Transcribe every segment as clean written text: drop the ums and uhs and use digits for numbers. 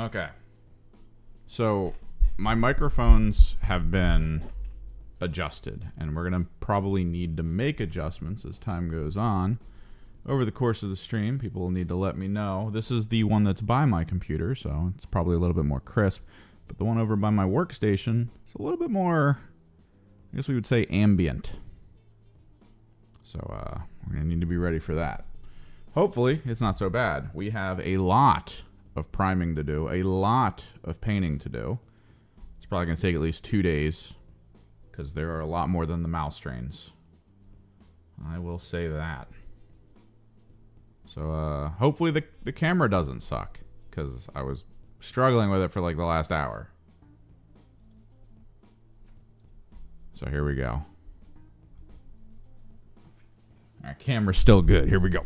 Okay. So my microphones have been adjusted, and we're going to probably need to make adjustments as time goes on. Over the course of the stream, people will need to let me know. This is the one that's by my computer, so it's probably a little bit more crisp. But the one over by my workstation is a little bit more, I guess we would say, ambient. So we're going to need to be ready for that. Hopefully, it's not so bad. We have a lot of priming to do, a lot of painting to do. It's probably going to take at least 2 days, because there are a lot more than the mouse strains. I will say that. So hopefully the camera doesn't suck, because I was struggling with it for like the last hour. So here we go. Our camera's still good. Here we go.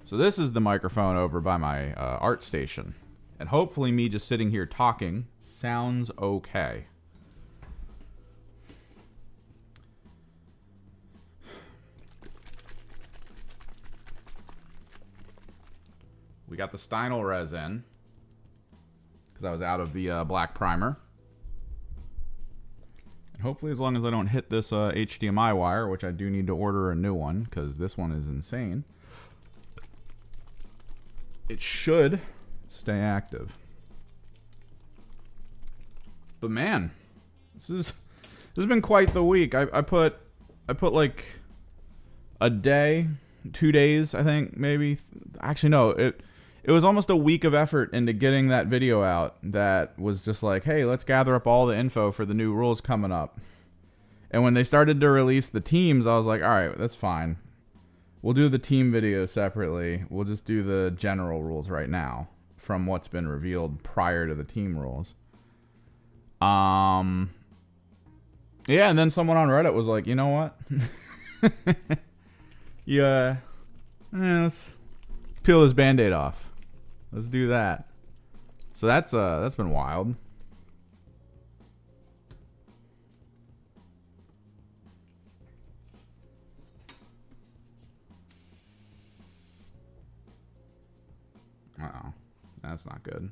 So this is the microphone over by my art station. And hopefully me just sitting here talking sounds okay. We got the Steinel res in, because I was out of the black primer. And hopefully, as long as I don't hit this HDMI wire, which I do need to order a new one, because this one is insane, it should stay active. But man, this has been quite the week. I put like a day, 2 days, I think, maybe. Actually, no, it was almost a week of effort into getting that video out that was just like, hey, let's gather up all the info for the new rules coming up. And when they started to release the teams, I was like, all right, that's fine. We'll do the team video separately. We'll just do the general rules right now from what's been revealed prior to the team rules. Yeah, and then someone on Reddit was like, you know what? Yeah, let's peel this Band-Aid off. Let's do that. So that's been wild. Uh-oh. That's not good.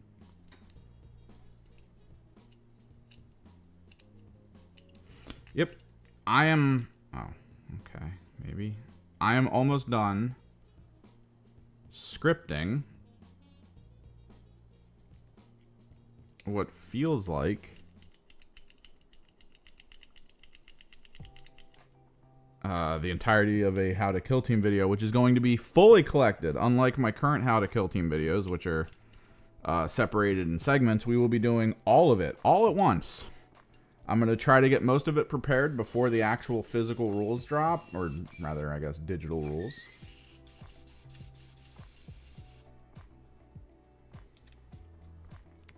Yep. I am... Oh, okay. Maybe. I am almost done scripting what feels like the entirety of a How to Kill Team video, which is going to be fully collected. Unlike my current How to Kill Team videos, which are separated in segments, we will be doing all of it, all at once. I'm going to try to get most of it prepared before the actual physical rules drop, or rather, I guess, digital rules.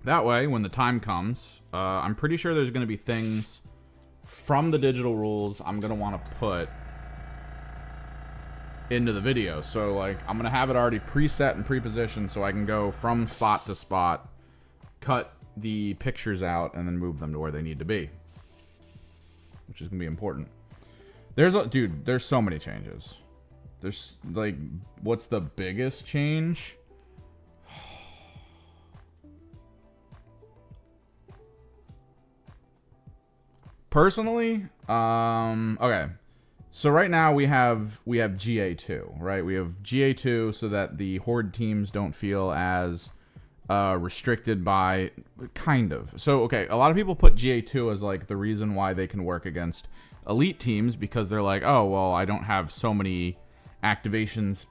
That way, when the time comes, I'm pretty sure there's going to be things from the digital rules I'm going to want to put into the video. So, like, I'm going to have it already preset and pre-positioned so I can go from spot to spot, cut the pictures out, and then move them to where they need to be. Which is going to be important. Dude, there's so many changes. There's, like, what's the biggest change? Personally, okay. So right now we have GA2, right? We have GA2 so that the Horde teams don't feel as restricted by, kind of. So, okay, a lot of people put GA2 as like the reason why they can work against elite teams, because they're like, oh, well, I don't have so many activations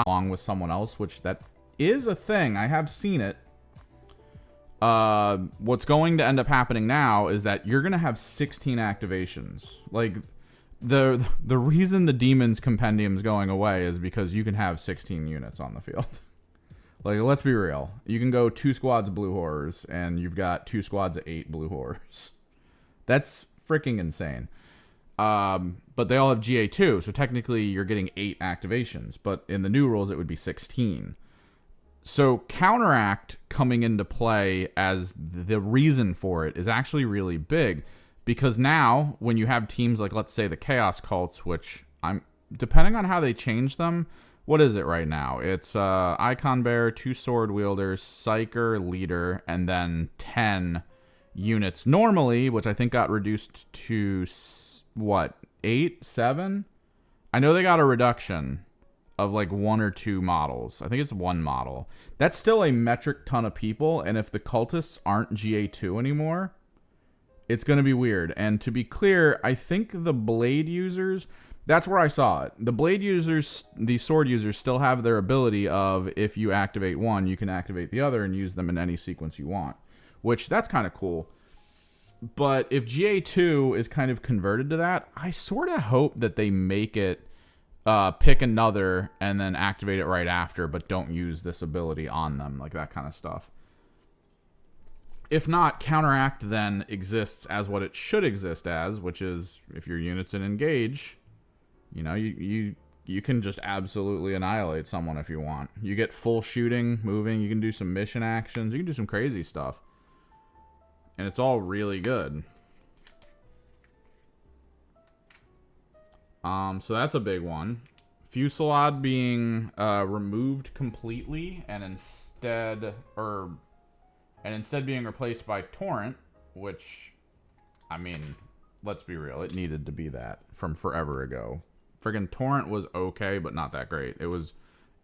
along with someone else, which that is a thing. I have seen it. What's going to end up happening now is that you're going to have 16 activations. Like, the reason the Demons Compendium is going away is because you can have 16 units on the field. Like, let's be real. You can go 2 squads of Blue Horrors, and you've got 2 squads of 8 Blue Horrors. That's freaking insane. But they all have GA2, so technically you're getting 8 activations. But in the new rules, it would be 16. So Counteract coming into play as the reason for it is actually really big, because now when you have teams like, let's say, the Chaos Cults, which depending on how they change them, what is it right now? It's Icon Bearer, 2 Sword Wielders, Psyker, Leader, and then 10 units normally, which I think got reduced to, what, 8, 7? I know they got a reduction of like 1 or 2 models. I think it's 1 model. That's still a metric ton of people, and if the cultists aren't GA2 anymore, it's going to be weird. And to be clear, I think the blade users, that's where I saw it. The blade users, the sword users still have their ability of, if you activate one, you can activate the other and use them in any sequence you want, which that's kind of cool. But if GA2 is kind of converted to that, I sort of hope that they make it pick another and then activate it right after, but don't use this ability on them, like that kind of stuff. If not, Counteract then exists as what it should exist as, which is if your unit's in engage, you know, you can just absolutely annihilate someone if you want. You get full shooting, moving, you can do some mission actions, you can do some crazy stuff. And it's all really good. So that's a big one. Fusillade being removed completely and instead being replaced by Torrent, which, I mean, let's be real, it needed to be that from forever ago. Friggin' Torrent was okay, but not that great. It was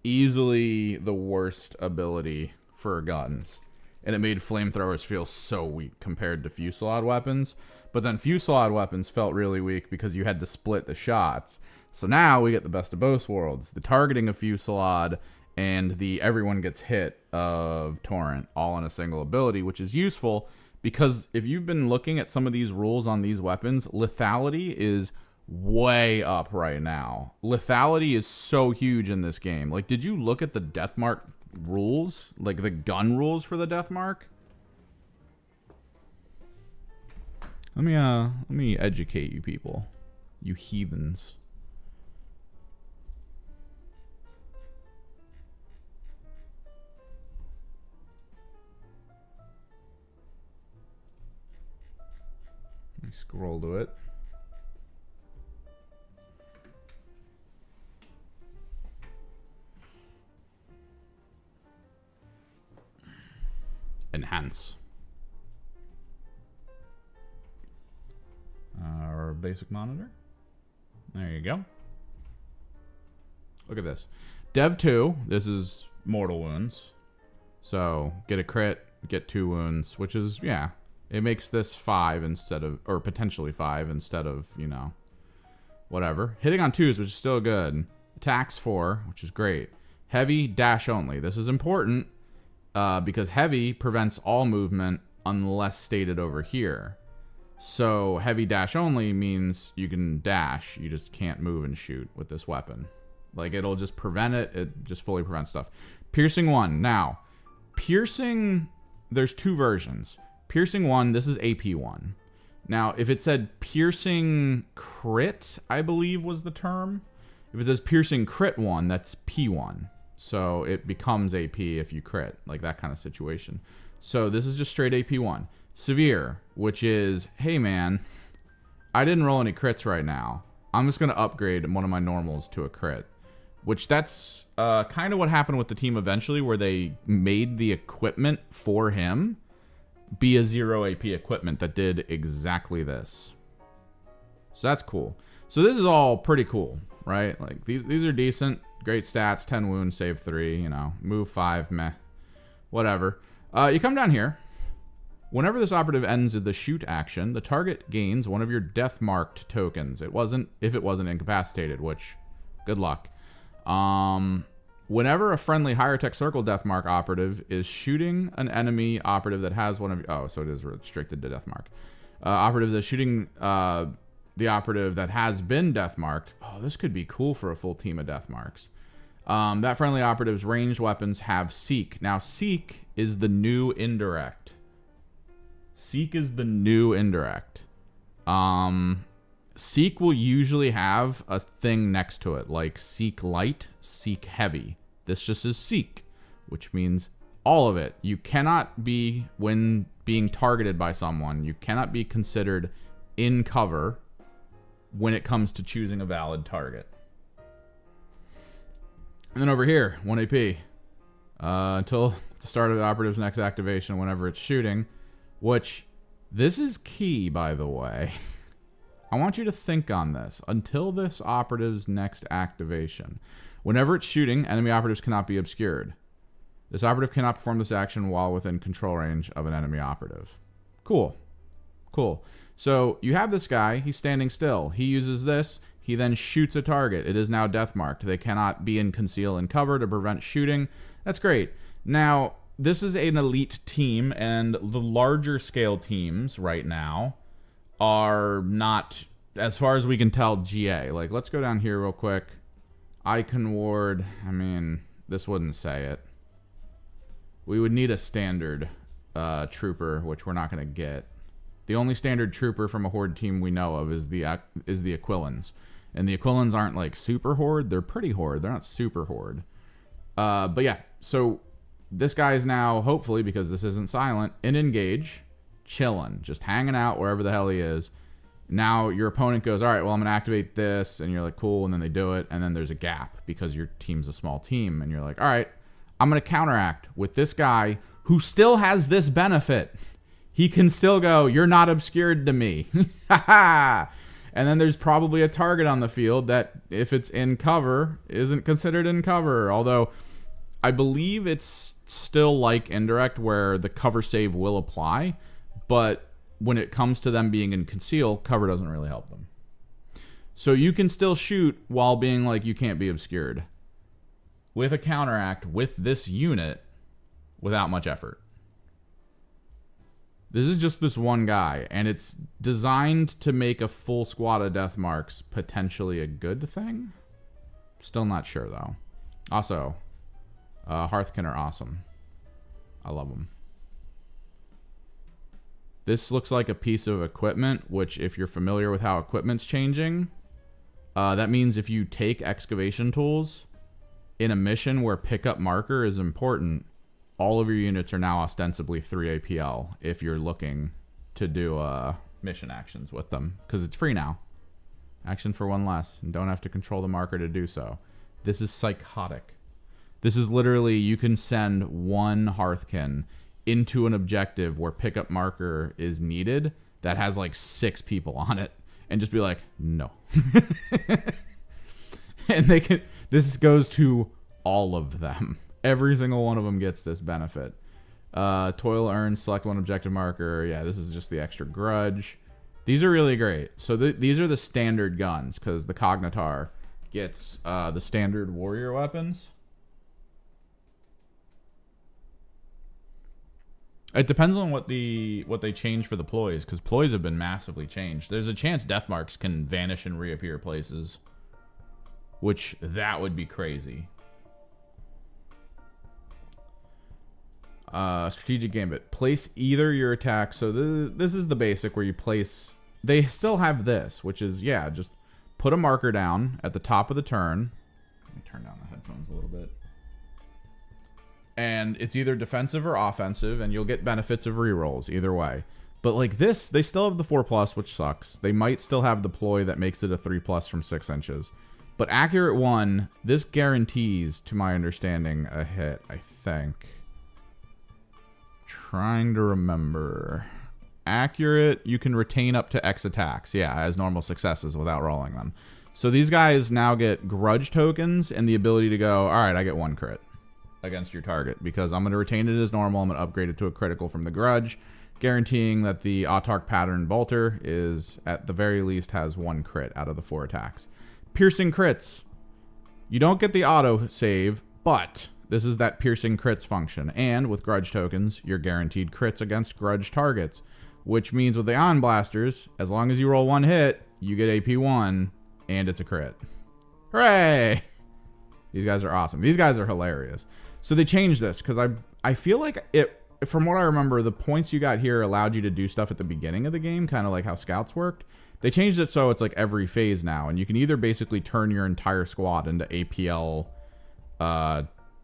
easily the worst ability for guns, and it made flamethrowers feel so weak compared to Fusillade weapons. But then Fusillade weapons felt really weak because you had to split the shots. So now we get the best of both worlds. The targeting of Fusillade and the everyone gets hit of Torrent all in a single ability, which is useful because if you've been looking at some of these rules on these weapons, lethality is way up right now. Lethality is so huge in this game. Like, did you look at the Deathmark rules? Like the gun rules for the Deathmark? Let me educate you people. You heathens. Let me scroll to it. Enhance. Our basic monitor. There you go. Look at this. Dev 2, this is mortal wounds. So get a crit, get 2 wounds, which is, yeah, it makes this 5 instead of, or potentially 5 instead of, you know, whatever. Hitting on 2s, which is still good. Attacks 4, which is great. Heavy, dash only. This is important because heavy prevents all movement unless stated over here. So heavy dash only means you can dash, you just can't move and shoot with this weapon. Like, it'll just prevent it, it just fully prevents stuff. Piercing 1. Now, piercing, there's 2 versions. Piercing 1, this is AP 1. Now, if it said piercing crit, I believe was the term. If it says piercing crit 1, that's P1. So it becomes AP if you crit, like that kind of situation. So this is just straight AP 1. Severe, which is, hey man, I didn't roll any crits right now. I'm just going to upgrade one of my normals to a crit. Which that's kind of what happened with the team eventually, where they made the equipment for him be a 0 AP equipment that did exactly this. So that's cool. So this is all pretty cool, right? Like these are decent, great stats, 10 wounds, save 3, you know, move 5, meh, whatever. You come down here. Whenever this operative ends the shoot action, the target gains one of your death marked tokens. If it wasn't incapacitated, which, good luck. Whenever a friendly higher tech circle death mark operative is shooting an enemy operative that has one of, oh, so it is restricted to death mark. Operative that's shooting the operative that has been death marked. Oh, this could be cool for a full team of death marks. That friendly operative's ranged weapons have Seek. Now, Seek is the new indirect. Seek is the new indirect. Seek will usually have a thing next to it, like Seek Light, Seek Heavy. This just is Seek, which means all of it. You cannot be, when being targeted by someone, you cannot be considered in cover when it comes to choosing a valid target. And then over here, 1 AP. Until the start of the operative's next activation whenever it's shooting. Which, this is key, by the way. I want you to think on this. Until this operative's next activation. Whenever it's shooting, enemy operatives cannot be obscured. This operative cannot perform this action while within control range of an enemy operative. Cool. Cool. So you have this guy. He's standing still. He uses this. He then shoots a target. It is now death marked. They cannot be in conceal and cover to prevent shooting. That's great. Now, this is an elite team, and the larger scale teams right now are not, as far as we can tell, GA. Like, let's go down here real quick. Icon Ward. I mean, this wouldn't say it. We would need a standard trooper, which we're not going to get. The only standard trooper from a Horde team we know of is the Aquilans. And the Aquilans aren't like super Horde. They're pretty Horde. They're not super Horde. But yeah, so this guy is now, hopefully, because this isn't silent, in engage, chilling, just hanging out wherever the hell he is. Now your opponent goes, all right, well, I'm going to activate this. And you're like, cool. And then they do it. And then there's a gap because your team's a small team. And you're like, all right, I'm going to counteract with this guy who still has this benefit. He can still go, you're not obscured to me. And then there's probably a target on the field that, if it's in cover, isn't considered in cover. Although, I believe it's still like indirect, where the cover save will apply. But when it comes to them being in conceal, cover doesn't really help them. So you can still shoot while being like, you can't be obscured. With a counteract with this unit without much effort. This is just this one guy, and it's designed to make a full squad of death marks potentially a good thing. Still not sure, though. Also, Hearthkin are awesome. I love them. This looks like a piece of equipment, which, if you're familiar with how equipment's changing, that means if you take excavation tools in a mission where pickup marker is important, all of your units are now ostensibly 3 APL if you're looking to do mission actions with them, because it's free now. Action for 1 less, and don't have to control the marker to do so. This is psychotic. This is literally, you can send 1 Hearthkin into an objective where pickup marker is needed that has like 6 people on it, and just be like, no. And they can. This goes to all of them. Every single one of them gets this benefit. Toil earned, select 1 objective marker. Yeah, this is just the extra grudge. These are really great. So these are the standard guns, because the Cognitar gets the standard warrior weapons. It depends on what they change for the ploys, because ploys have been massively changed. There's a chance death marks can vanish and reappear places, which that would be crazy. Strategic gambit. Place either your attack. So this is the basic where you place. They still have this, which is, yeah, just put a marker down at the top of the turn. Let me turn down the headphones a little bit. And it's either defensive or offensive, and you'll get benefits of rerolls either way. But like this, they still have the 4+, which sucks. They might still have the ploy that makes it a 3+ from 6 inches. But accurate 1, this guarantees, to my understanding, a hit, I think. Trying to remember. Accurate, you can retain up to X attacks. Yeah, as normal successes without rolling them. So these guys now get grudge tokens and the ability to go, all right, I get 1 crit against your target, because I'm going to retain it as normal. I'm going to upgrade it to a critical from the grudge, guaranteeing that the Autarch pattern bolter is, at the very least, has 1 crit out of the 4 attacks. Piercing crits. You don't get the auto save, but this is that piercing crits function. And with grudge tokens, you're guaranteed crits against grudge targets, which means with the Ion Blasters, as long as you roll 1 hit, you get AP1, and it's a crit. Hooray! These guys are awesome. These guys are hilarious. So they changed this, because I feel like it, from what I remember, the points you got here allowed you to do stuff at the beginning of the game, kind of like how scouts worked. They changed it so it's like every phase now, and you can either basically turn your entire squad into APL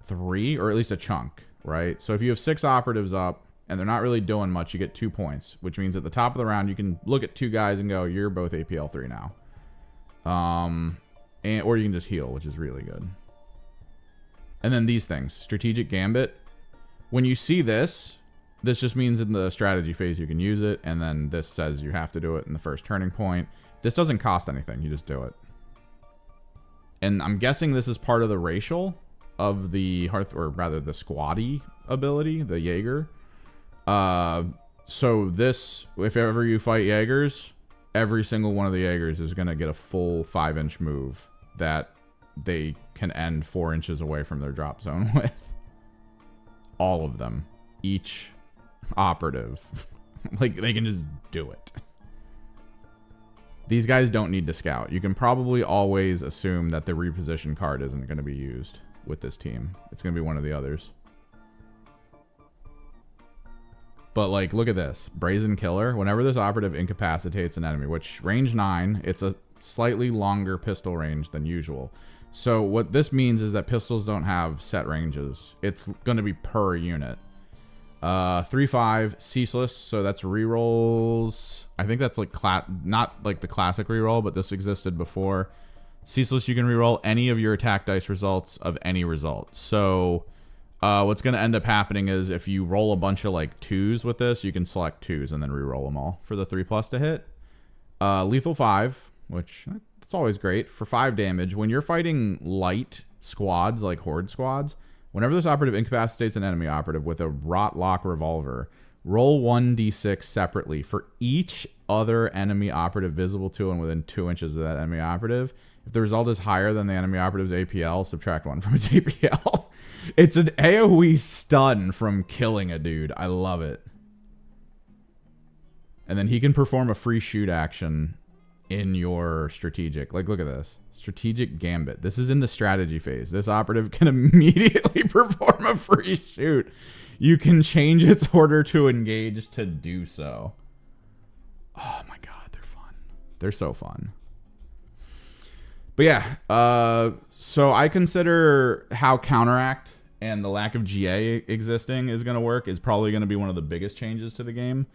3, or at least a chunk, right? So if you have 6 operatives up and they're not really doing much, you get 2 points, which means at the top of the round you can look at 2 guys and go, you're both APL 3 now. Or you can just heal, which is really good. And then these things, strategic gambit. When you see this, this just means in the strategy phase you can use it, and then this says you have to do it in the first turning point. This doesn't cost anything, you just do it. And I'm guessing this is part of the racial of the Hearth, or rather the squatty ability, the Jaeger. So this, if ever you fight Jaegers, every single one of the Jaegers is going to get a full 5-inch move that they can end 4 inches away from their drop zone with. All of them. Each operative. Like, they can just do it. These guys don't need to scout. You can probably always assume that the reposition card isn't going to be used with this team. It's going to be one of the others. But, like, look at this. Brazen Killer. Whenever this operative incapacitates an enemy, which range 9, it's a slightly longer pistol range than usual. So what this means is that pistols don't have set ranges. It's going to be per unit. 3/5 ceaseless, so that's rerolls. I think that's like not like the classic reroll, but this existed before. Ceaseless, you can reroll any of your attack dice results of any result. So what's going to end up happening is if you roll a bunch of like 2s with this, you can select 2s and then reroll them all for the 3+ to hit. Lethal 5, which that's always great for 5 damage. When you're fighting light squads, like horde squads, whenever this operative incapacitates an enemy operative with a Rot Lock revolver, roll 1d6 separately for each other enemy operative visible to and within 2 inches of that enemy operative. If the result is higher than the enemy operative's APL, subtract 1 from its APL. It's an AoE stun from killing a dude. I love it. And then he can perform a free shoot action in your strategic. Like, look at this. Strategic Gambit. This is in the strategy phase. This operative can immediately perform a free shoot. You can change its order to engage to do so. Oh my god, they're fun. They're so fun. But yeah, so I consider how Counteract and the lack of GA existing is going to work is probably going to be one of the biggest changes to the game.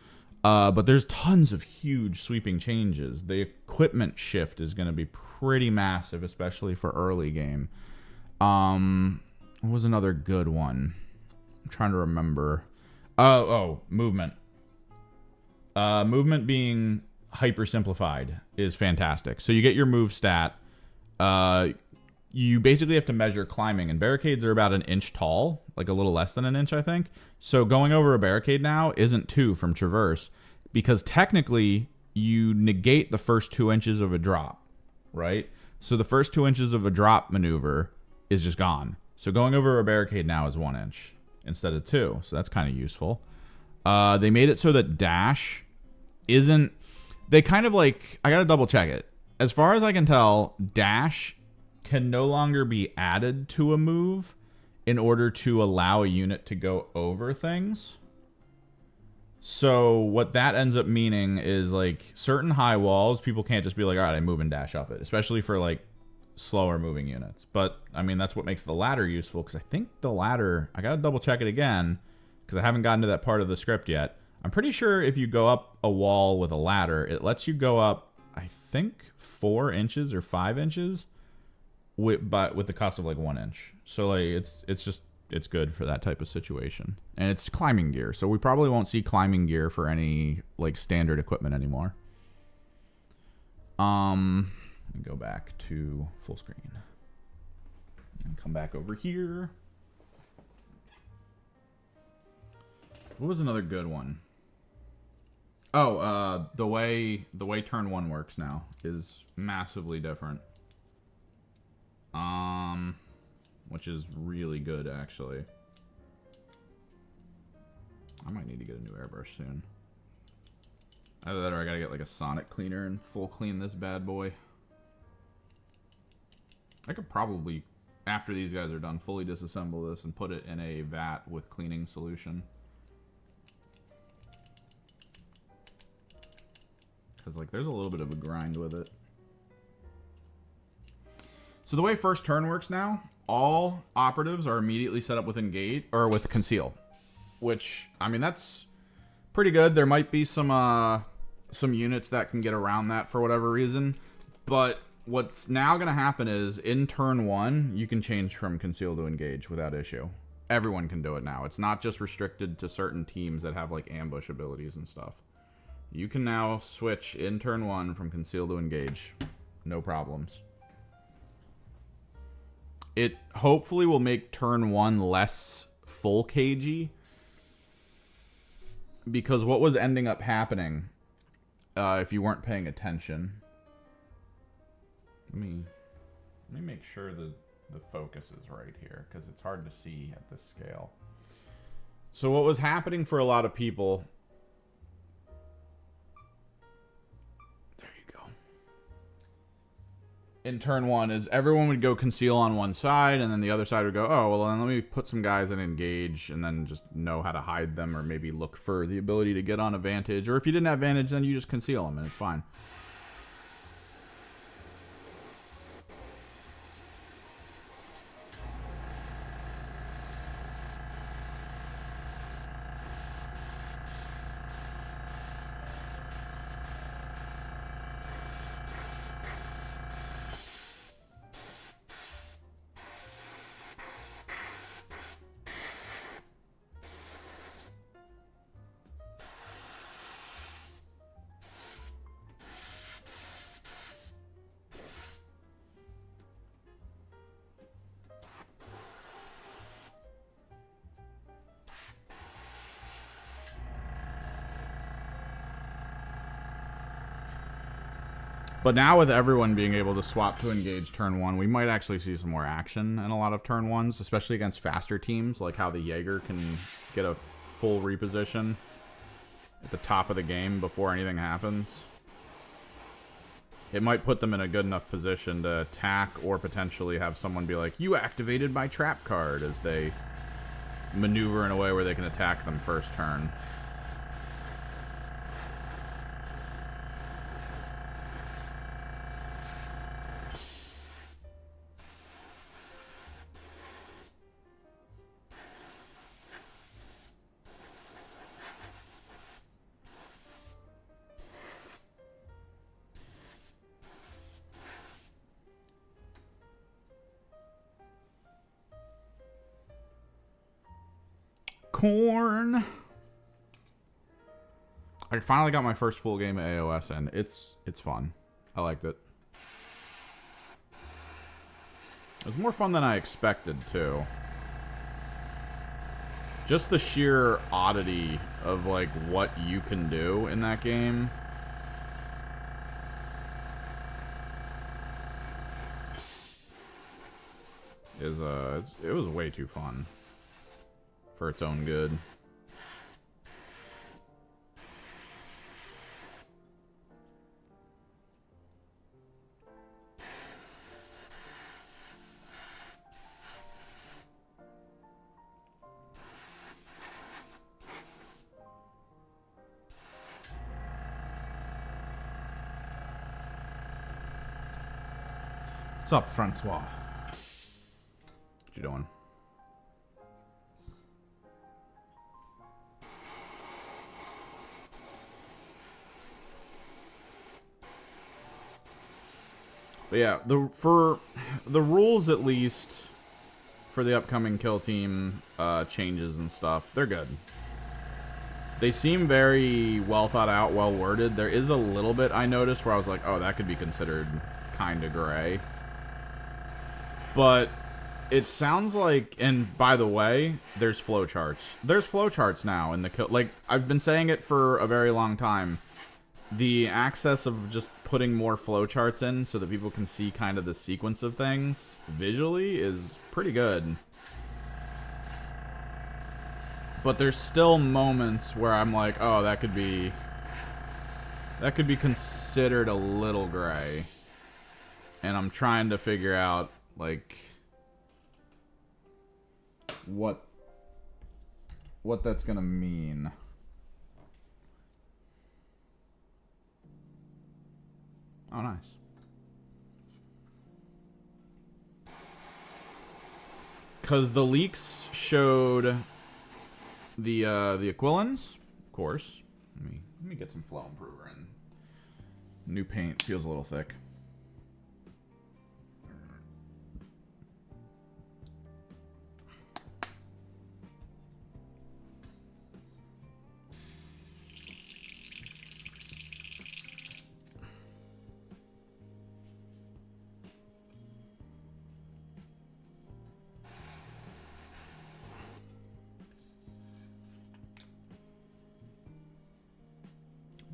But there's tons of huge sweeping changes. The equipment shift is going to be pretty massive, especially for early game. What was another good one? I'm trying to remember. Oh, movement. Movement being hyper simplified is fantastic. So you get your move stat. You basically have to measure climbing, and barricades are about 1 inch tall, like a little less than 1 inch, I think. So going over a barricade now isn't 2 from traverse, because technically you negate the first 2 inches of a drop, right? So the first 2 inches of a drop maneuver is just gone. So going over a barricade now is 1 inch instead of 2. So that's kind of useful. They made it so that dash isn't... They kind of like... I got to double check it. As far as I can tell, dash can no longer be added to a move in order to allow a unit to go over things. So what that ends up meaning is like certain high walls, people can't just be like, all right, I move and dash up it, especially for like slower moving units. But I mean, that's what makes the ladder useful, because I think the ladder, I gotta double check it again because I haven't gotten to that part of the script yet. I'm pretty sure if you go up a wall with a ladder, it lets you go up, I think 4 inches or 5 inches with the cost of like 1 inch. So like it's good for that type of situation. And it's climbing gear, so we probably won't see climbing gear for any like standard equipment anymore. Let me go back to full screen and come back over here. What was another good one? Oh, the way turn 1 works now is massively different. Which is really good, actually. I might need to get a new airbrush soon. Either that or I gotta get like a sonic cleaner and full clean this bad boy. I could probably, after these guys are done, fully disassemble this and put it in a vat with cleaning solution. Because like there's a little bit of a grind with it. So the way first turn works now, all operatives are immediately set up with engage or with conceal, which I mean that's pretty good. There might be some units that can get around that for whatever reason, but what's now going to happen is in turn 1, you can change from conceal to engage without issue. Everyone can do it now. It's not just restricted to certain teams that have like ambush abilities and stuff. You can now switch in turn 1 from conceal to engage. No problems. It hopefully will make turn 1 less full cagey. Because what was ending up happening, if you weren't paying attention... Let me make sure the focus is right here, because it's hard to see at this scale. So what was happening for a lot of people... There you go. In turn 1 is everyone would go conceal on one side, and then the other side would go, oh, well, then let me put some guys in engage, and then just know how to hide them, or maybe look for the ability to get on a vantage. Or if you didn't have vantage, then you just conceal them, and it's fine. But now with everyone being able to swap to engage turn 1, we might actually see some more action in a lot of turn 1s, especially against faster teams, like how the Jaeger can get a full reposition at the top of the game before anything happens. It might put them in a good enough position to attack or potentially have someone be like, you activated my trap card, as they maneuver in a way where they can attack them first turn. Corn. I finally got my first full game of AOS, and it's fun. I liked it. It was more fun than I expected, too. Just the sheer oddity of, like, what you can do in that game. It was way too fun. For its own good. What's up, Francois? What you doing? But yeah, for the rules, at least, for the upcoming kill team changes and stuff, they're good. They seem very well thought out, well worded. There is a little bit I noticed where I was like, oh, that could be considered kind of gray. But it sounds like, and by the way, there's flowcharts. There's flowcharts now in the kill. Like, I've been saying it for a very long time. The access of just putting more flowcharts in so that people can see kind of the sequence of things visually is pretty good. But there's still moments where I'm like, oh, that could be considered a little gray. And I'm trying to figure out, like, what that's gonna mean. Oh, nice. Because the leaks showed the Aquilans, of course. Let me get some flow improver in. New paint feels a little thick.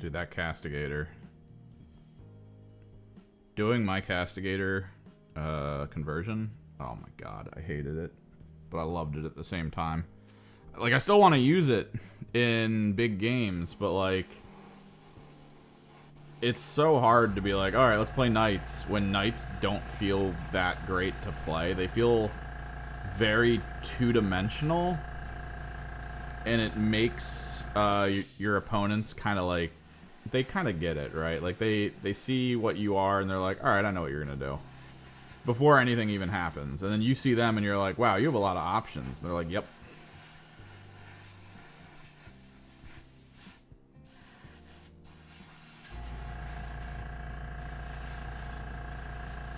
Dude, that Castigator. Doing my Castigator conversion. Oh my god, I hated it. But I loved it at the same time. Like, I still want to use it in big games, but like... It's so hard to be like, alright, let's play Knights, when Knights don't feel that great to play. They feel very two-dimensional, and it makes your opponents kind of like, they kind of get it, right? Like, they see what you are, and they're like, alright, I know what you're going to do. Before anything even happens. And then you see them, and you're like, wow, you have a lot of options. And they're like, yep.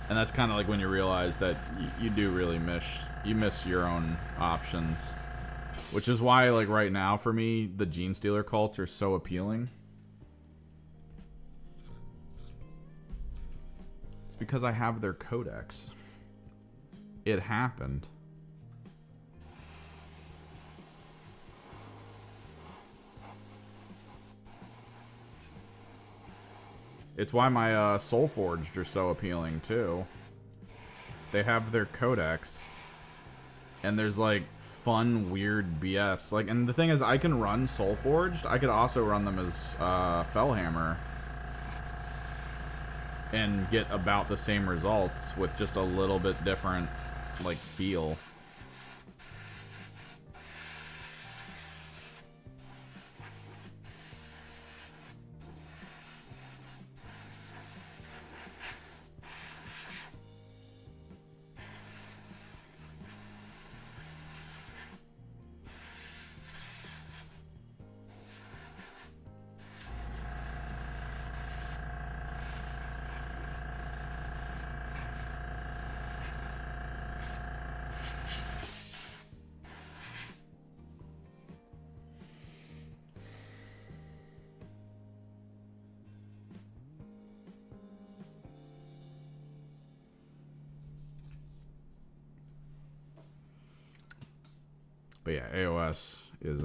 And that's kind of like when you realize that you do really miss your own options. Which is why, like, right now, for me, the Gene Stealer cults are so appealing. It's because I have their codex. It happened. It's why my Soulforged are so appealing, too. They have their codex. And there's, like, fun, weird BS. Like, and the thing is, I can run Soulforged. I could also run them as Fellhammer. And get about the same results with just a little bit different, like, feel. But yeah, AOS is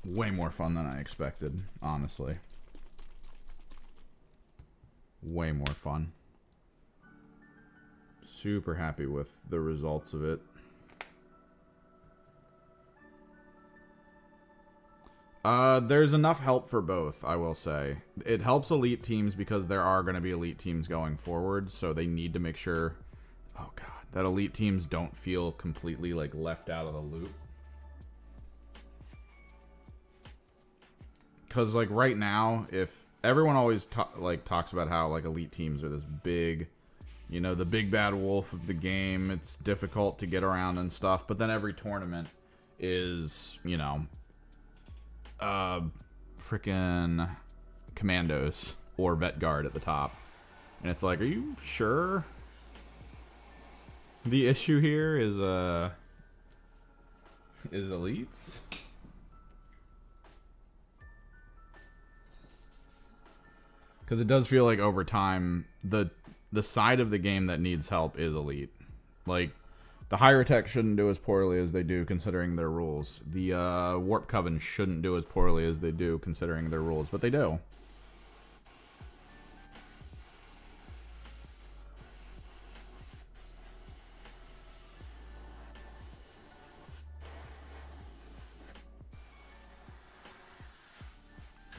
way more fun than I expected, honestly. Way more fun. Super happy with the results of it. There's enough help for both, I will say. It helps elite teams because there are going to be elite teams going forward, so they need to make sure... Oh, God. That elite teams don't feel completely, like, left out of the loop. Because, like, right now, if everyone always talks about how, like, elite teams are this big, you know, the big bad wolf of the game. It's difficult to get around and stuff. But then every tournament is, you know, freaking Commandos or Vet Guard at the top. And it's like, are you sure? The issue here is elites. Because it does feel like over time, the side of the game that needs help is elite. Like, the Higher Tech shouldn't do as poorly as they do considering their rules. The Warp Coven shouldn't do as poorly as they do considering their rules, but they do.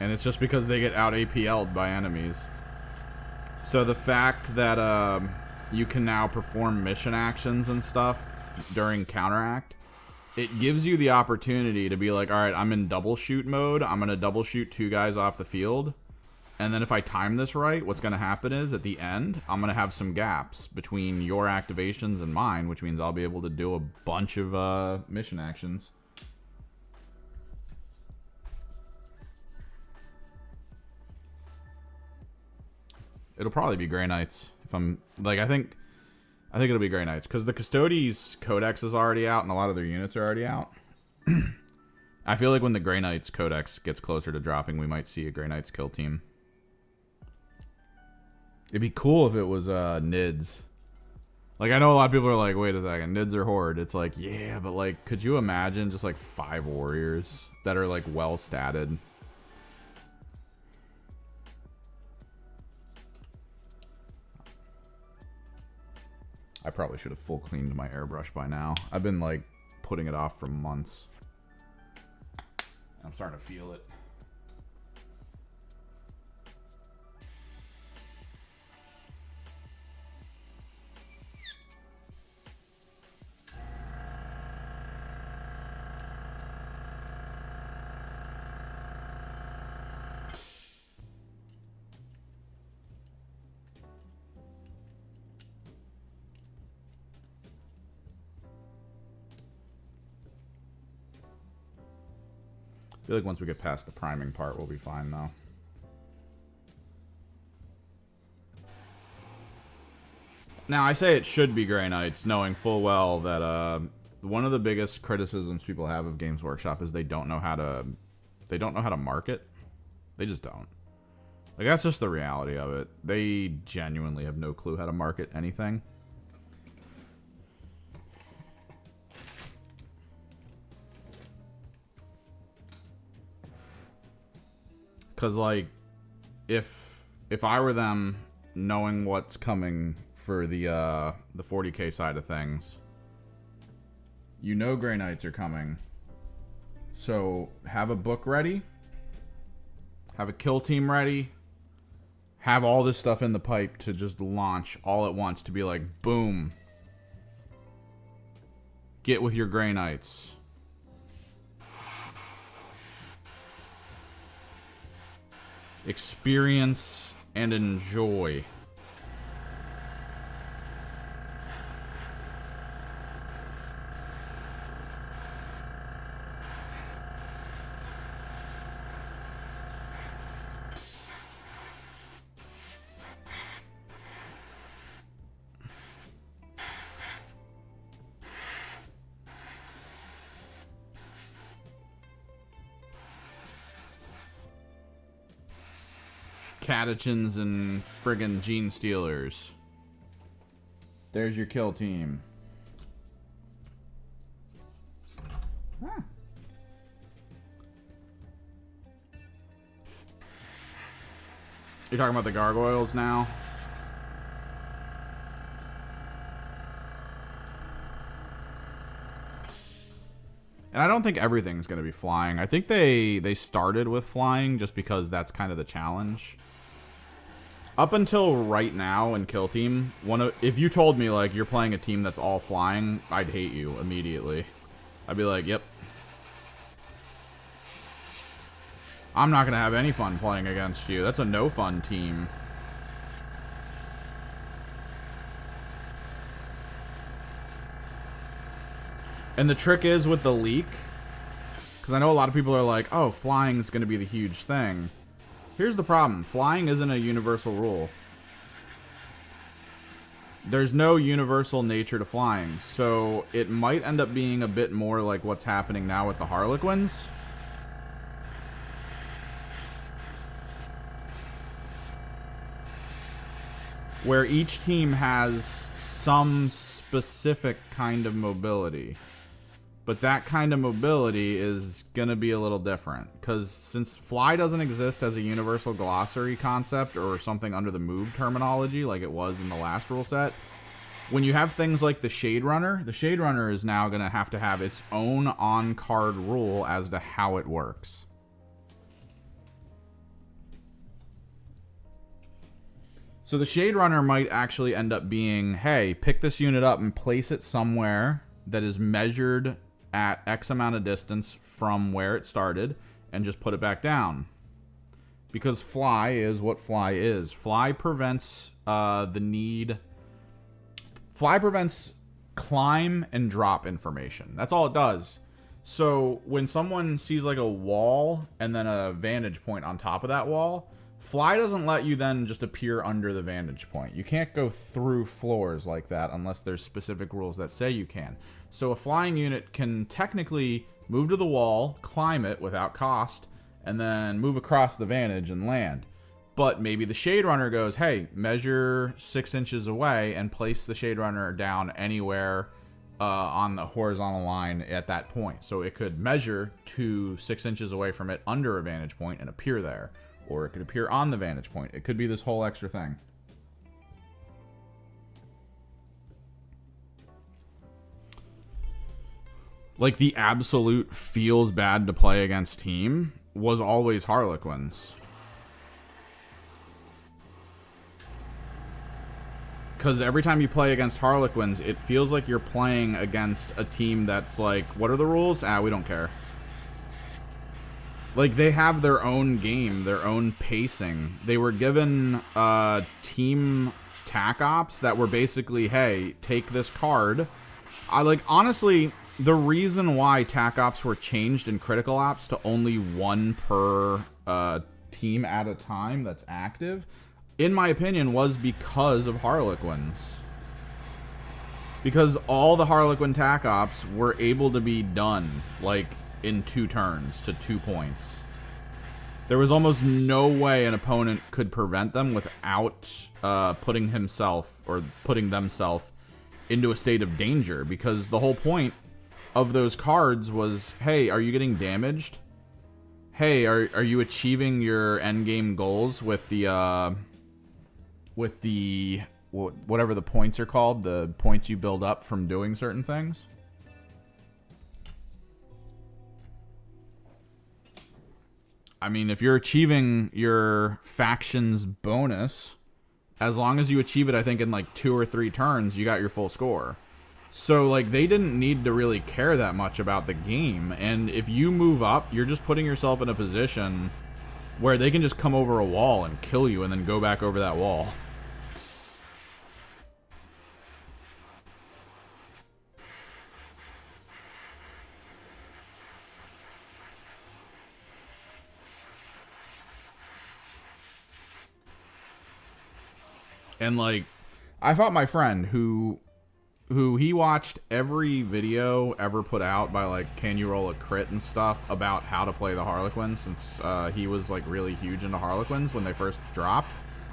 And it's just because they get out APL'd by enemies. So the fact that you can now perform mission actions and stuff during counteract, it gives you the opportunity to be like, alright, I'm in double shoot mode. I'm going to double shoot 2 guys off the field. And then if I time this right, what's going to happen is at the end, I'm going to have some gaps between your activations and mine, which means I'll be able to do a bunch of mission actions. It'll probably be Grey Knights. If I'm like, I think it'll be Grey Knights because the Custodes Codex is already out and a lot of their units are already out. I feel like when the Grey Knights Codex gets closer to dropping, we might see a Grey Knights kill team. It'd be cool if it was Nids. Like, I know a lot of people are like, wait a second, Nids are Horde. It's like, yeah, but like, could you imagine just like 5 warriors that are like well statted? I probably should have full cleaned my airbrush by now. I've been like putting it off for months. I'm starting to feel it. I feel like once we get past the priming part, we'll be fine, though. Now, I say it should be Grey Knights, knowing full well that one of the biggest criticisms people have of Games Workshop is they don't know how to market. They just don't. Like, that's just the reality of it. They genuinely have no clue how to market anything. Because, like, if I were them, knowing what's coming for the 40K side of things, you know Grey Knights are coming. So, have a book ready. Have a kill team ready. Have all this stuff in the pipe to just launch all at once. To be like, boom. Get with your Grey Knights. Experience and enjoy. Catechins and friggin' Gene Stealers. There's your kill team. Huh. You're talking about the gargoyles now? And I don't think everything's going to be flying. I think they started with flying just because that's kind of the challenge. Up until right now in Kill Team, if you told me, like, you're playing a team that's all flying, I'd hate you immediately. I'd be like, yep. I'm not going to have any fun playing against you. That's a no-fun team. And the trick is with the leak, because I know a lot of people are like, oh, flying is going to be the huge thing. Here's the problem. Flying isn't a universal rule. There's no universal nature to flying, so it might end up being a bit more like what's happening now with the Harlequins. Where each team has some specific kind of mobility. But that kind of mobility is going to be a little different. Because since fly doesn't exist as a universal glossary concept or something under the move terminology like it was in the last rule set, when you have things like the Shade Runner is now going to have its own on-card rule as to how it works. So the Shade Runner might actually end up being, hey, pick this unit up and place it somewhere that is measured at X amount of distance from where it started and just put it back down. Because fly is what fly is. Fly prevents Fly prevents climb and drop information. That's all it does. So when someone sees like a wall and then a vantage point on top of that wall, fly doesn't let you then just appear under the vantage point. You can't go through floors like that unless there's specific rules that say you can. So a flying unit can technically move to the wall, climb it without cost, and then move across the vantage and land. But maybe the Shade Runner goes, hey, measure 6 inches away and place the Shade Runner down anywhere on the horizontal line at that point. So it could measure to 6 inches away from it under a vantage point and appear there. Or it could appear on the vantage point. It could be this whole extra thing. like the absolute feels bad to play against team was always Harlequins. Because every time you play against Harlequins, it feels like you're playing against a team that's like, what are the rules? We don't care. Like, they have their own game, their own pacing. They were given team tac ops that were basically, hey, take this card. Honestly, the reason why tac ops were changed in critical ops to only one per team at a time that's active, in my opinion, was because of Harlequins. Because all the Harlequin tac ops were able to be done, like, in 2 turns to 2 points. There was almost no way an opponent could prevent them without putting himself or putting themselves into a state of danger, because the whole point of those cards was, hey, are you getting damaged? Hey, are you achieving your endgame goals with the whatever the points are called, the points you build up from doing certain things? I mean, if you're achieving your faction's bonus, as long as you achieve it, I think in like 2 or 3 turns, you got your full score. So, like, they didn't need to really care that much about the game. And if you move up, you're just putting yourself in a position where they can just come over a wall and kill you and then go back over that wall. And, like, I fought my friend who he watched every video ever put out by, like, Can You Roll a Crit and stuff about how to play the Harlequins, since he was, like, really huge into Harlequins when they first dropped.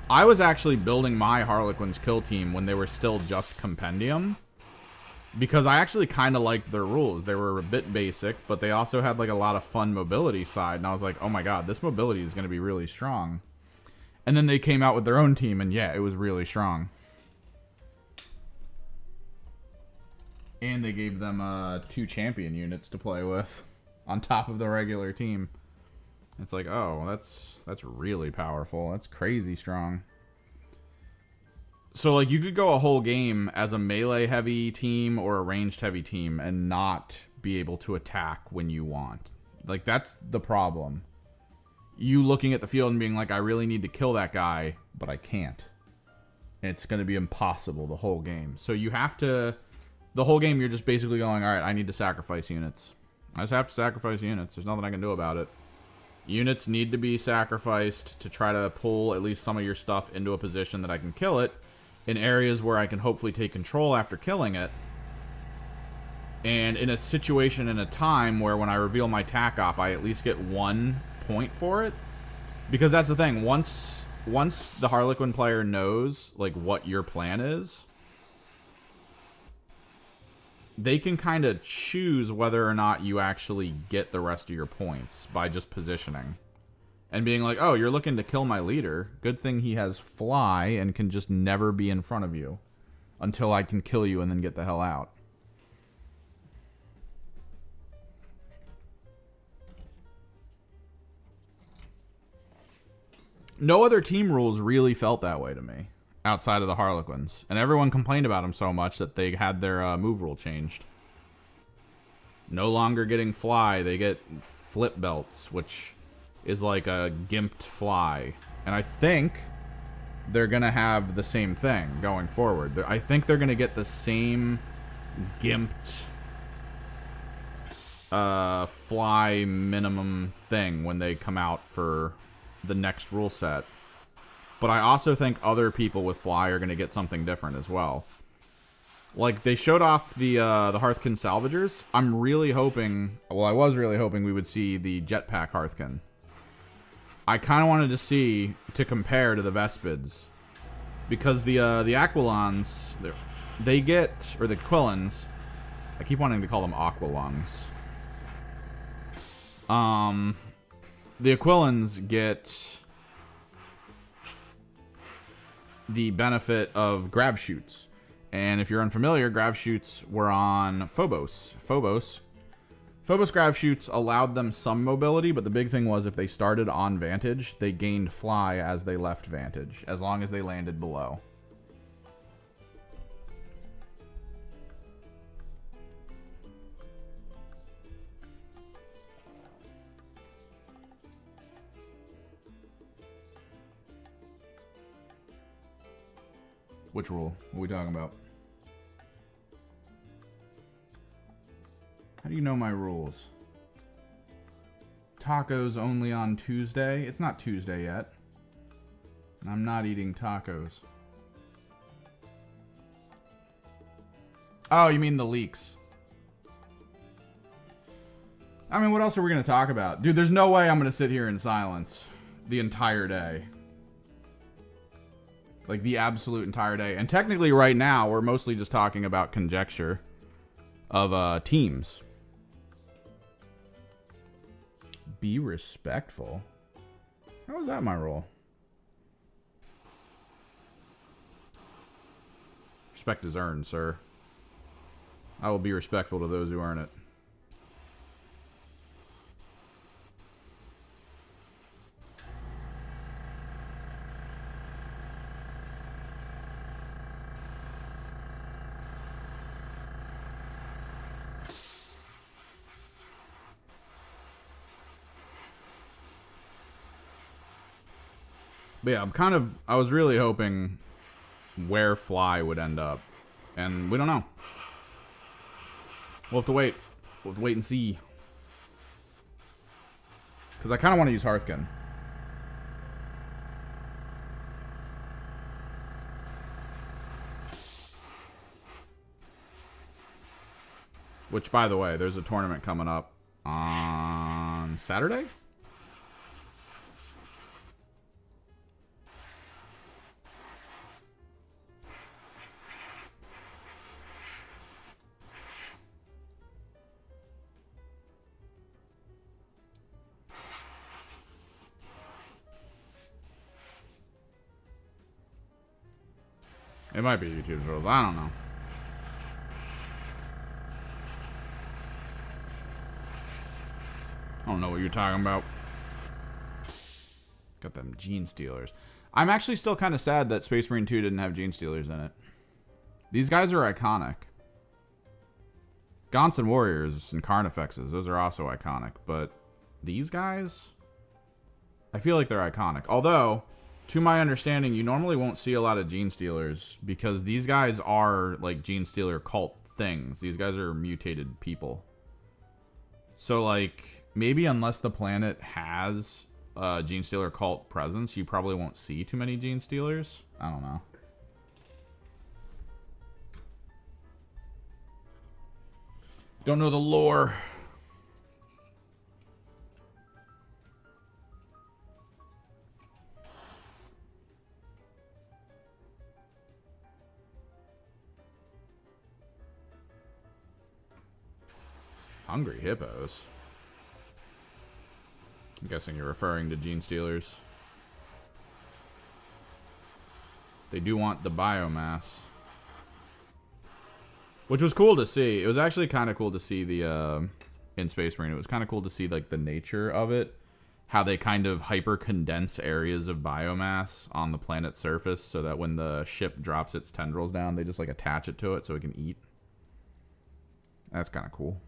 I was actually building my Harlequins kill team when they were still just Compendium, because I actually kind of liked their rules. They were a bit basic, but they also had, like, a lot of fun mobility side, and I was like, oh my god, this mobility is going to be really strong. And then they came out with their own team, and yeah, it was really strong. And they gave them 2 champion units to play with on top of the regular team. It's like, oh, that's really powerful. That's crazy strong. So, like, you could go a whole game as a melee-heavy team or a ranged-heavy team and not be able to attack when you want. Like, that's the problem. You looking at the field and being like, I really need to kill that guy, but I can't. It's going to be impossible the whole game. So you have to... The whole game, you're just basically going, all right, I need to sacrifice units. I just have to sacrifice units. There's nothing I can do about it. Units need to be sacrificed to try to pull at least some of your stuff into a position that I can kill it in areas where I can hopefully take control after killing it. And in a situation in a time where when I reveal my tac op, I at least get 1 point for it. Because that's the thing. Once the Harlequin player knows, like, what your plan is, they can kind of choose whether or not you actually get the rest of your points by just positioning. And being like, oh, you're looking to kill my leader. Good thing he has fly and can just never be in front of you until I can kill you and then get the hell out. No other team rules really felt that way to me outside of the Harlequins. And everyone complained about them so much that they had their move rule changed. No longer getting fly, they get flip belts, which is like a gimped fly. And I think they're going to have the same thing going forward. I think they're going to get the same gimped fly minimum thing when they come out for the next rule set. But I also think other people with fly are going to get something different as well. Like, they showed off the Hearthkin Salvagers. I'm really hoping... Well, I was really hoping we would see the Jetpack Hearthkin. I kind of wanted to see, to compare to the Vespids. Because the Aquilons, they get... Or the Quillons... I keep wanting to call them Aqualungs. The Aquilons get the benefit of grab shoots. And if you're unfamiliar, grab shoots were on Phobos. Phobos Phobos grav chutes allowed them some mobility, but the big thing was if they started on Vantage, they gained fly as they left Vantage, as long as they landed below. Which rule? What are we talking about? How do you know my rules? Tacos only on Tuesday? It's not Tuesday yet. And I'm not eating tacos. Oh, you mean the leaks. I mean, what else are we going to talk about? Dude, there's no way I'm going to sit here in silence the entire day. Like, the absolute entire day. And technically, right now, we're mostly just talking about conjecture of teams. Be respectful. How was that my role? Respect is earned, sir. I will be respectful to those who earn it. But yeah, I was really hoping where Fly would end up. And we don't know. We'll have to wait. We'll have to wait and see. Because I kind of want to use Hearthkin. Which, by the way, there's a tournament coming up on Saturday? It might be YouTube's rules. I don't know. I don't know what you're talking about. Got them Gene Stealers. I'm actually still kind of sad that Space Marine 2 didn't have Gene Stealers in it. These guys are iconic. Gaunts and Warriors and Carnifexes, those are also iconic. But these guys, I feel like they're iconic. Although, to my understanding, you normally won't see a lot of Gene Stealers because these guys are like Gene Stealer cult things. These guys are mutated people. So, like, maybe unless the planet has a Gene Stealer cult presence, you probably won't see too many Gene Stealers. I don't know. Don't know the lore. Hungry hippos. I'm guessing you're referring to Gene Stealers. They do want the biomass. Which was cool to see. It was actually kind of cool to see the, in Space Marine, it was kind of cool to see, like, the nature of it. How they kind of hyper-condense areas of biomass on the planet's surface so that when the ship drops its tendrils down, they just, like, attach it to it so it can eat. That's kind of cool.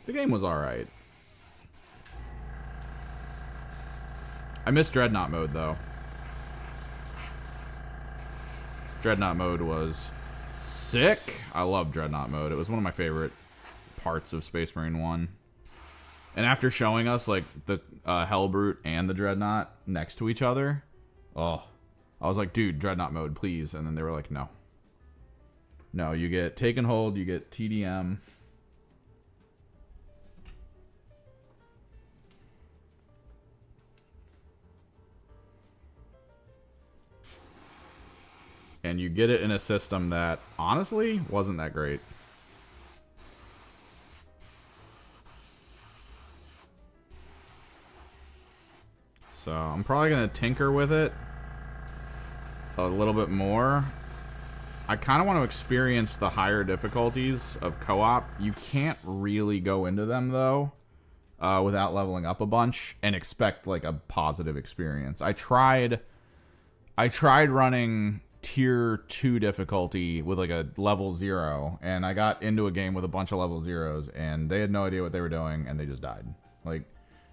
The game was alright. I miss Dreadnought mode, though. Dreadnought mode was sick. I love Dreadnought mode. It was one of my favorite parts of Space Marine 1. And after showing us, like, the Hellbrute and the Dreadnought next to each other, oh, I was like, dude, Dreadnought mode, please. And then they were like, no. No, you get Take and Hold, you get TDM. And you get it in a system that, honestly, wasn't that great. So, I'm probably going to tinker with it. a little bit more. I kind of want to experience the higher difficulties of co-op. You can't really go into them, though, without leveling up a bunch and expect, like, a positive experience. I tried running tier 2 difficulty with, like, a level 0, and I got into a game with a bunch of level 0s, and they had no idea what they were doing, and they just died. Like,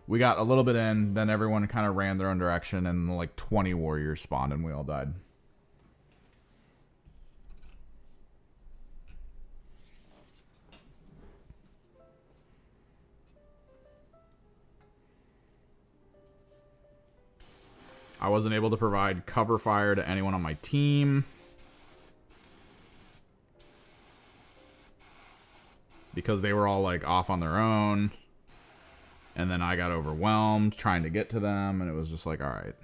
we got a little bit in, then everyone kind of ran their own direction, and, like, 20 warriors spawned, and we all died. I wasn't able to provide cover fire to anyone on my team because they were all like off on their own, and then I got overwhelmed trying to get to them, and it was just like, all right.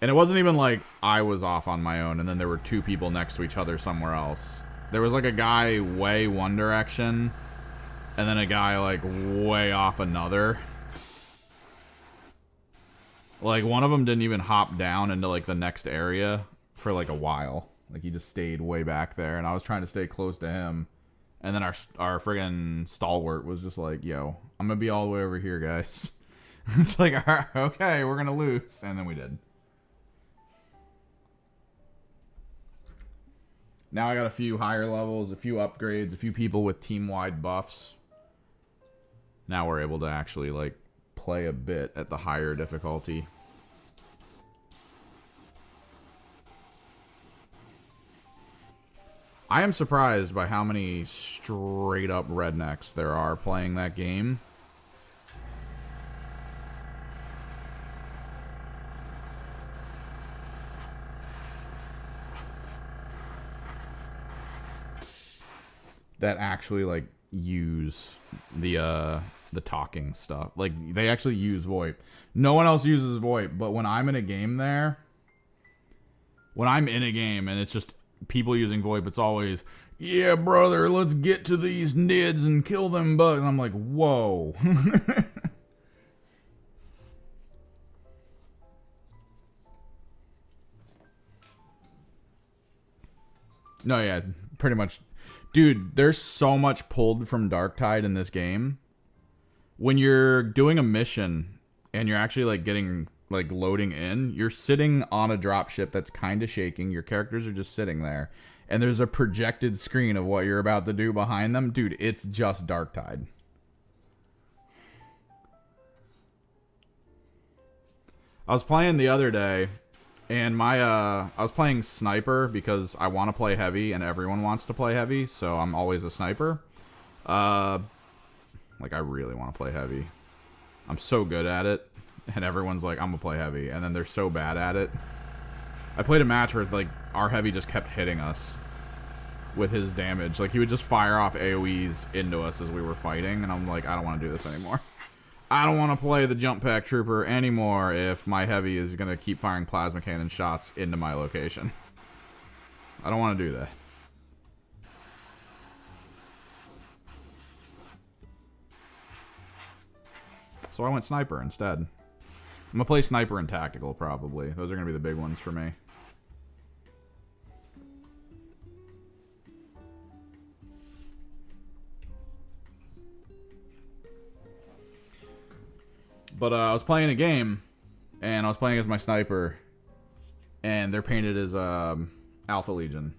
And it wasn't even like I was off on my own and then there were 2 people next to each other somewhere else. There was like a guy way one direction and then a guy like way off another. Like, one of them didn't even hop down into, like, the next area for, like, a while. Like, he just stayed way back there, and I was trying to stay close to him. And then our friggin' stalwart was just like, yo, I'm gonna be all the way over here, guys. It's like, all right, okay, we're gonna lose. And then we did. Now I got a few higher levels, a few upgrades, a few people with team-wide buffs. Now we're able to actually, like, play a bit at the higher difficulty. I am surprised by how many straight up rednecks there are playing that game. That actually like use the talking stuff. Like, they actually use VoIP. No one else uses VoIP, but when I'm in a game there, when I'm in a game and it's just people using VoIP, it's always, yeah, brother, let's get to these nids and kill them bugs. And I'm like, whoa. No, yeah, pretty much. Dude, there's so much pulled from Darktide in this game. When you're doing a mission and you're actually like getting like loading in, you're sitting on a dropship that's kind of shaking. Your characters are just sitting there, and there's a projected screen of what you're about to do behind them. Dude, it's just Darktide. I was playing the other day, and I was playing sniper because I want to play heavy, and everyone wants to play heavy, so I'm always a sniper. Like, I really want to play heavy. I'm so good at it, and everyone's like, I'm gonna play heavy, and then they're so bad at it. I played a match where, like, our heavy just kept hitting us with his damage. Like, he would just fire off AoEs into us as we were fighting, and I'm like, I don't want to do this anymore. I don't want to play the jump pack trooper anymore if my heavy is gonna keep firing plasma cannon shots into my location. I don't want to do that. So I went sniper instead. I'm gonna play sniper and tactical probably. Those are gonna be the big ones for me. But I was playing a game, and I was playing as my sniper, and they're painted as Alpha Legion.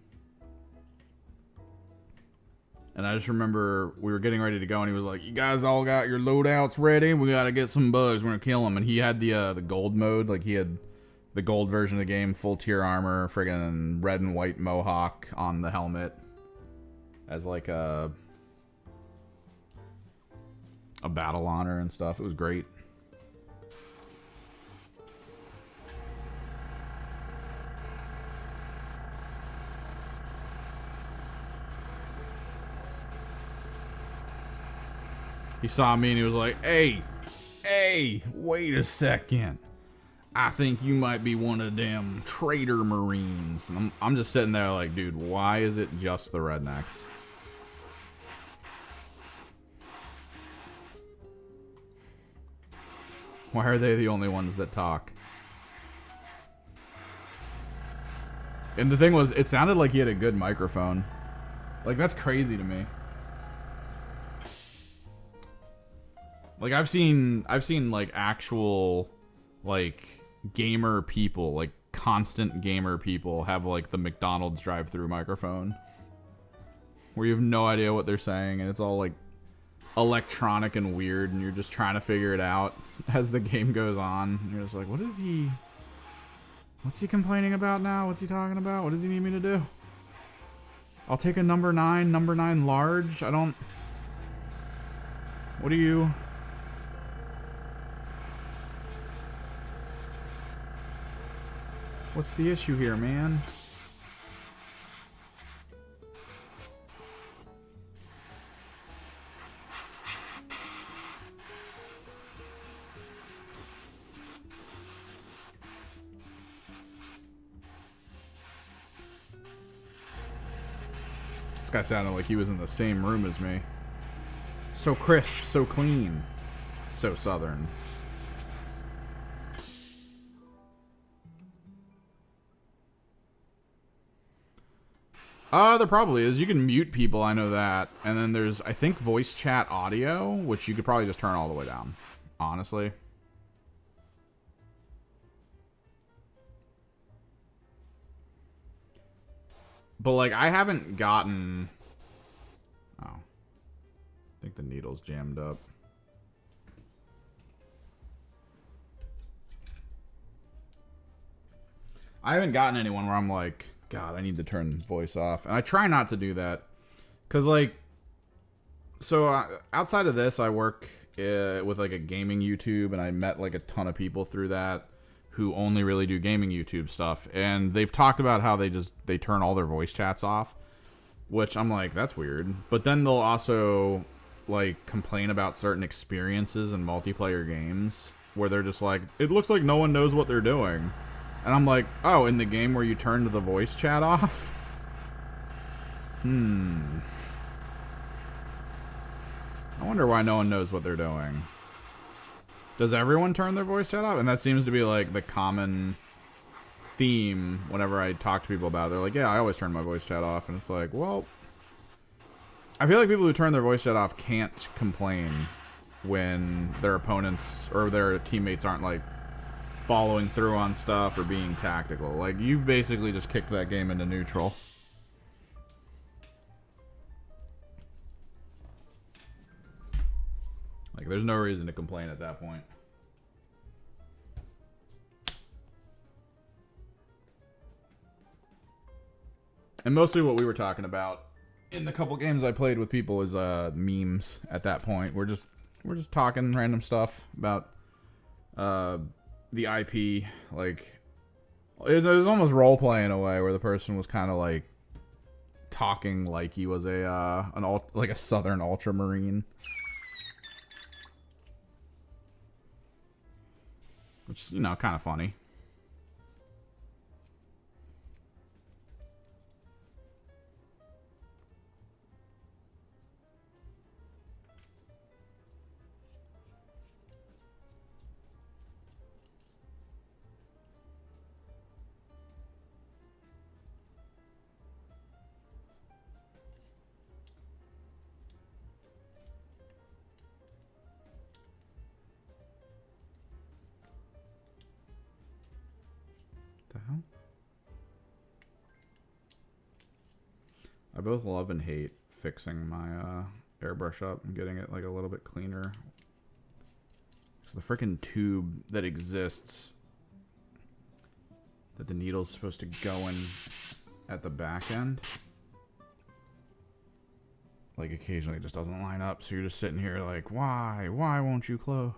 And I just remember we were getting ready to go, and he was like, you guys all got your loadouts ready? We got to get some bugs. We're going to kill them. And he had the gold mode. Like, he had the gold version of the game, full tier armor, friggin' red and white mohawk on the helmet as, like, a battle honor and stuff. It was great. He saw me and he was like, hey, wait a second. I think you might be one of them traitor Marines. And I'm just sitting there like, dude, why is it just the rednecks? Why are they the only ones that talk? And the thing was, it sounded like he had a good microphone. Like, that's crazy to me. Like, I've seen like actual like gamer people, like constant gamer people have like the McDonald's drive-through microphone where you have no idea what they're saying and it's all like electronic and weird and you're just trying to figure it out as the game goes on. You're just like, what's he complaining about now? What's he talking about? What does he need me to do? I'll take a number 9 large. I don't... What are you... What's the issue here, man? This guy sounded like he was in the same room as me. So crisp, so clean, so southern. There probably is. You can mute people, I know that. And then there's, I think, voice chat audio, which you could probably just turn all the way down, honestly. But, like, I haven't gotten... Oh. I think the needle's jammed up. I haven't gotten anyone where I'm like... God, I need to turn voice off. And I try not to do that. Because, like... So, outside of this, I work with, like, a gaming YouTube. And I met, like, a ton of people through that who only really do gaming YouTube stuff. And they've talked about how they turn all their voice chats off. Which, I'm like, that's weird. But then they'll also, like, complain about certain experiences in multiplayer games. Where they're just like, it looks like no one knows what they're doing. And I'm like, oh, in the game where you turned the voice chat off? I wonder why no one knows what they're doing. Does everyone turn their voice chat off? And that seems to be like the common theme whenever I talk to people about it. They're like, yeah, I always turn my voice chat off. And it's like, well, I feel like people who turn their voice chat off can't complain when their opponents or their teammates aren't like following through on stuff or being tactical. Like, you've basically just kicked that game into neutral. Like, there's no reason to complain at that point. And mostly what we were talking about in the couple games I played with people is memes at that point. We're just talking random stuff about the IP, like it was almost role play in a way where the person was kind of like talking like he was like a Southern Ultramarine, which, you know, kind of funny. I both love and hate fixing my airbrush up and getting it like a little bit cleaner. So the freaking tube that exists that the needle's supposed to go in at the back end, like occasionally it just doesn't line up. So you're just sitting here like, why won't you close?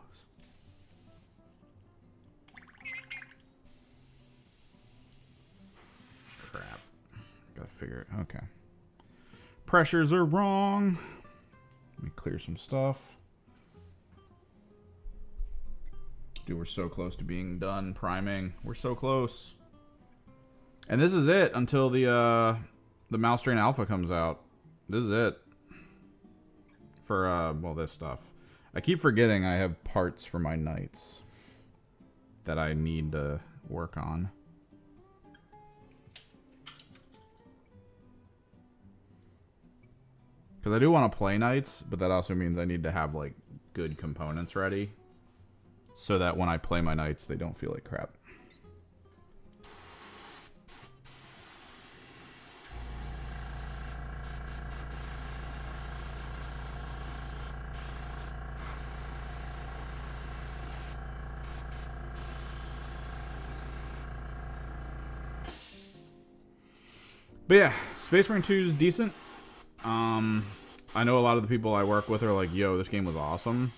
Crap. Gotta figure it. Okay. Pressures are wrong. Let me clear some stuff. Dude, we're so close to being done priming. We're so close. And this is it until the Purestrain Alpha comes out. This is it. For, well, this stuff. I keep forgetting I have parts for my knights that I need to work on. Because I do want to play knights, but that also means I need to have, like, good components ready. So that when I play my knights, they don't feel like crap. But yeah, Space Marine 2 is decent. I know a lot of the people I work with are like, yo, this game was awesome.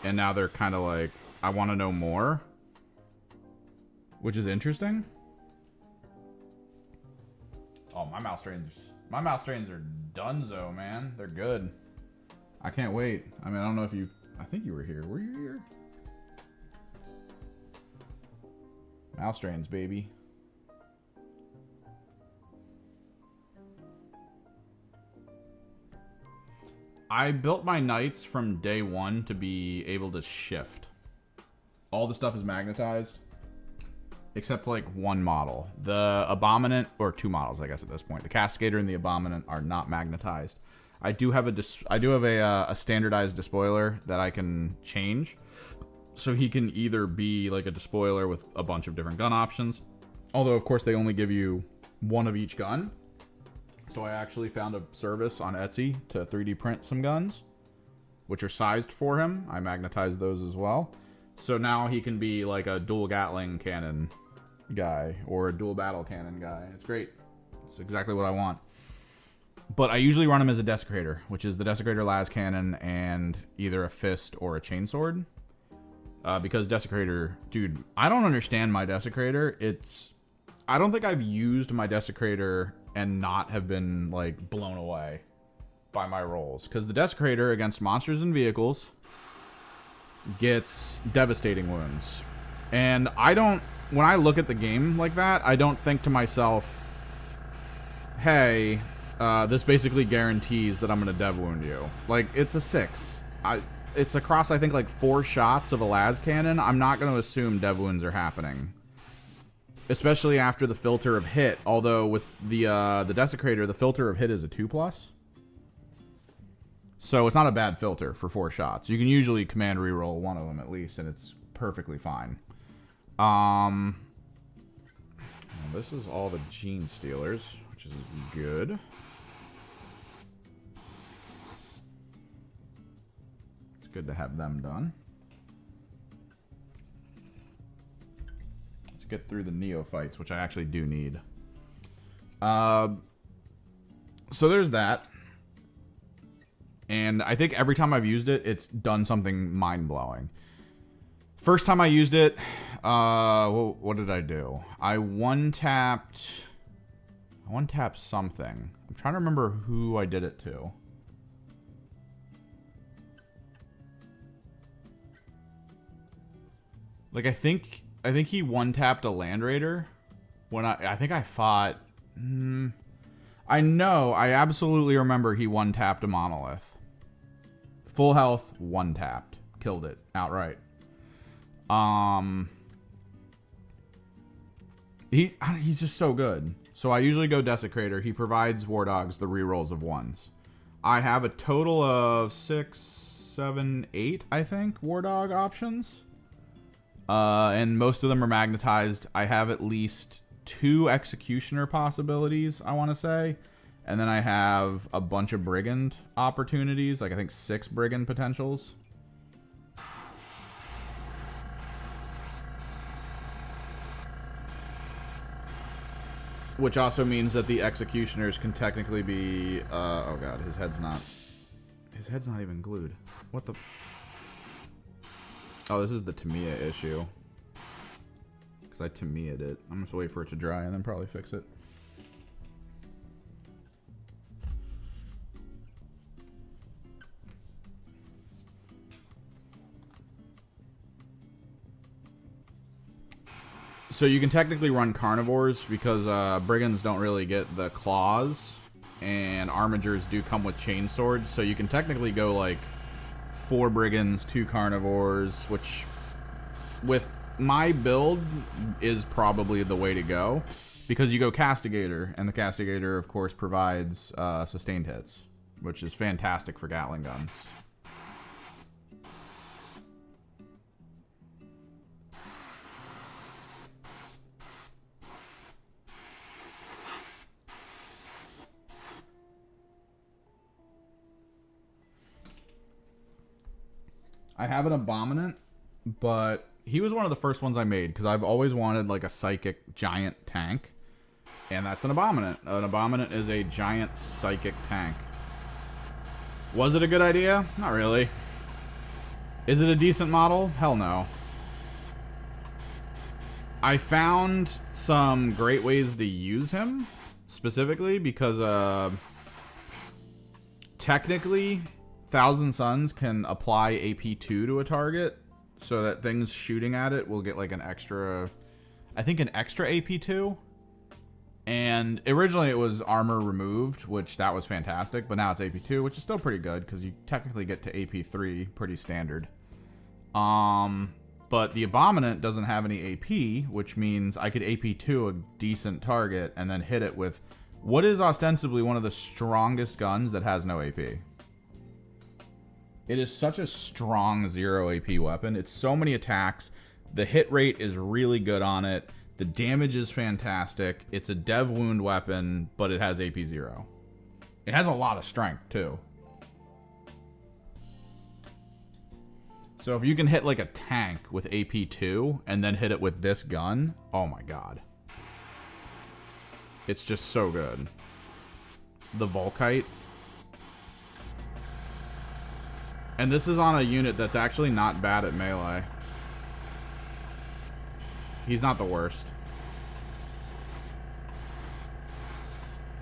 And now they're kind of like, I want to know more. Which is interesting. Oh, my mouse strains are donezo, man. They're good. I can't wait. I mean, I don't know if you... I think you were here. Were you here? Mouse strains, baby. I built my knights from day one to be able to shift. All the stuff is magnetized. Except like one model. The Abominant, or two models I guess at this point. The Cascadator and the Abominant are not magnetized. I do have a standardized despoiler that I can change. So he can either be like a despoiler with a bunch of different gun options. Although of course they only give you one of each gun. So I actually found a service on Etsy to 3D print some guns, which are sized for him. I magnetized those as well. So now he can be like a dual Gatling cannon guy or a dual battle cannon guy. It's great. It's exactly what I want. But I usually run him as a Desecrator, which is the Desecrator las cannon and either a fist or a chainsword. Because Desecrator, dude, I don't understand my Desecrator. I don't think I've used my Desecrator and not have been like blown away by my rolls, because the Desecrator against monsters and vehicles gets devastating wounds, and when I look at the game like that, I don't think to myself, hey, this basically guarantees that I'm gonna dev wound you. Like, it's a 6. It's across I think like 4 shots of a las cannon. I'm not gonna assume dev wounds are happening. Especially after the filter of hit, although with the Desecrator, the filter of hit is a 2+. So it's not a bad filter for 4 shots. You can usually command reroll one of them at least, and it's perfectly fine. This is all the Gene Stealers, which is good. It's good to have them done. Get through the neophytes, which I actually do need. So there's that. And I think every time I've used it, it's done something mind-blowing. First time I used it, what did I do? I one-tapped something. I'm trying to remember who I did it to. Like, I think he one-tapped a Land Raider when I think I fought... I absolutely remember he one-tapped a Monolith. Full health, one-tapped. Killed it outright. He's just so good. So I usually go Desecrator. He provides War Dogs the rerolls of 1s. I have a total of 6, 7, 8, I think, War Dog options. And most of them are magnetized. I have at least 2 Executioner possibilities, I want to say. And then I have a bunch of Brigand opportunities. Like, I think 6 Brigand potentials. Which also means that the Executioners can technically be... oh god, his head's not even glued. What the... Oh, this is the Tamiya issue. Because I Tamiya'd it. I'm just wait for it to dry and then probably fix it. So you can technically run carnivores because brigands don't really get the claws, and armigers do come with chain swords. So you can technically go like 4 brigands, 2 carnivores, which with my build is probably the way to go, because you go Castigator, and the Castigator of course provides sustained hits. which is fantastic for Gatling guns. I have an Abominant, but he was one of the first ones I made because I've always wanted like a psychic giant tank, and that's an Abominant. An Abominant is a giant psychic tank. Was it a good idea? Not really. Is it a decent model? Hell no. I found some great ways to use him, specifically because technically Thousand Suns can apply AP2 to a target so that things shooting at it will get like an extra, I think an extra AP2. And originally it was armor removed, which that was fantastic, but now it's AP2, which is still pretty good because you technically get to AP3 pretty standard. But the Abominant doesn't have any AP, which means I could AP2 a decent target and then hit it with what is ostensibly one of the strongest guns that has no AP. It is such a strong 0 AP weapon. It's so many attacks. The hit rate is really good on it. The damage is fantastic. It's a dev wound weapon, but it has AP 0. It has a lot of strength, too. So if you can hit like a tank with AP 2 and then hit it with this gun, oh my god. It's just so good. The Volkite. And this is on a unit that's actually not bad at melee. He's not the worst.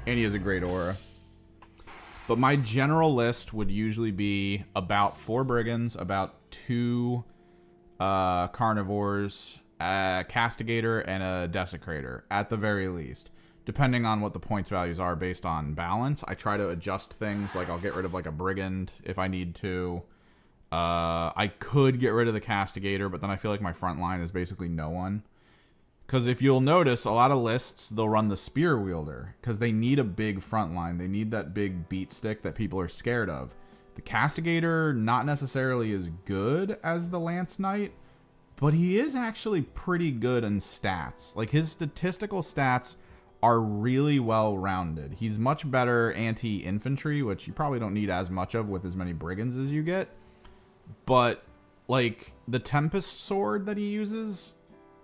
And he has a great aura. But my general list would usually be about 4 brigands, about 2 carnivores, a castigator, and a desecrator, at the very least. Depending on what the points values are based on balance, I try to adjust things. Like I'll get rid of like a brigand if I need to. I could get rid of the castigator, but then I feel like my front line is basically no one. Because if you'll notice, a lot of lists, they'll run the spear wielder because they need a big front line. They need that big beat stick that people are scared of. The castigator, not necessarily as good as the lance knight, but he is actually pretty good in stats. Like his statistical stats are really well rounded. He's much better anti-infantry, which you probably don't need as much of with as many brigands as you get. But like the Tempest sword that he uses,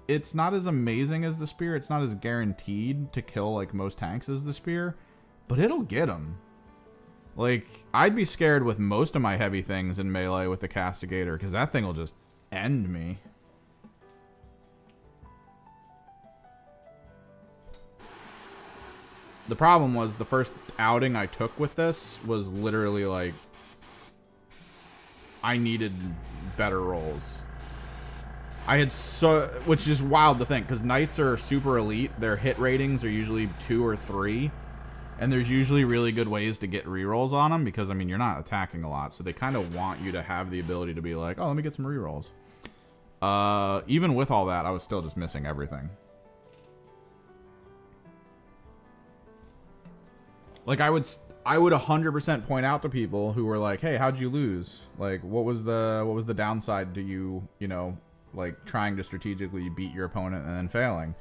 it's not as amazing as the spear. It's not as guaranteed to kill like most tanks as the spear, but it'll get him. Like I'd be scared with most of my heavy things in melee with the castigator because that thing will just end me. The problem was the first outing I took with this was literally like I needed better rolls. I had which is wild to think because knights are super elite. Their hit ratings are usually 2 or 3, and there's usually really good ways to get rerolls on them because I mean you're not attacking a lot, so they kind of want you to have the ability to be like, oh, let me get some rerolls. Even with all that, I was still just missing everything. Like I would 100% point out to people who were like, "Hey, how'd you lose? Like, what was the downside to you, you know, like trying to strategically beat your opponent and then failing?"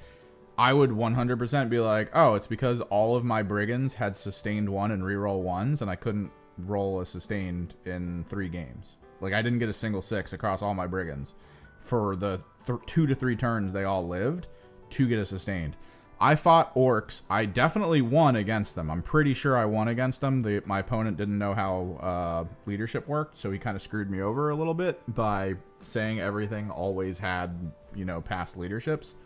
I would 100% be like, "Oh, it's because all of my brigands had sustained 1 and reroll 1s, and I couldn't roll a sustained in 3 games. Like, I didn't get a single 6 across all my brigands for the 2 to 3 turns they all lived to get a sustained." I fought orcs. I definitely won against them. I'm pretty sure I won against them. My opponent didn't know how leadership worked, so he kind of screwed me over a little bit by saying everything always had, you know, past leaderships.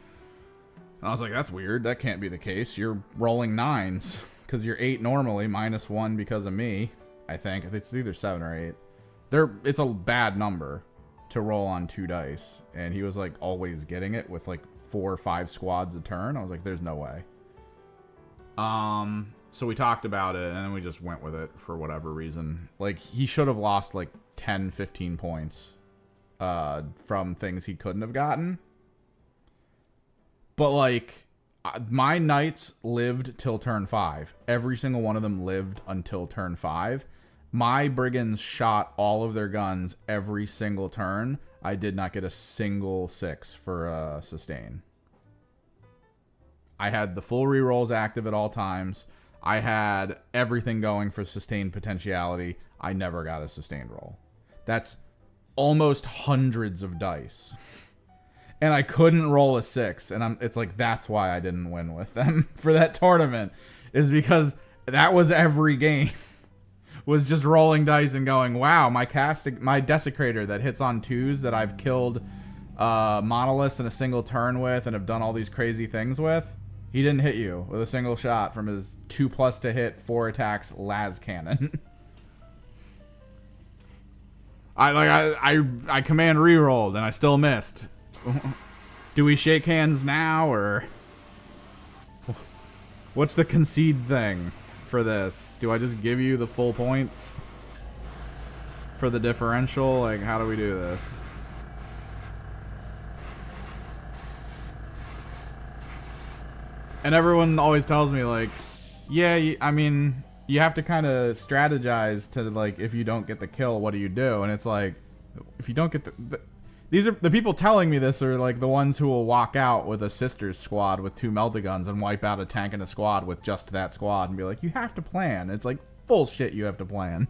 And I was like, that's weird. That can't be the case. You're rolling 9s because you're 8 normally, minus 1 because of me, I think. It's either 7 or 8. It's a bad number to roll on 2 dice. And he was like always getting it with like 4 or 5 squads a turn. I was like, there's no way. So we talked about it, and then we just went with it for whatever reason. Like, he should have lost like 10, 15 points from things he couldn't have gotten. But like, my knights lived till turn 5. Every single one of them lived until turn 5. My brigands shot all of their guns every single turn. I did not get a single 6 for a sustain. I had the full rerolls active at all times. I had everything going for sustained potentiality. I never got a sustained roll. That's almost hundreds of dice. And I couldn't roll a 6. And it's like, that's why I didn't win with them for that tournament. Is because that was every game. Was just rolling dice and going, wow, my desecrator that hits on 2s that I've killed monoliths in a single turn with and have done all these crazy things with, he didn't hit you with a single shot from his 2+ to hit 4 attacks las cannon. I command rerolled and I still missed. Do we shake hands now, or what's the concede thing for this? Do I just give you the full points for the differential? Like, how do we do this? And everyone always tells me, like, yeah, I mean, you have to kind of strategize to, like, if you don't get the kill, what do you do? And it's like, if you don't get these are the people telling me this are like the ones who will walk out with a sister's squad with 2 melta-guns and wipe out a tank and a squad with just that squad and be like, you have to plan. It's like bullshit. You have to plan.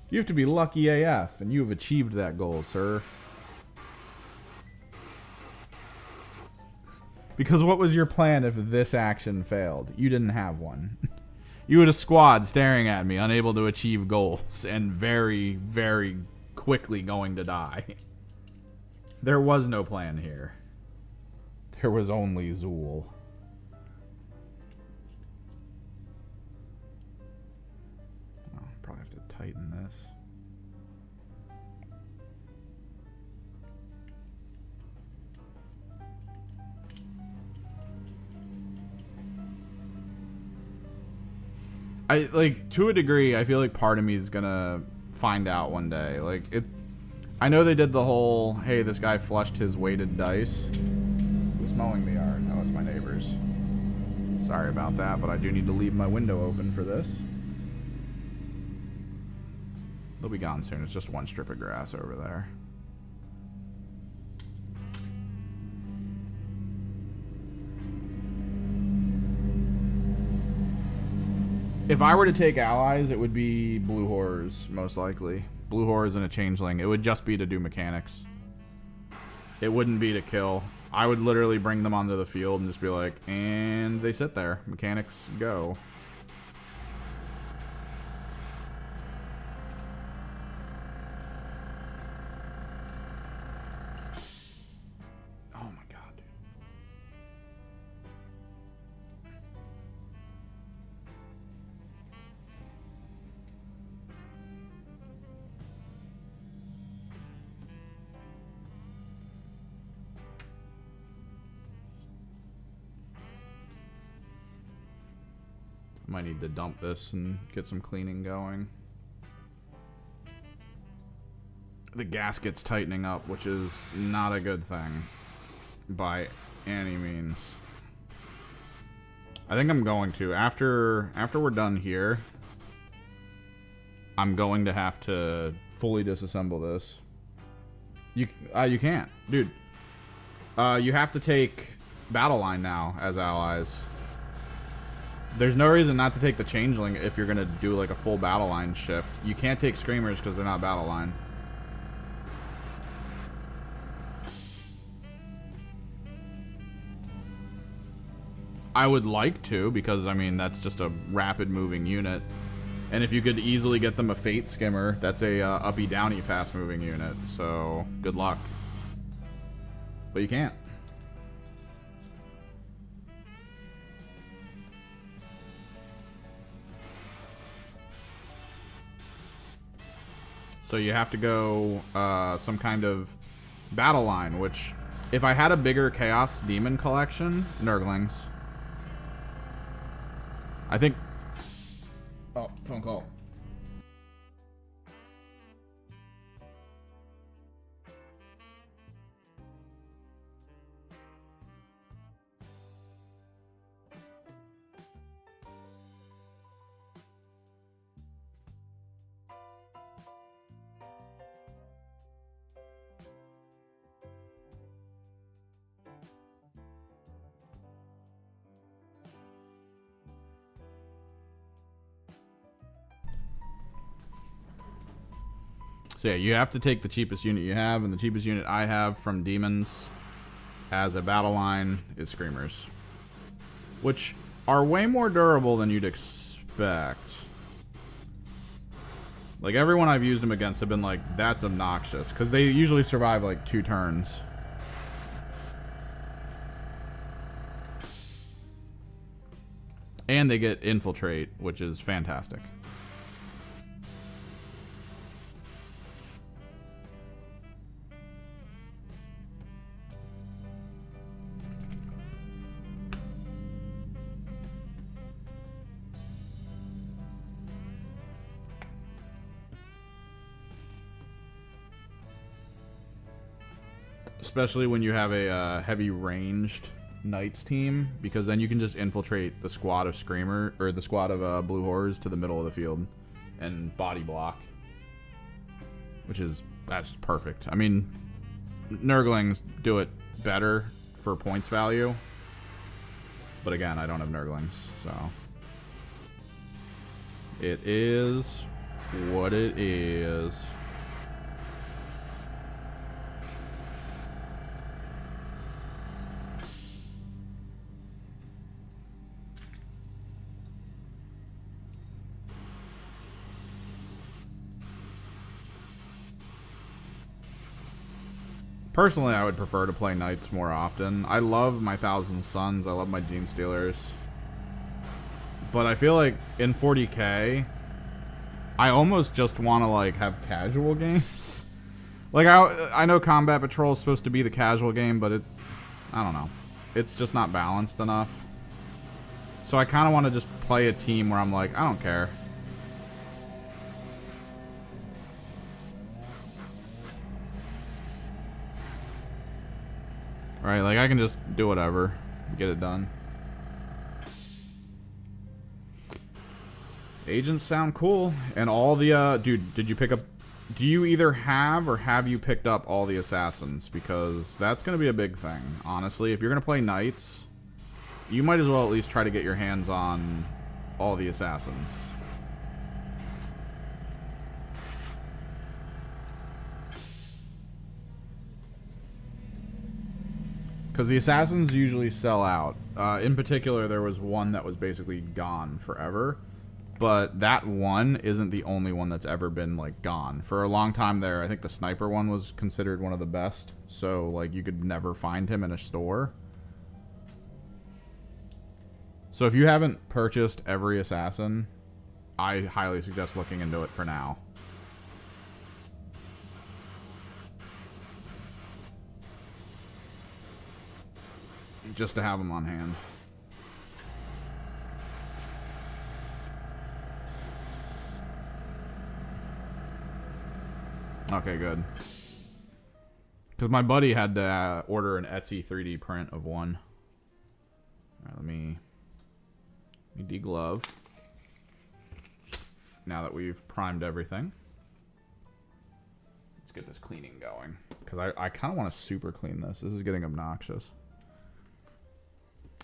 You have to be lucky AF, and you have achieved that goal, sir. Because what was your plan if this action failed? You didn't have one. You had a squad staring at me, unable to achieve goals, and very, very quickly going to die. There was no plan here. There was only Zool. Oh, probably have to tighten this. Like, to a degree, I feel like part of me is gonna find out one day. Like, I know they did the whole, hey, this guy flushed his weighted dice. Who's mowing the yard? Oh, it's my neighbors. Sorry about that, but I do need to leave my window open for this. They'll be gone soon. It's just one strip of grass over there. If I were to take allies, it would be blue horrors, most likely. Blue horrors and a changeling. It would just be to do mechanics. It wouldn't be to kill. I would literally bring them onto the field and just be like, and they sit there. Mechanics go. Oh my god, dude. Might need to dump this and get some cleaning going. The gasket's tightening up, which is not a good thing by any means. I think I'm going to, after we're done here, I'm going to have to fully disassemble this. You can't, dude. You have to take Battle Line now as allies. There's no reason not to take the Changeling if you're gonna do like a full Battle Line shift. You can't take Screamers because they're not Battle Line. I would like to, because I mean that's just a rapid moving unit. And if you could easily get them a Fate Skimmer, that's a uppy downy fast moving unit. So good luck. But you can't. So you have to go some kind of Battle Line, which, if I had a bigger Chaos Demon collection, Nurglings. I think... Oh, phone call. So yeah, you have to take the cheapest unit you have, and the cheapest unit I have from Demons as a battle line is Screamers, which are way more durable than you'd expect. Like, everyone I've used them against have been like, that's obnoxious, because they usually survive like 2 turns. And they get Infiltrate, which is fantastic. Especially when you have a heavy ranged Knights team, because then you can just infiltrate the squad of Screamer, or the squad of Blue Horrors to the middle of the field and body block, that's perfect. I mean, Nurglings do it better for points value, but again, I don't have Nurglings, so it is what it is. Personally, I would prefer to play Knights more often. I love my Thousand Suns. I love my Gene Stealers. But I feel like in 40k, I almost just want to like have casual games. Like, I know Combat Patrol is supposed to be the casual game, but I don't know. It's just not balanced enough. So I kind of want to just play a team where I'm like, I don't care. Right, like I can just do whatever, get it done. Agents sound cool, and all the dude, did you pick up? Do you either have or have you picked up all the assassins? Because that's gonna be a big thing, honestly. If you're gonna play Knights, you might as well at least try to get your hands on all the assassins. Because the assassins usually sell out. In particular, there was one that was basically gone forever. But that one isn't the only one that's ever been, like, gone. For a long time there, I think the sniper one was considered one of the best. So, like, you could never find him in a store. So if you haven't purchased every assassin, I highly suggest looking into it for now. Just to have them on hand. Okay, good. Because my buddy had to order an Etsy 3D print of one. Alright, let me deglove. Now that we've primed everything. Let's get this cleaning going. Because I kind of want to super clean this. This is getting obnoxious.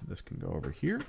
This can go over here.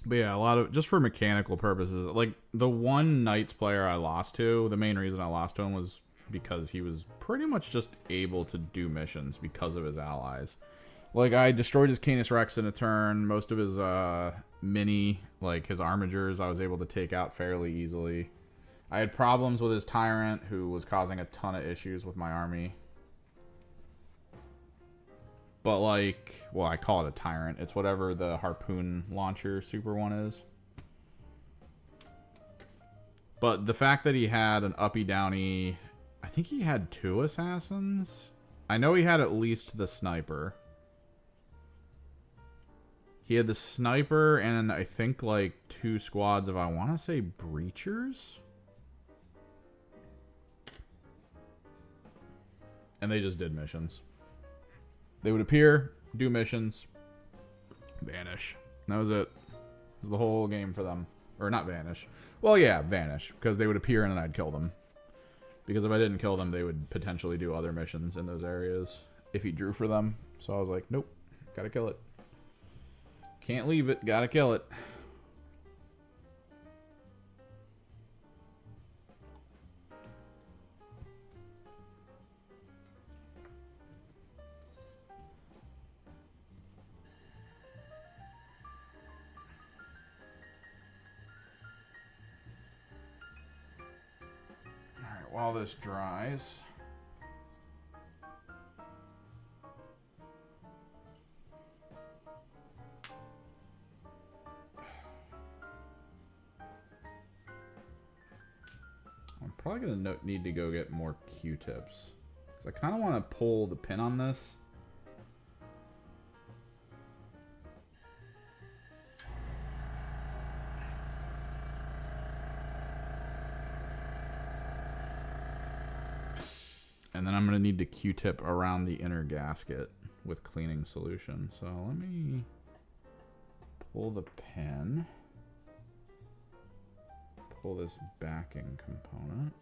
But yeah, a lot of, just for mechanical purposes, like the one Knights player I lost to, the main reason I lost to him was because he was pretty much just able to do missions because of his allies. Like, I destroyed his Canis Rex in a turn. Most of his mini, like his armigers, I was able to take out fairly easily. I had problems with his Tyrant, who was causing a ton of issues with my army. But like, well, I call it a tyrant. It's whatever the harpoon launcher super one is. But the fact that he had an uppy downy, I think he had 2 assassins. I know he had at least the sniper. He had the sniper and I think like 2 squads of, I want to say, breachers. And they just did missions. They would appear, do missions, vanish. And that was it. It was the whole game for them. Or not vanish. Well, yeah, vanish. Because they would appear and then I'd kill them. Because if I didn't kill them, they would potentially do other missions in those areas. If he drew for them. So I was like, nope. Gotta kill it. Can't leave it. Gotta kill it. While this dries, I'm probably going to need to go get more Q-tips. Because I kind of want to pull the pin on this. And then I'm going to need to Q-tip around the inner gasket with cleaning solution. So let me pull the pin. Pull this backing component.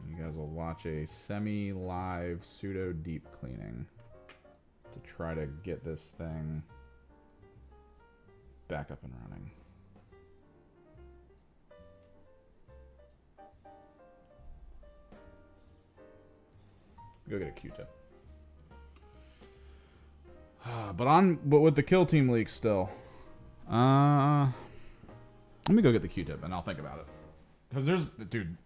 You guys will watch a semi-live pseudo deep cleaning to try to get this thing back up and running. Go get a Q-tip. But with the kill team leak still. Let me go get the Q-tip and I'll think about it. Because dude,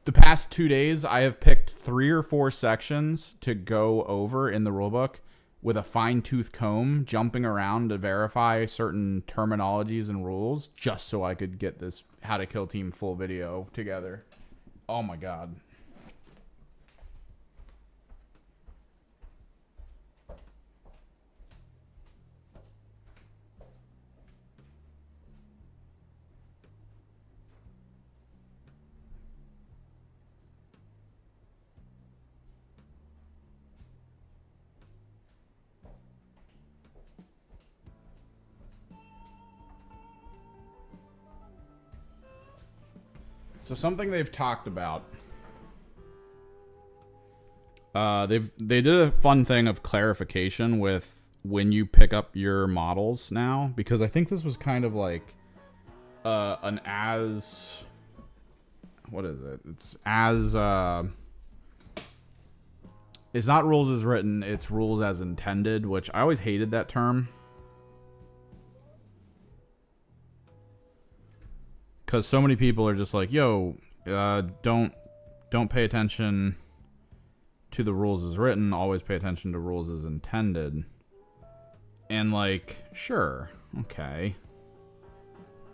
the past 2 days I have picked 3 or 4 sections to go over in the rulebook with a fine-tooth comb, jumping around to verify certain terminologies and rules, just so I could get this how to kill team full video together. Oh my god. So something they've talked about, they did a fun thing of clarification with when you pick up your models now, because I think this was kind of like what is it? It's not rules as written, it's rules as intended, which I always hated that term. Because so many people are just like, yo, don't pay attention to the rules as written. Always pay attention to rules as intended. And like, sure, okay.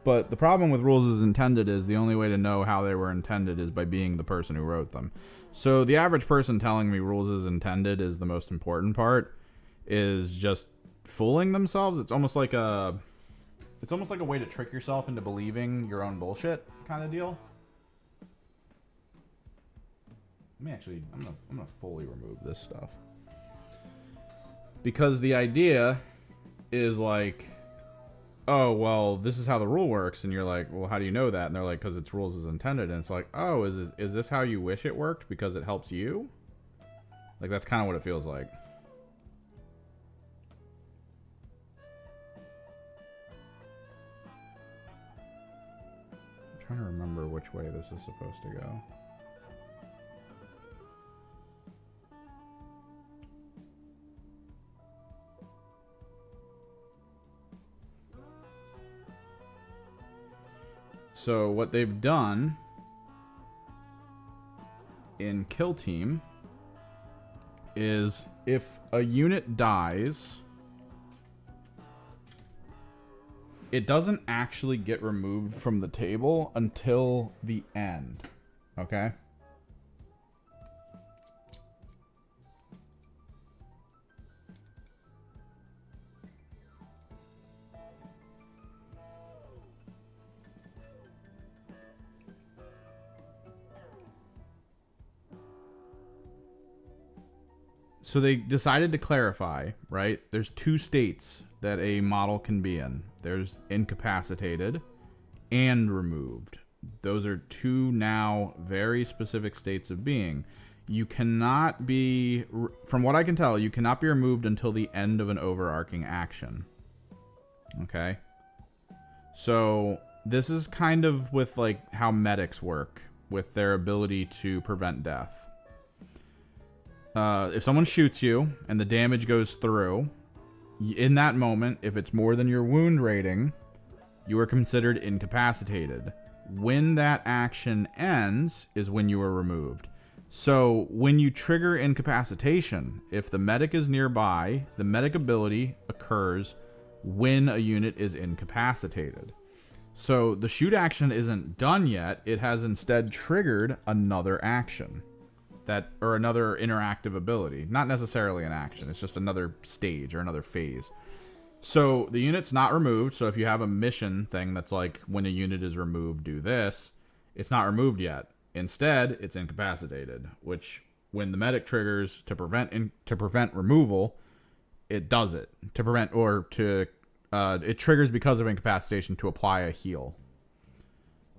But the problem with rules as intended is the only way to know how they were intended is by being the person who wrote them. So the average person telling me rules as intended is the most important part is just fooling themselves. It's almost like a way to trick yourself into believing your own bullshit kind of deal. I'm gonna fully remove this stuff. Because the idea is like, oh, well, this is how the rule works. And you're like, well, how do you know that? And they're like, because it's rules as intended. And it's like, oh, is this how you wish it worked because it helps you? Like, that's kind of what it feels like. I'm trying to remember which way this is supposed to go. So what they've done in Kill Team is if a unit dies, it doesn't actually get removed from the table until the end. Okay? So they decided to clarify, right? There's two states that a model can be in. There's incapacitated and removed. Those are two now very specific states of being. You cannot be, from what I can tell, you cannot be removed until the end of an overarching action. Okay? So this is kind of with like how medics work with their ability to prevent death. If someone shoots you and the damage goes through, in that moment, if it's more than your wound rating, you are considered incapacitated. When that action ends is when you are removed. So when you trigger incapacitation, if the medic is nearby, the medic ability occurs when a unit is incapacitated. So the shoot action isn't done yet. It has instead triggered another action. Or another interactive ability. Not necessarily an action. It's just another stage or another phase. So the unit's not removed. So if you have a mission thing that's like, when a unit is removed, do this. It's not removed yet. Instead, it's incapacitated. Which, when the medic triggers to prevent removal, it does it. It triggers because of incapacitation to apply a heal.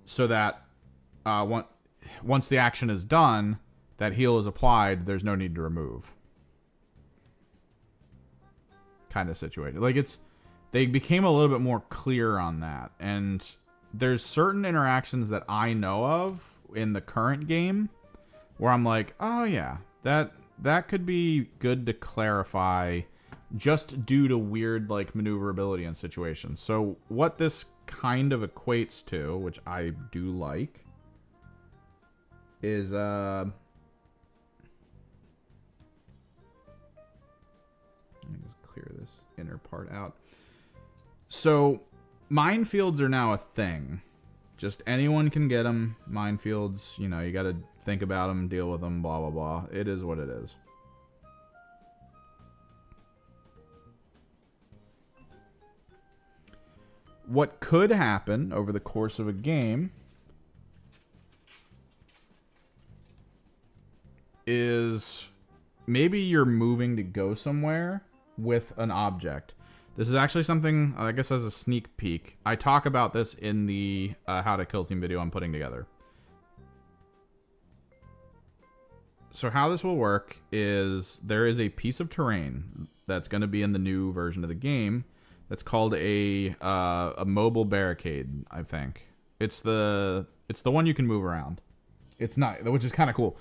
So that once the action is done, that heal is applied, there's no need to remove. Kind of situated. Like they became a little bit more clear on that. And there's certain interactions that I know of in the current game where I'm like, oh yeah, that could be good to clarify just due to weird like maneuverability in situations. So what this kind of equates to, which I do like, is let me just clear this inner part out. So, minefields are now a thing. Just anyone can get them. Minefields, you got to think about them, deal with them, blah, blah, blah. It is what it is. What could happen over the course of a game is maybe you're moving to go somewhere with an object. This is actually something, I guess, as a sneak peek. I talk about this in the How to Kill Team video I'm putting together. So how this will work is there is a piece of terrain that's going to be in the new version of the game that's called a mobile barricade, I think. It's the one you can move around. It's not, which is kind of cool.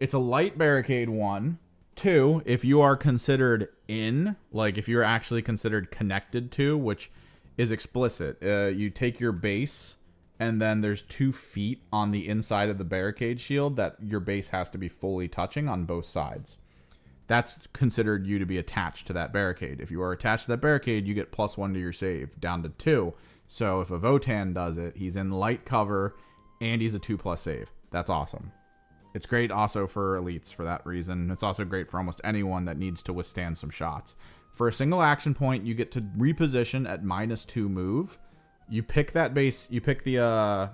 It's a light barricade, 1. 2, if you are considered in, like if you're actually considered connected to, which is explicit, you take your base and then there's 2 feet on the inside of the barricade shield that your base has to be fully touching on both sides. That's considered you to be attached to that barricade. If you are attached to that barricade, you get +1 to your save, down to 2. So if a Votan does it, he's in light cover and he's a 2+ save. That's awesome. It's great also for elites for that reason. It's also great for almost anyone that needs to withstand some shots. For a single action point, you get to reposition at -2 move. You pick that base, you pick the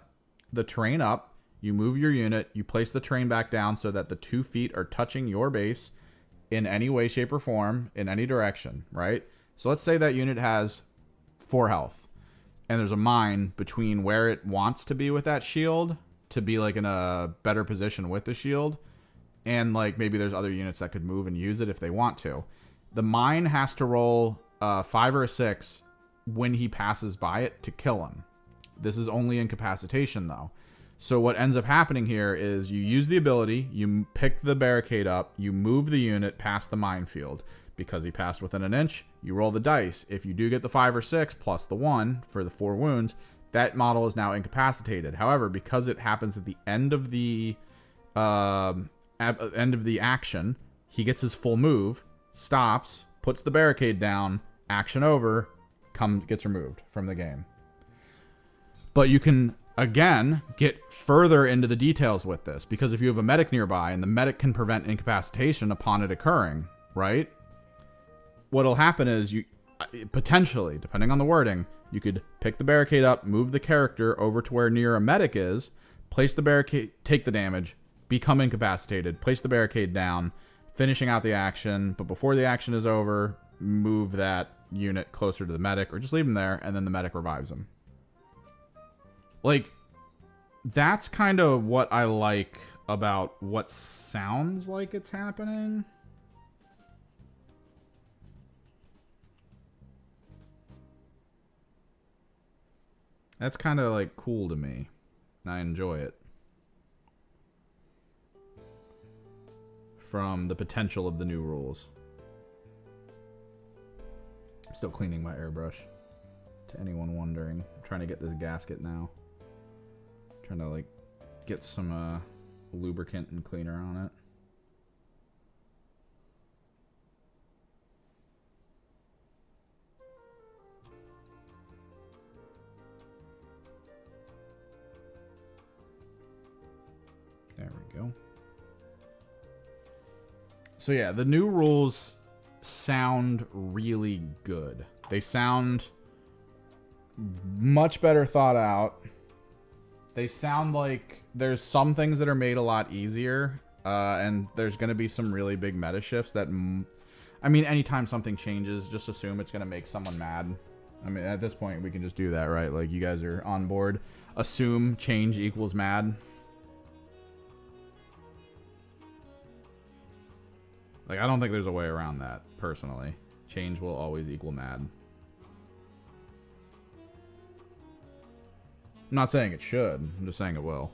terrain up, you move your unit, you place the terrain back down so that the 2 feet are touching your base in any way, shape, or form, in any direction, right? So let's say that unit has 4 health, and there's a mine between where it wants to be with that shield to be like in a better position with the shield, and like maybe there's other units that could move and use it if they want to. The mine has to roll a 5 or a 6 when he passes by it to kill him. This is only incapacitation though. So what ends up happening here is you use the ability, you pick the barricade up, you move the unit past the minefield. Because he passed within an inch, you roll the dice. If you do get the 5 or 6 plus the 1 for the 4 wounds, that model is now incapacitated. However, because it happens at the end of the at the end of the action, he gets his full move, stops, puts the barricade down, action over, gets removed from the game. But you can, again, get further into the details with this, because if you have a medic nearby and the medic can prevent incapacitation upon it occurring, right? What'll happen is you potentially, depending on the wording, you could pick the barricade up, move the character over to where near a medic is, place the barricade, take the damage, become incapacitated, place the barricade down, finishing out the action, but before the action is over, move that unit closer to the medic, or just leave him there, and then the medic revives him. Like, that's kind of what I like about what sounds like it's happening. That's kind of like cool to me, and I enjoy it. From the potential of the new rules. I'm still cleaning my airbrush. To anyone wondering, I'm trying to get this gasket now. Trying to like get some lubricant and cleaner on it. There we go. So yeah, the new rules sound really good. They sound much better thought out. They sound like there's some things that are made a lot easier, and there's going to be some really big meta shifts that, I mean, anytime something changes, just assume it's going to make someone mad. I mean, at this point, we can just do that, right? Like, you guys are on board. Assume change equals mad. Like, I don't think there's a way around that, personally. Change will always equal mad. I'm not saying it should. I'm just saying it will.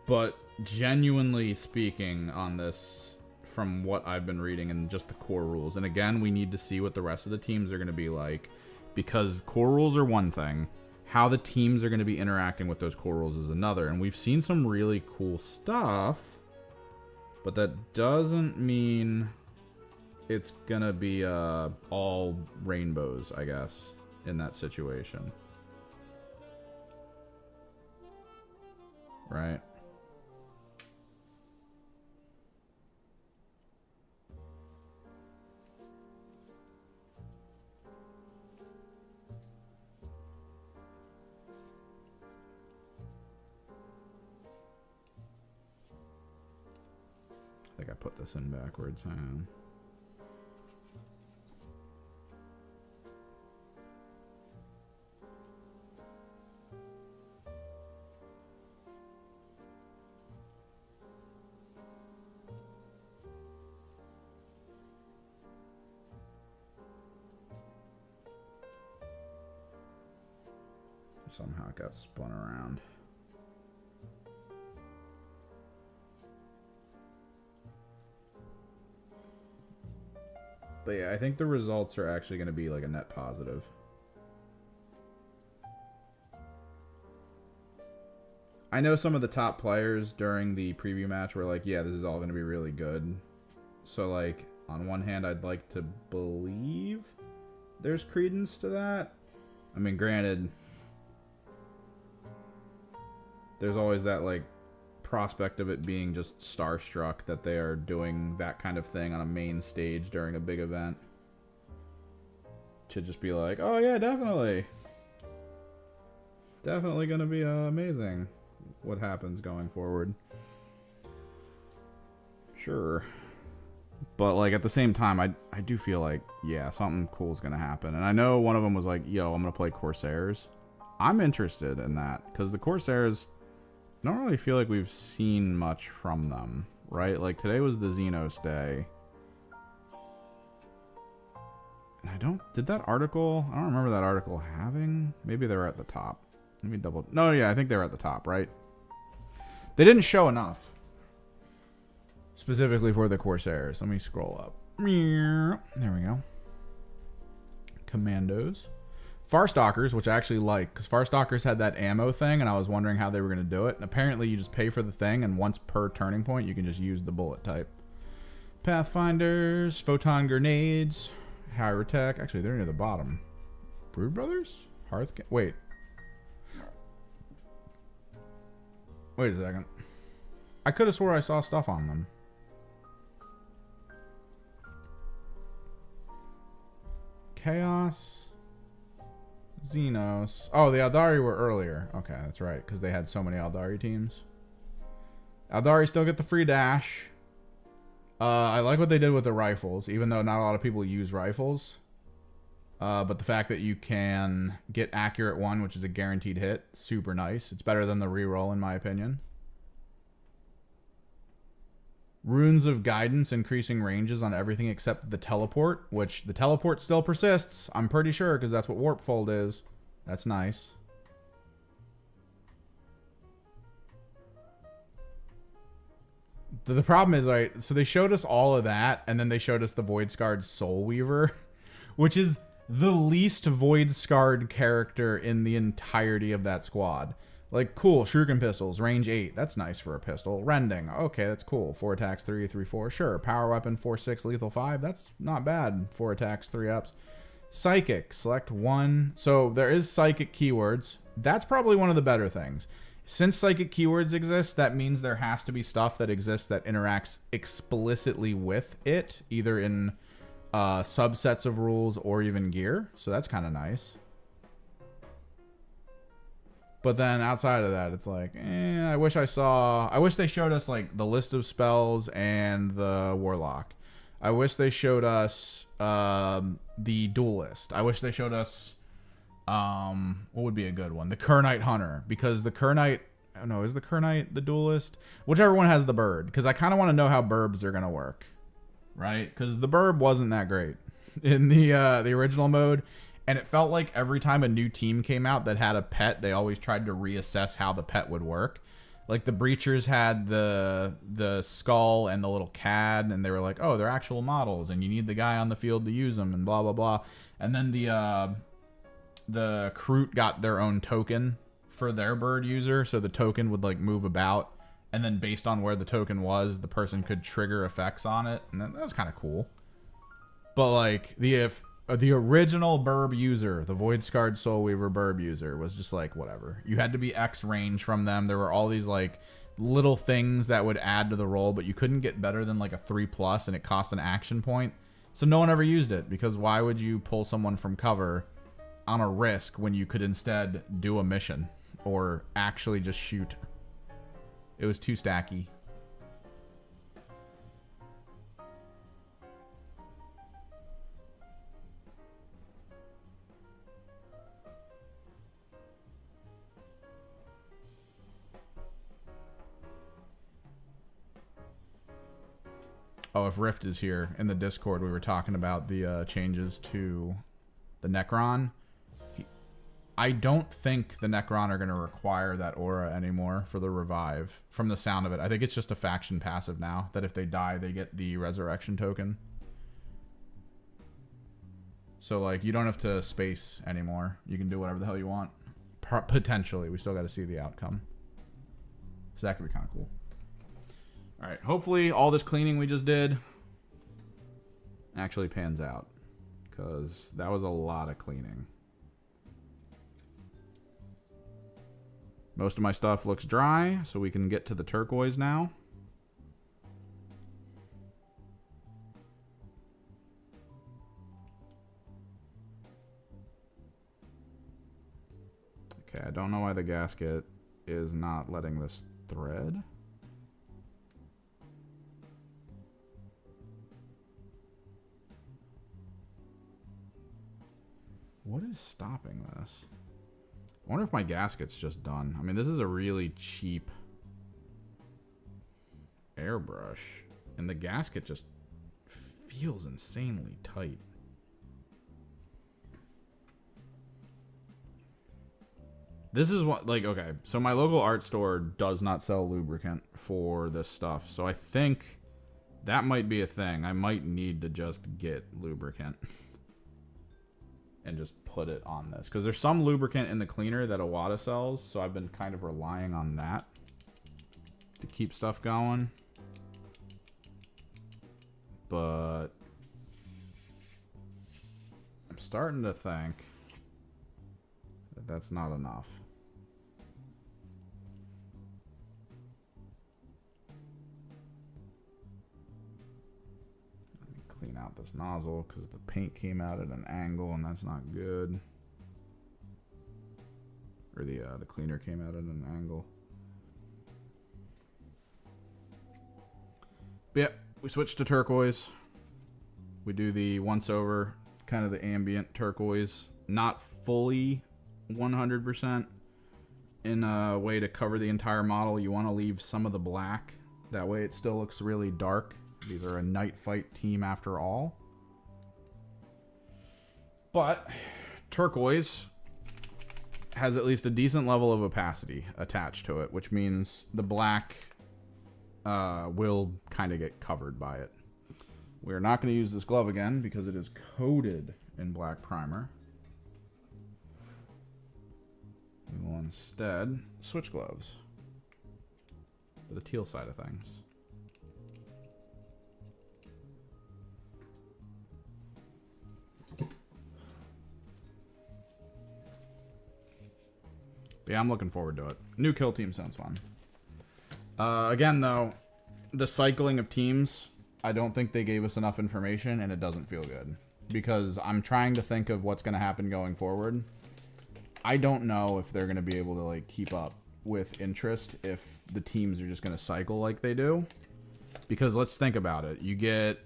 But genuinely speaking on this, from what I've been reading and just the core rules, and again, we need to see what the rest of the teams are going to be like, because core rules are one thing, how the teams are going to be interacting with those core rules is another. And we've seen some really cool stuff, but that doesn't mean it's going to be all rainbows, I guess, in that situation. Right? I think I put this in backwards. Hang on. Somehow it got spun around. But yeah, I think the results are actually going to be like a net positive. I know some of the top players during the preview match were like, yeah, this is all going to be really good. So like, on one hand, I'd like to believe there's credence to that. I mean, granted, there's always that like prospect of it being just starstruck that they are doing that kind of thing on a main stage during a big event. To just be like, oh yeah, definitely. Definitely gonna be amazing what happens going forward. Sure. But like at the same time, I do feel like, yeah, something cool is gonna happen. And I know one of them was like, yo, I'm gonna play Corsairs. I'm interested in that, because the Corsairs I don't really feel like we've seen much from them, right? Like, today was the Xenos day. And I don't... Did that article... I don't remember that article having... Maybe they were at the top. Let me double... No, yeah, I think they were at the top, right? They didn't show enough. Specifically for the Corsairs. Let me scroll up. There we go. Commandos. Farstalkers, which I actually like, because Farstalkers had that ammo thing, and I was wondering how they were going to do it. And apparently you just pay for the thing, and once per turning point, you can just use the bullet type. Pathfinders, photon grenades, Hyrotech. Actually, they're near the bottom. Brood Brothers? Hearth... Wait. Wait a second. I could have swore I saw stuff on them. Chaos... Xenos. Oh, the Aldari were earlier. Okay, that's right, because they had so many Aldari teams. Aldari still get the free dash. I like what they did with the rifles, even though not a lot of people use rifles. But the fact that you can get accurate one, which is a guaranteed hit, super nice. It's better than the reroll, in my opinion. Runes of Guidance, increasing ranges on everything except the teleport, which the teleport still persists. I'm pretty sure, because that's what Warp Fold is. That's nice. The problem is, right, so they showed us all of that, and then they showed us the Void Scarred Soul Weaver, which is the least Void Scarred character in the entirety of that squad. Like, cool, Shuriken pistols, range 8. That's nice for a pistol. Rending, okay, that's cool. 4 attacks, 3, 3, 4. Sure, power weapon, 4, 6, lethal 5. That's not bad. 4 attacks, 3 ups. Psychic, select 1. So there is psychic keywords. That's probably one of the better things. Since psychic keywords exist, that means there has to be stuff that exists that interacts explicitly with it, either in subsets of rules or even gear. So that's kind of nice. But then outside of that, it's like, I wish they showed us like the list of spells and the Warlock. I wish they showed us the Duelist. I wish they showed us, what would be a good one? The Kernite Hunter. Because the Kernite, oh no, is the Kernite the Duelist? Whichever one has the bird. Because I kind of want to know how burbs are going to work. Right? Because the burb wasn't that great in the original mode. And it felt like every time a new team came out that had a pet, they always tried to reassess how the pet would work. Like the Breachers had the skull and the little cad, and they were like, oh, they're actual models, and you need the guy on the field to use them, and blah, blah, blah. And then the Kroot got their own token for their bird user, so the token would like move about, and then based on where the token was, the person could trigger effects on it, and that was kind of cool. But like the original burb user, the Void Scarred Soulweaver burb user, was just like, whatever. You had to be X range from them. There were all these like little things that would add to the roll, but you couldn't get better than like a 3+, and it cost an action point. So no one ever used it, because why would you pull someone from cover on a risk when you could instead do a mission or actually just shoot? It was too stacky. Oh, if Rift is here in the Discord, we were talking about the changes to the Necron. I don't think the Necron are going to require that aura anymore for the revive, from the sound of it. I think it's just a faction passive now, that if they die, they get the resurrection token. So, like, you don't have to space anymore. You can do whatever the hell you want. Potentially. We still got to see the outcome. So that could be kind of cool. All right, hopefully all this cleaning we just did actually pans out, because that was a lot of cleaning. Most of my stuff looks dry, so we can get to the turquoise now. Okay, I don't know why the gasket is not letting this thread. What is stopping this? I wonder if my gasket's just done. I mean, this is a really cheap airbrush, and the gasket just feels insanely tight. This is what, like, okay, so my local art store does not sell lubricant for this stuff, so I think that might be a thing. I might need to just get lubricant and just put it on this, because there's some lubricant in the cleaner that Iwata sells, so I've been kind of relying on that to keep stuff going. But I'm starting to think that that's not enough. Let me clean out this nozzle because the paint came out at an angle and that's not good. Or the cleaner came out at an angle. But yeah, we switched to turquoise. We do the once over, kind of the ambient turquoise. Not fully 100% in a way to cover the entire model. You want to leave some of the black. That way it still looks really dark. These are a night fight team after all. But turquoise has at least a decent level of opacity attached to it, which means the black will kind of get covered by it. We're not going to use this glove again because it is coated in black primer. We will instead switch gloves for the teal side of things. But yeah, I'm looking forward to it. New kill team sounds fun. Again, though, the cycling of teams, I don't think they gave us enough information, and it doesn't feel good. Because I'm trying to think of what's going to happen going forward. I don't know if they're going to be able to like keep up with interest if the teams are just going to cycle like they do. Because let's think about it. You get,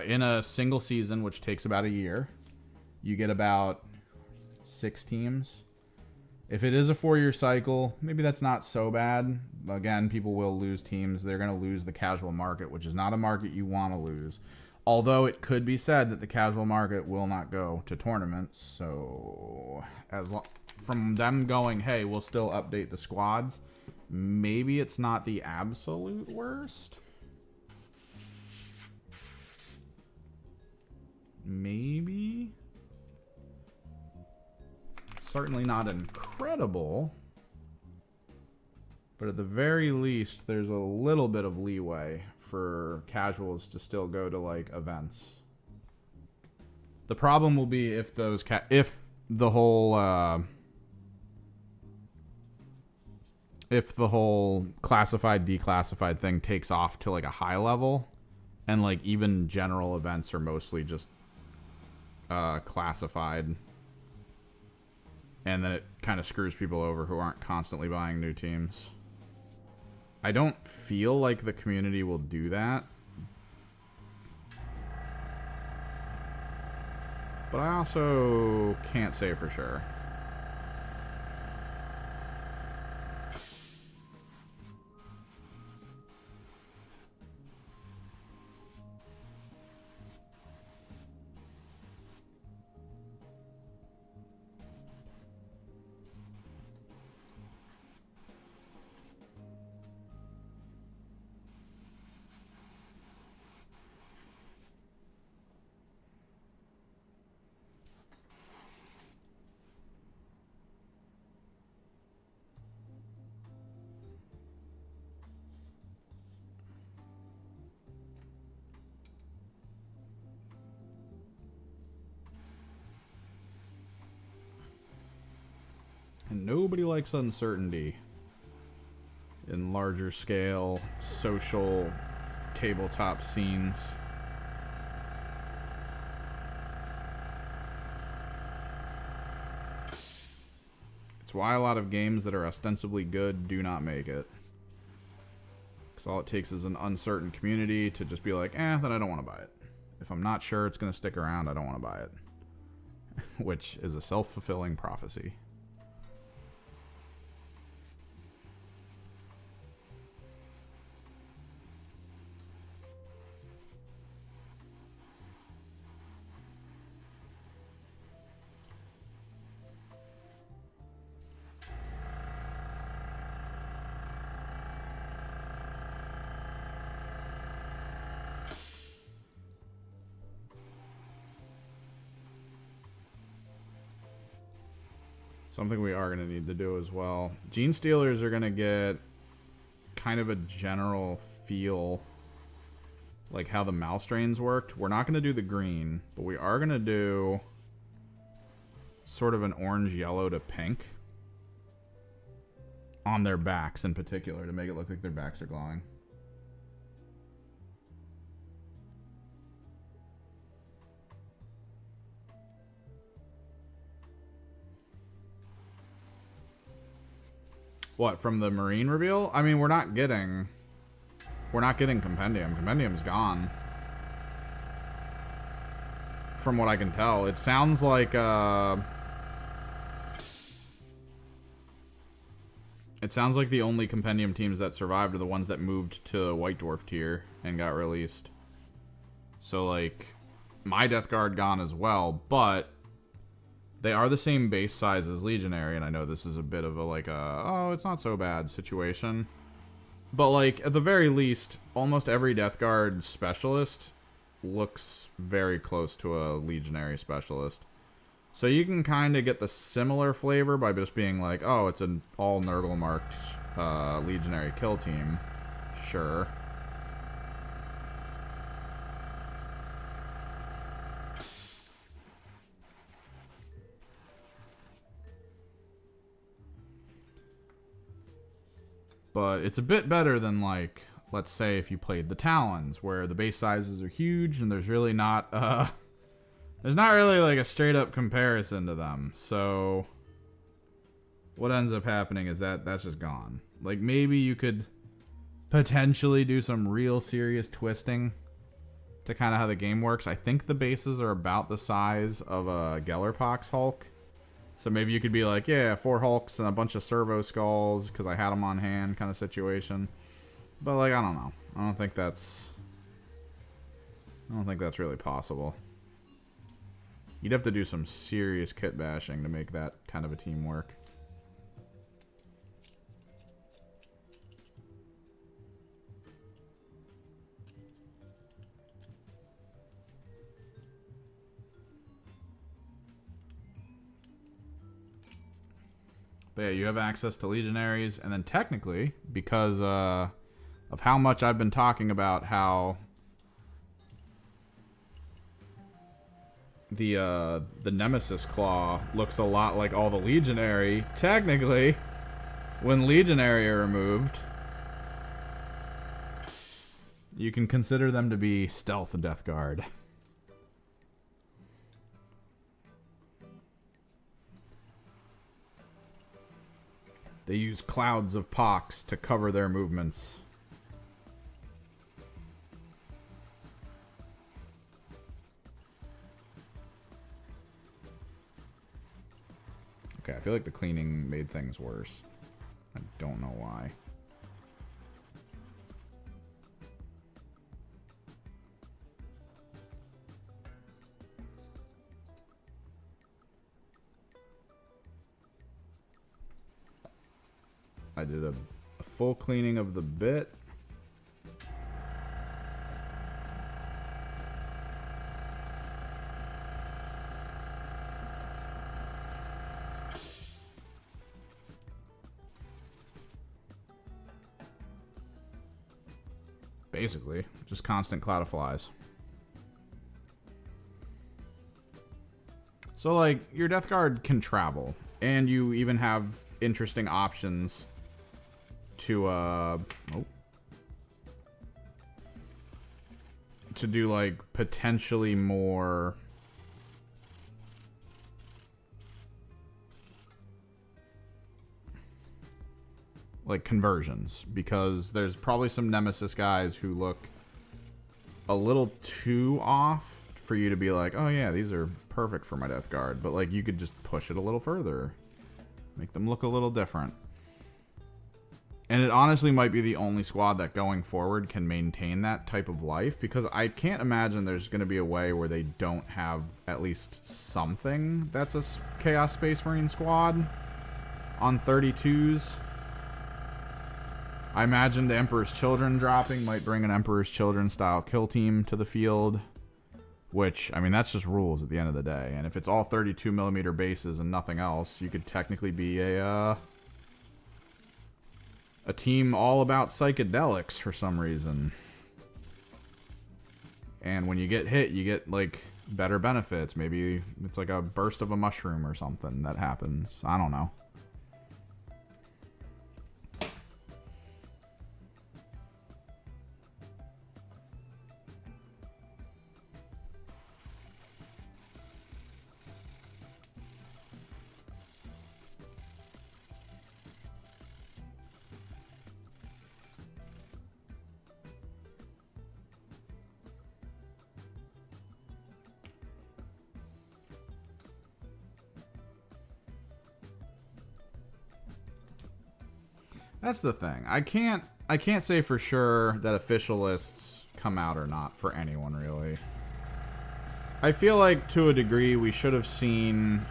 in a single season, which takes about a year, you get about 6 teams. If it is a 4-year cycle, maybe that's not so bad. Again, people will lose teams. They're going to lose the casual market, which is not a market you want to lose. Although it could be said that the casual market will not go to tournaments. So from them going, hey, we'll still update the squads, maybe it's not the absolute worst. Maybe. Certainly not incredible, but at the very least, there's a little bit of leeway for casuals to still go to like events. The problem will be if those if the whole classified declassified thing takes off to like a high level, and like even general events are mostly just classified. And then it kind of screws people over who aren't constantly buying new teams. I don't feel like the community will do that. But I also can't say for sure. And nobody likes uncertainty in larger scale social tabletop scenes. It's why a lot of games that are ostensibly good do not make it. Because all it takes is an uncertain community to just be like, then I don't want to buy it. If I'm not sure it's going to stick around, I don't want to buy it. Which is a self-fulfilling prophecy. Something we are going to need to do as well. Gene Stealers are going to get kind of a general feel like how the mouse strains worked. We're not going to do the green, but we are going to do sort of an orange, yellow to pink on their backs in particular to make it look like their backs are glowing. What, from the Marine reveal? I mean, we're not getting Compendium. Compendium's gone. From what I can tell. It sounds like the only Compendium teams that survived are the ones that moved to White Dwarf tier and got released. So, like, my Death Guard gone as well, but they are the same base size as Legionary, and I know this is a bit of a, like, oh, it's not so bad situation. But, like, at the very least, almost every Death Guard specialist looks very close to a Legionary specialist. So you can kind of get the similar flavor by just being like, oh, it's an all Nurgle marked Legionary kill team. Sure. But it's a bit better than, like, let's say if you played the Talons, where the base sizes are huge and there's really not, there's not really, like, a straight-up comparison to them. So what ends up happening is that's just gone. Like, maybe you could potentially do some real serious twisting to kind of how the game works. I think the bases are about the size of a Gellerpox Hulk. So maybe you could be like, yeah, 4 Hulks and a bunch of Servo Skulls because I had them on hand kind of situation. But, like, I don't know. I don't think that's really possible. You'd have to do some serious kit bashing to make that kind of a team work. But yeah, you have access to Legionaries, and then technically, because of how much I've been talking about how the Nemesis Claw looks a lot like all the Legionary, technically, when Legionary are removed, you can consider them to be Stealth Death Guard. They use clouds of pox to cover their movements. Okay, I feel like the cleaning made things worse. I don't know why. I did a full cleaning of the bit. Basically, just constant cloud of flies. So, like, your Death Guard can travel, and you even have interesting options to to do, like, potentially more like conversions, because there's probably some Nemesis guys who look a little too off for you to be like, oh yeah, these are perfect for my Death Guard, but like you could just push it a little further, make them look a little different. And it honestly might be the only squad that going forward can maintain that type of life, because I can't imagine there's going to be a way where they don't have at least something that's a Chaos Space Marine squad on 32s. I imagine the Emperor's Children dropping might bring an Emperor's Children style kill team to the field. Which, I mean, that's just rules at the end of the day. And if it's all 32mm bases and nothing else, you could technically be a team all about psychedelics for some reason. And when you get hit, you get, like, better benefits. Maybe it's like a burst of a mushroom or something that happens. I don't know. That's the thing. I can't say for sure that official lists come out or not for anyone, really. I feel like, to a degree, we should have seen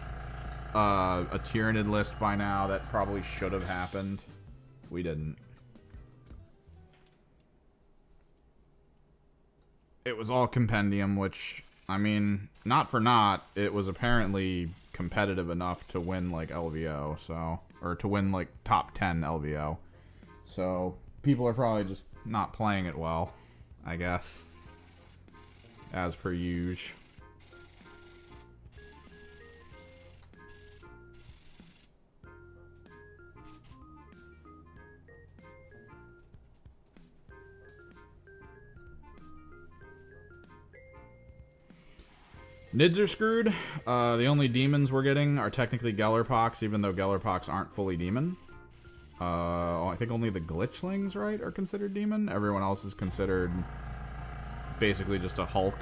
a Tyranid list by now. That probably should have happened. We didn't. It was all compendium, which, I mean, not for naught, it was apparently competitive enough to win, like, LVO, so... Or to win, like, top 10 LVO. So, people are probably just not playing it well, I guess. As per usual. Nids are screwed. The only demons we're getting are technically Gellerpox, even though Gellerpox aren't fully demon. I think only the Glitchlings, right, are considered demon. Everyone else is considered basically just a Hulk.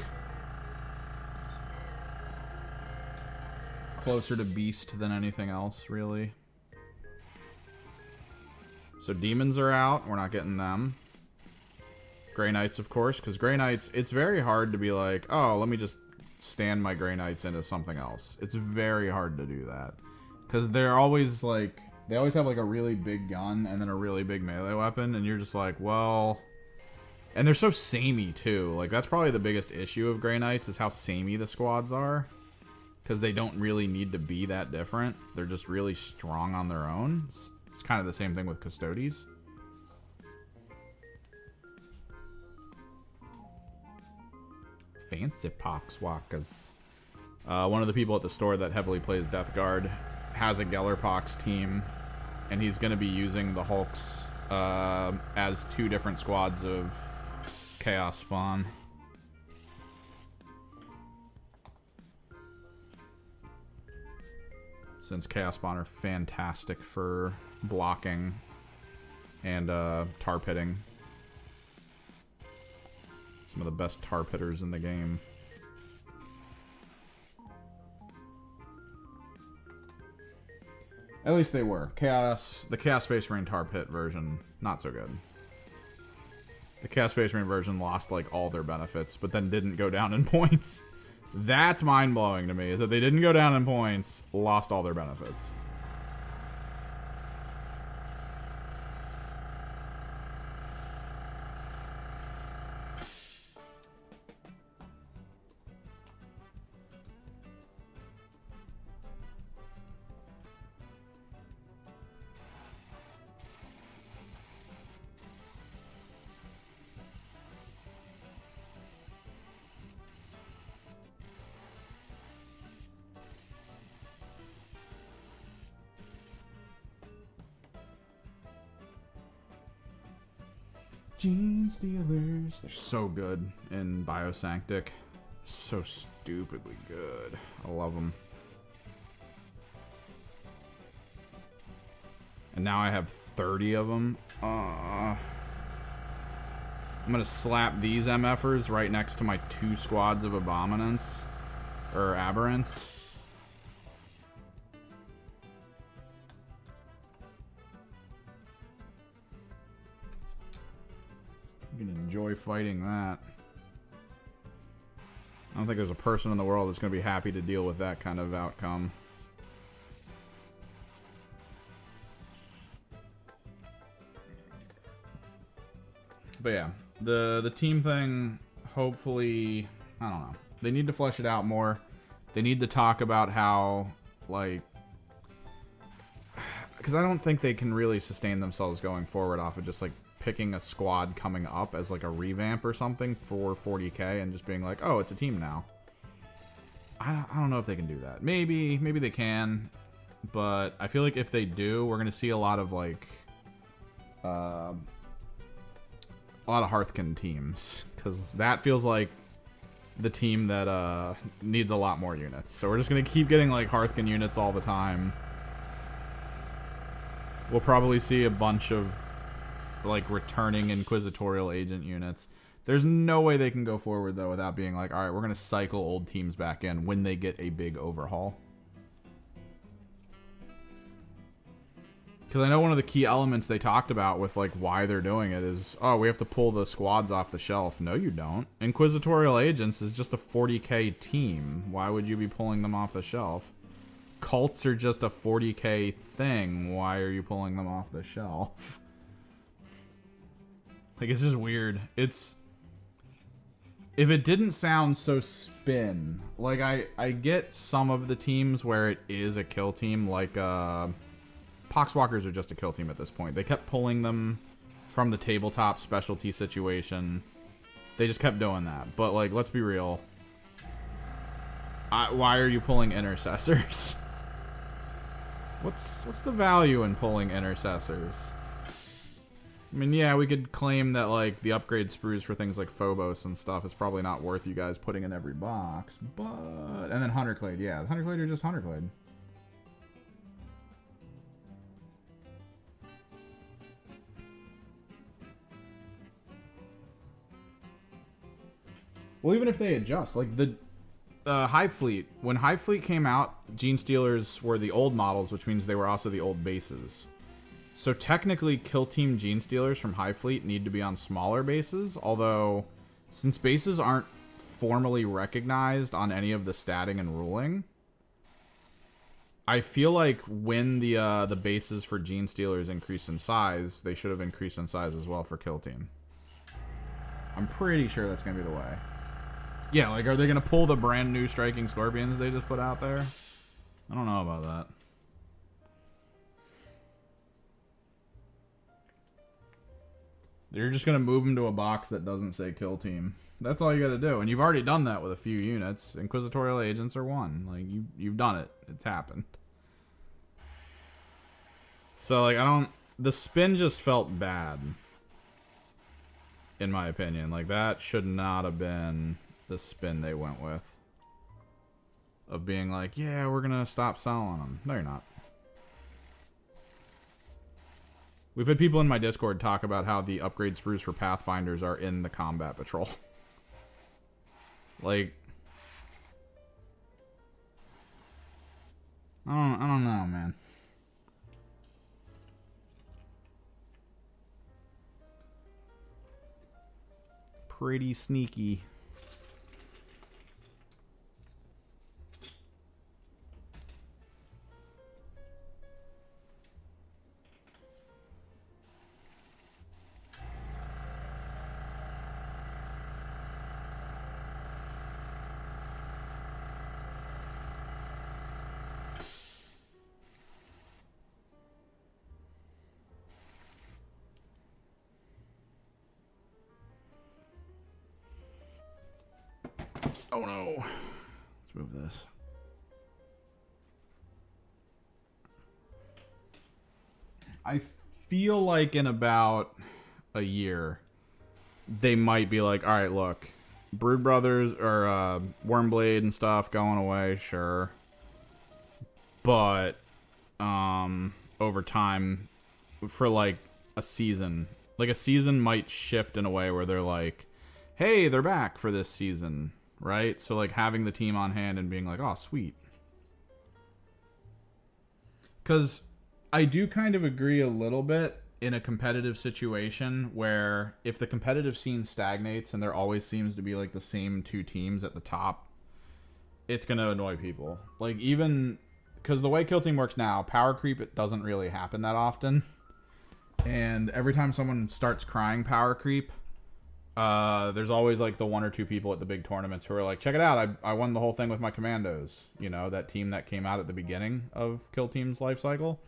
Closer to beast than anything else, really. So demons are out. We're not getting them. Grey Knights, of course, because Grey Knights, it's very hard to be like, oh, let me just stand my Grey Knights into something else. It's very hard to do that. Because they're always, like, they always have, like, a really big gun and then a really big melee weapon, and you're just like, well... And they're so samey, too. Like, that's probably the biggest issue of Grey Knights, is how samey the squads are. Because they don't really need to be that different. They're just really strong on their own. It's kind of the same thing with Custodes. Fancy Poxwalkers. One of the people at the store that heavily plays Death Guard has a Gellerpox team, and he's going to be using the Hulks as two different squads of Chaos Spawn. Since Chaos Spawn are fantastic for blocking and tar pitting. Some of the best tar pitters in the game. At least they were. The Chaos Space Marine tar pit version, not so good. The Chaos Space Marine version lost like all their benefits, but then didn't go down in points. That's mind-blowing to me, is that they didn't go down in points, lost all their benefits. Gene Stealers. They're so good in Biosanctic. So stupidly good. I love them. And now I have 30 of them. I'm going to slap these MFers right next to my 2 squads of Abominants. Or Aberrants. You can enjoy fighting that. I don't think there's a person in the world that's going to be happy to deal with that kind of outcome. But yeah, the team thing, hopefully, I don't know. They need to flesh it out more. They need to talk about how, like, because I don't think they can really sustain themselves going forward off of just like picking a squad coming up as like a revamp or something for 40k and just being like, oh, it's a team now. I don't know if they can do that. Maybe they can, but I feel like if they do, we're gonna see a lot of like a lot of Hearthkin teams, because that feels like the team that needs a lot more units. So we're just gonna keep getting like Hearthkin units all the time. We'll probably see a bunch of like returning inquisitorial agent units. There's no way they can go forward though without being like, all right, we're gonna cycle old teams back in when they get a big overhaul. Because I know one of the key elements they talked about with like why they're doing it is, oh, we have to pull the squads off the shelf. No, you don't. Inquisitorial agents is just a 40k team. Why would you be pulling them off the shelf? Cults are just a 40k thing. Why are you pulling them off the shelf? Like, it's just weird. It's... If it didn't sound so spin, like, I get some of the teams where it is a kill team, like, Poxwalkers are just a kill team at this point. They kept pulling them from the tabletop specialty situation. They just kept doing that. But, like, let's be real. Why are you pulling intercessors? What's the value in pulling intercessors? I mean, yeah, we could claim that, like, the upgrade sprues for things like Phobos and stuff is probably not worth you guys putting in every box, but... And then Hunterclade, yeah. Hunterclade are just Hunterclade. Well, even if they adjust, like, the... Hive Fleet. When Hive Fleet came out, Gene Stealers were the old models, which means they were also the old bases. So technically, Kill Team Gene Stealers from Hive Fleet need to be on smaller bases, although since bases aren't formally recognized on any of the statting and ruling, I feel like when the bases for Gene Stealers increased in size, they should have increased in size as well for Kill Team. I'm pretty sure that's going to be the way. Yeah, like, are they going to pull the brand new Striking Scorpions they just put out there? I don't know about that. You're just going to move them to a box that doesn't say Kill Team. That's all you got to do. And you've already done that with a few units. Inquisitorial Agents are one. Like, you've done it. It's happened. So, like, the spin just felt bad. In my opinion. Like, that should not have been the spin they went with. Of being like, yeah, we're going to stop selling them. No, you're not. We've had people in my Discord talk about how the upgrade sprues for Pathfinders are in the Combat Patrol. Like, I don't know, man. Pretty sneaky. Oh no. Let's move this. I feel like in about a year, they might be like, all right, look, Brood Brothers or Wormblade and stuff going away, sure. But over time, for like a season might shift in a way where they're like, hey, they're back for this season. Right? So, like, having the team on hand and being like, oh, sweet. Because I do kind of agree a little bit in a competitive situation where if the competitive scene stagnates and there always seems to be, like, the same two teams at the top, it's going to annoy people. Like, even... Because the way Kill Team works now, power creep, it doesn't really happen that often. And every time someone starts crying power creep... There's always like the one or two people at the big tournaments who are like, check it out, I won the whole thing with my commandos. You know, that team that came out at the beginning of Kill Team's life cycle.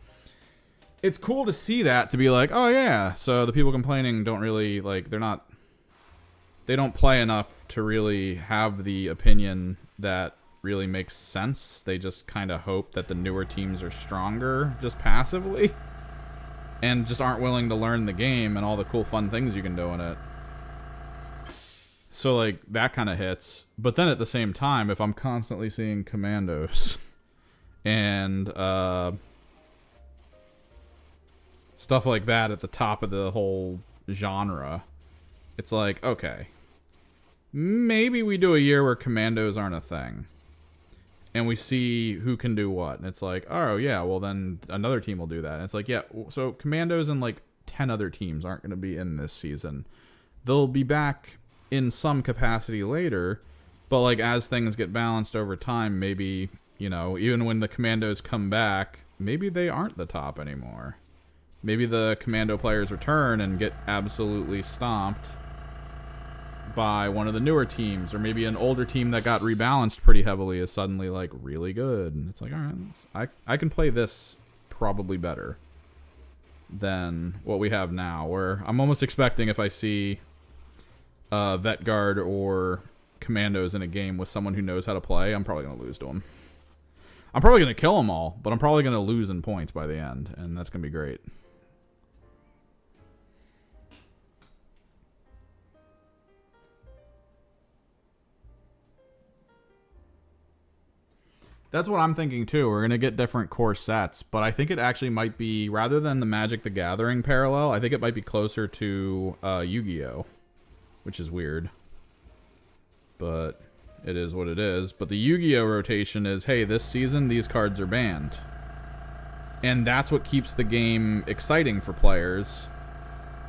It's cool to see that, to be like, oh yeah, so the people complaining don't really, like, they don't play enough to really have the opinion that really makes sense. They just kind of hope that the newer teams are stronger, just passively, and just aren't willing to learn the game and all the cool fun things you can do in it. So, like, that kind of hits. But then at the same time, if I'm constantly seeing commandos and stuff like that at the top of the whole genre, it's like, okay, maybe we do a year where commandos aren't a thing. And we see who can do what. And it's like, oh, yeah, well, then another team will do that. And it's like, yeah, so commandos and, like, 10 other teams aren't going to be in this season. They'll be back in some capacity later, but, like, as things get balanced over time, maybe, you know, even when the commandos come back, maybe they aren't the top anymore. Maybe the commando players return and get absolutely stomped by one of the newer teams, or maybe an older team that got rebalanced pretty heavily is suddenly, like, really good. And it's like, all right, I can play this probably better than what we have now, where I'm almost expecting if I see Vet Guard or commandos in a game with someone who knows how to play, I'm probably going to lose to them. I'm probably going to kill them all, but I'm probably going to lose in points by the end, and that's going to be great. That's what I'm thinking too. We're going to get different core sets, but I think it actually might be, rather than the Magic the Gathering parallel, I think it might be closer to Yu-Gi-Oh! Which is weird. But it is what it is. But the Yu-Gi-Oh! Rotation is, hey, this season these cards are banned. And that's what keeps the game exciting for players.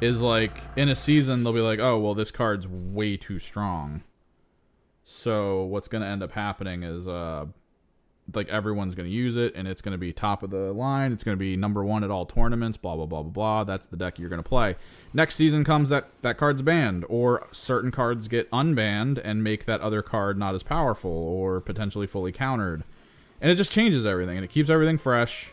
Is like, in a season they'll be like, oh, well, this card's way too strong. So what's going to end up happening is, like, everyone's going to use it, and it's going to be top of the line. It's going to be number one at all tournaments, blah, blah, blah, blah, blah. That's the deck you're going to play. Next season comes, that card's banned, or certain cards get unbanned and make that other card not as powerful or potentially fully countered. And it just changes everything, and it keeps everything fresh.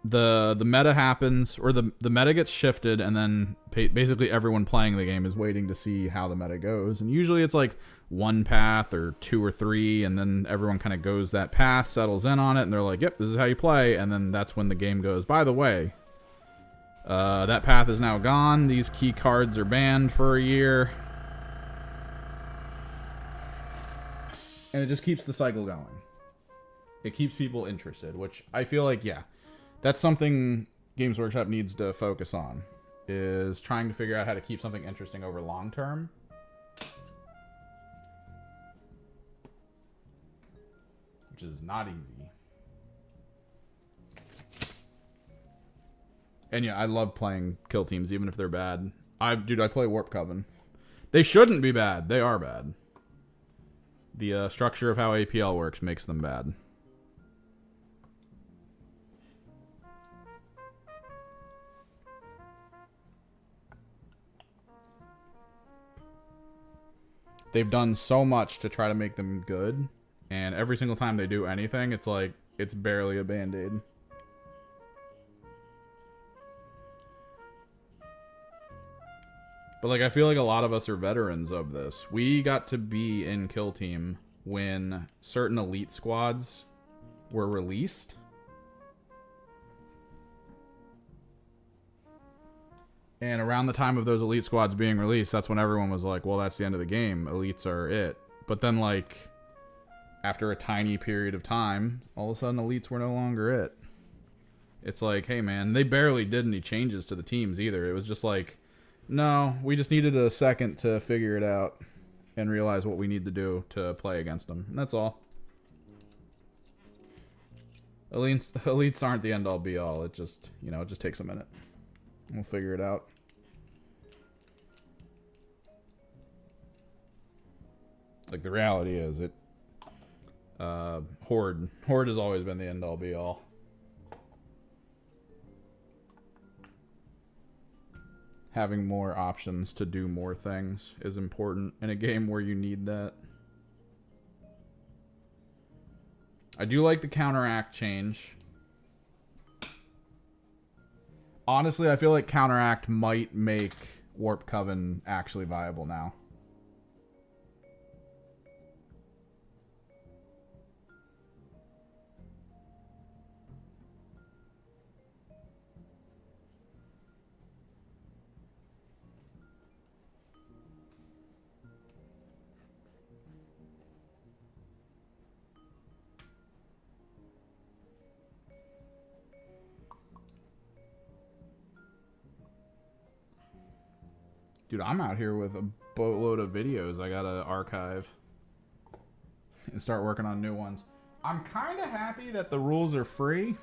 The meta happens, or the meta gets shifted, and then basically everyone playing the game is waiting to see how the meta goes. And usually it's like one path or two or three, and then everyone kind of goes that path, settles in on it, and they're like, yep, this is how you play. And then that's when the game goes, by the way, that path is now gone. These key cards are banned for a year. And it just keeps the cycle going. It keeps people interested, which I feel like, yeah, that's something Games Workshop needs to focus on, is trying to figure out how to keep something interesting over long term. Which is not easy. And yeah, I love playing kill teams, even if they're bad. Dude, I play Warp Coven. They shouldn't be bad. They are bad. The structure of how APL works makes them bad. They've done so much to try to make them good, and every single time they do anything, it's like, it's barely a band-aid. But, like, I feel like a lot of us are veterans of this. We got to be in Kill Team when certain elite squads were released. And around the time of those elite squads being released, that's when everyone was like, well, that's the end of the game. Elites are it. But then, like, after a tiny period of time, all of a sudden elites were no longer it. It's like, hey, man, they barely did any changes to the teams either. It was just like, no, we just needed a second to figure it out and realize what we need to do to play against them. And that's all. Elites aren't the end-all be-all. It just, you know, it just takes a minute. We'll figure it out. Like, the reality is, Horde has always been the end-all be-all. having more options to do more things is important in a game where you need that. I do like the counteract change. Honestly, I feel like counteract might make Warp Coven actually viable now. Dude, I'm out here with a boatload of videos I gotta archive and start working on new ones. I'm kind of happy that the rules are free,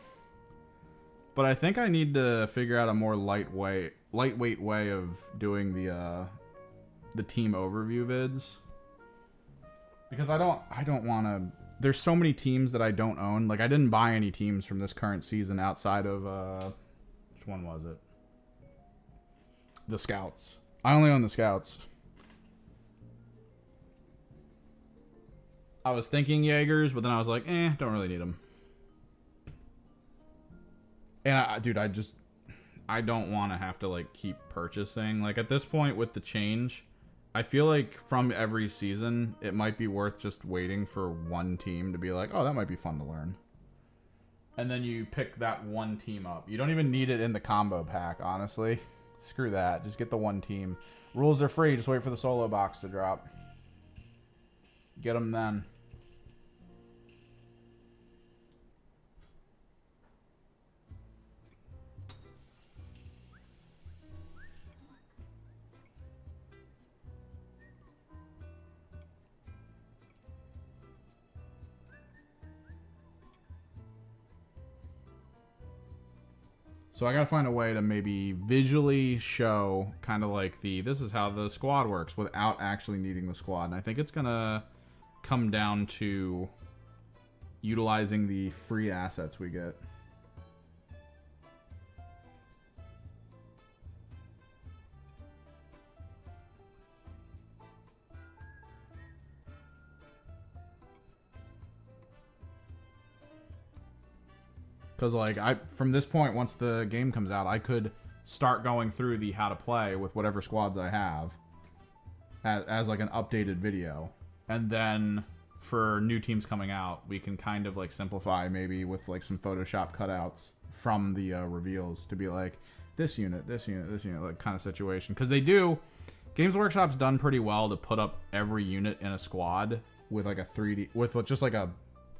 but I think I need to figure out a more lightweight way of doing the team overview vids, because I don't want to. There's so many teams that I don't own. Like, I didn't buy any teams from this current season outside of which one was it? The Scouts. I only own the Scouts. I was thinking Jaegers, but then I was like, don't really need them. And dude, I don't want to have to like keep purchasing. Like, at this point with the change, I feel like from every season, it might be worth just waiting for one team to be like, oh, that might be fun to learn. And then you pick that one team up. You don't even need it in the combo pack, honestly. Screw that. Just get the one team. Rules are free. Just wait for the solo box to drop. Get them then. So I gotta find a way to maybe visually show kind of like this is how the squad works without actually needing the squad. And I think it's gonna come down to utilizing the free assets we get. Because, like, from this point, once the game comes out, I could start going through the how to play with whatever squads I have as like, an updated video. And then for new teams coming out, we can kind of, like, simplify maybe with, like, some Photoshop cutouts from the reveals to be like, this unit, like, kind of situation. Because they do... Games Workshop's done pretty well to put up every unit in a squad with, like, a 3D... With just, like, a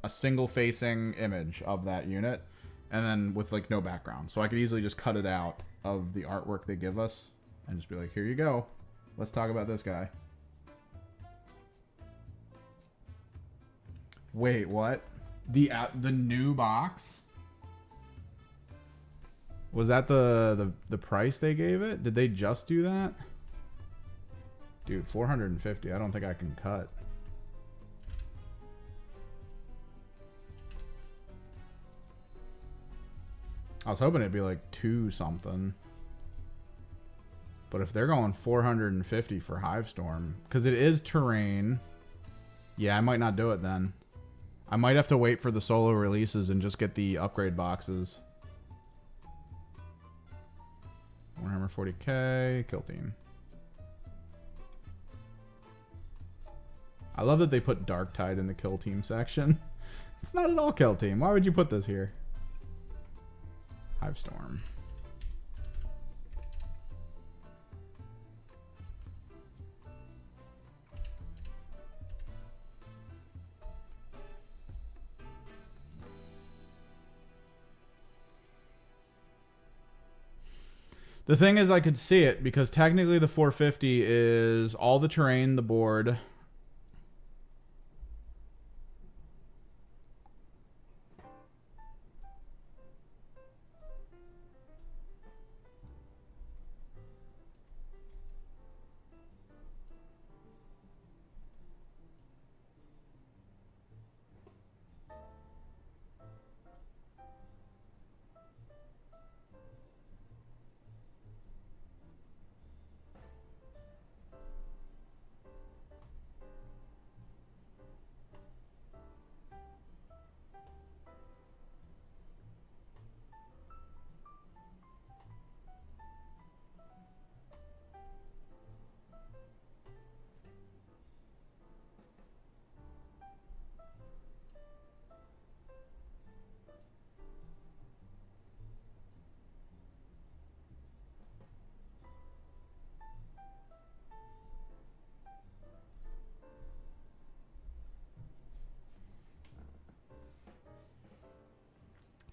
single-facing image of that unit. And then with, like, no background. So I could easily just cut it out of the artwork they give us and just be like, here you go. Let's talk about this guy. Wait, what? The new box? Was that the price they gave it? Did they just do that? Dude, 450. I don't think I can cut. I was hoping it'd be like 2 something. But if they're going 450 for Hivestorm, because it is terrain, yeah, I might not do it then. I might have to wait for the solo releases and just get the upgrade boxes. Warhammer 40k, Kill Team. I love that they put Darktide in the Kill Team section. It's not at all Kill Team. Why would you put this here? Hivestorm. The thing is, I could see it because technically the 450 is all the terrain, the board.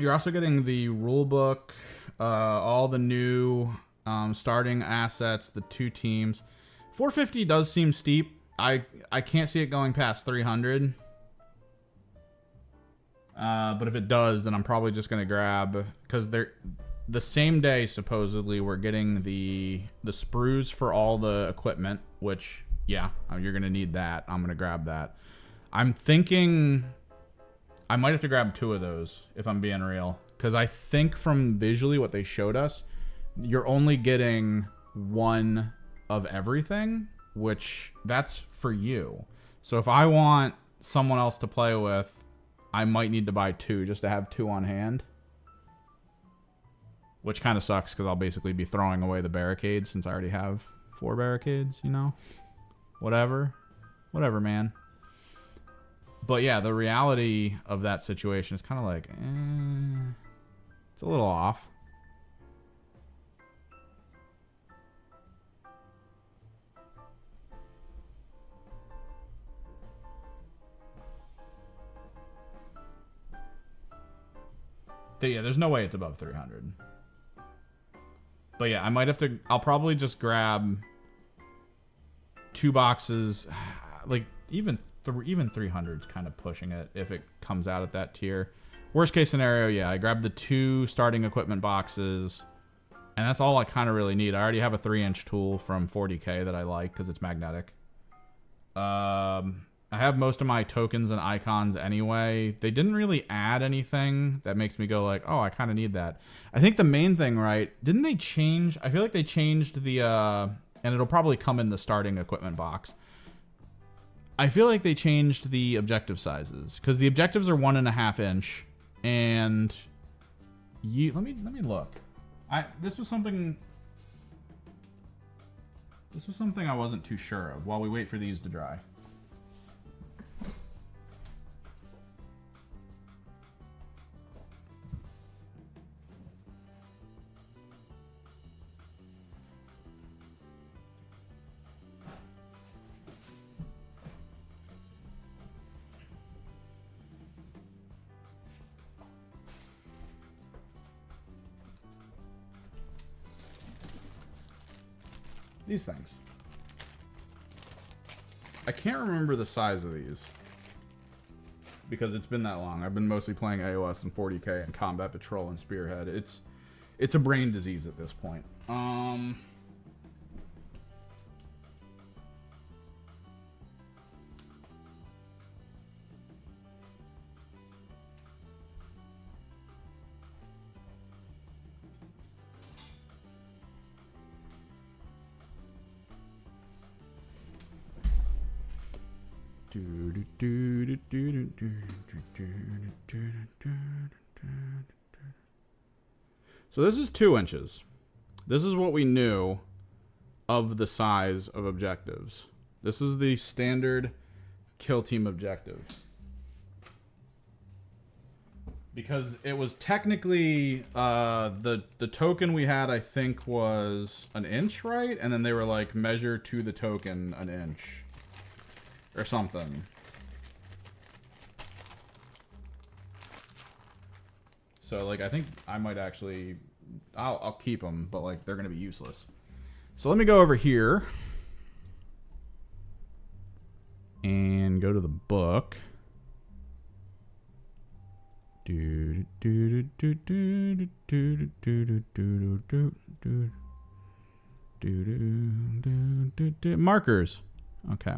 You're also getting the rule book, all the new starting assets, the 2 teams. 450 does seem steep. I can't see it going past 300. But if it does, then I'm probably just going to grab... Because the same day, supposedly, we're getting the sprues for all the equipment, which, yeah, you're going to need that. I'm going to grab that. I'm thinking... I might have to grab 2 of those, if I'm being real. Because I think from visually what they showed us, you're only getting 1 of everything, which that's for you. So if I want someone else to play with, I might need to buy 2 just to have 2 on hand. Which kind of sucks because I'll basically be throwing away the barricades since I already have 4 barricades, you know? Whatever. Whatever, man. But yeah, the reality of that situation is kind of like, it's a little off. Yeah, there's no way it's above 300. But yeah, I might have to... I'll probably just grab 2 boxes. Like, even 300 is kind of pushing it if it comes out at that tier. Worst case scenario, yeah, I grab the 2 starting equipment boxes. And that's all I kind of really need. I already have a 3-inch tool from 40K that I like because it's magnetic. I have most of my tokens and icons anyway. They didn't really add anything that makes me go like, oh, I kind of need that. I think the main thing, right? Didn't they change? I feel like they changed the, and it'll probably come in the starting equipment box. I feel like they changed the objective sizes because the objectives are 1.5 inch, and let me look. This was something I wasn't too sure of while we wait for these to dry. These things. I can't remember the size of these because it's been that long. I've been mostly playing AOS and 40K and Combat Patrol and Spearhead. It's a brain disease at this point. So this is 2 inches. This is what we knew of the size of objectives. This is the standard kill team objective. Because it was technically the token we had, I think, was 1 inch, right? And then they were like, measure to the token 1 inch. Or something. So, like, I think I might actually... I'll keep them, but, like, they're going to be useless. So let me go over here. And go to the book. Markers. Okay.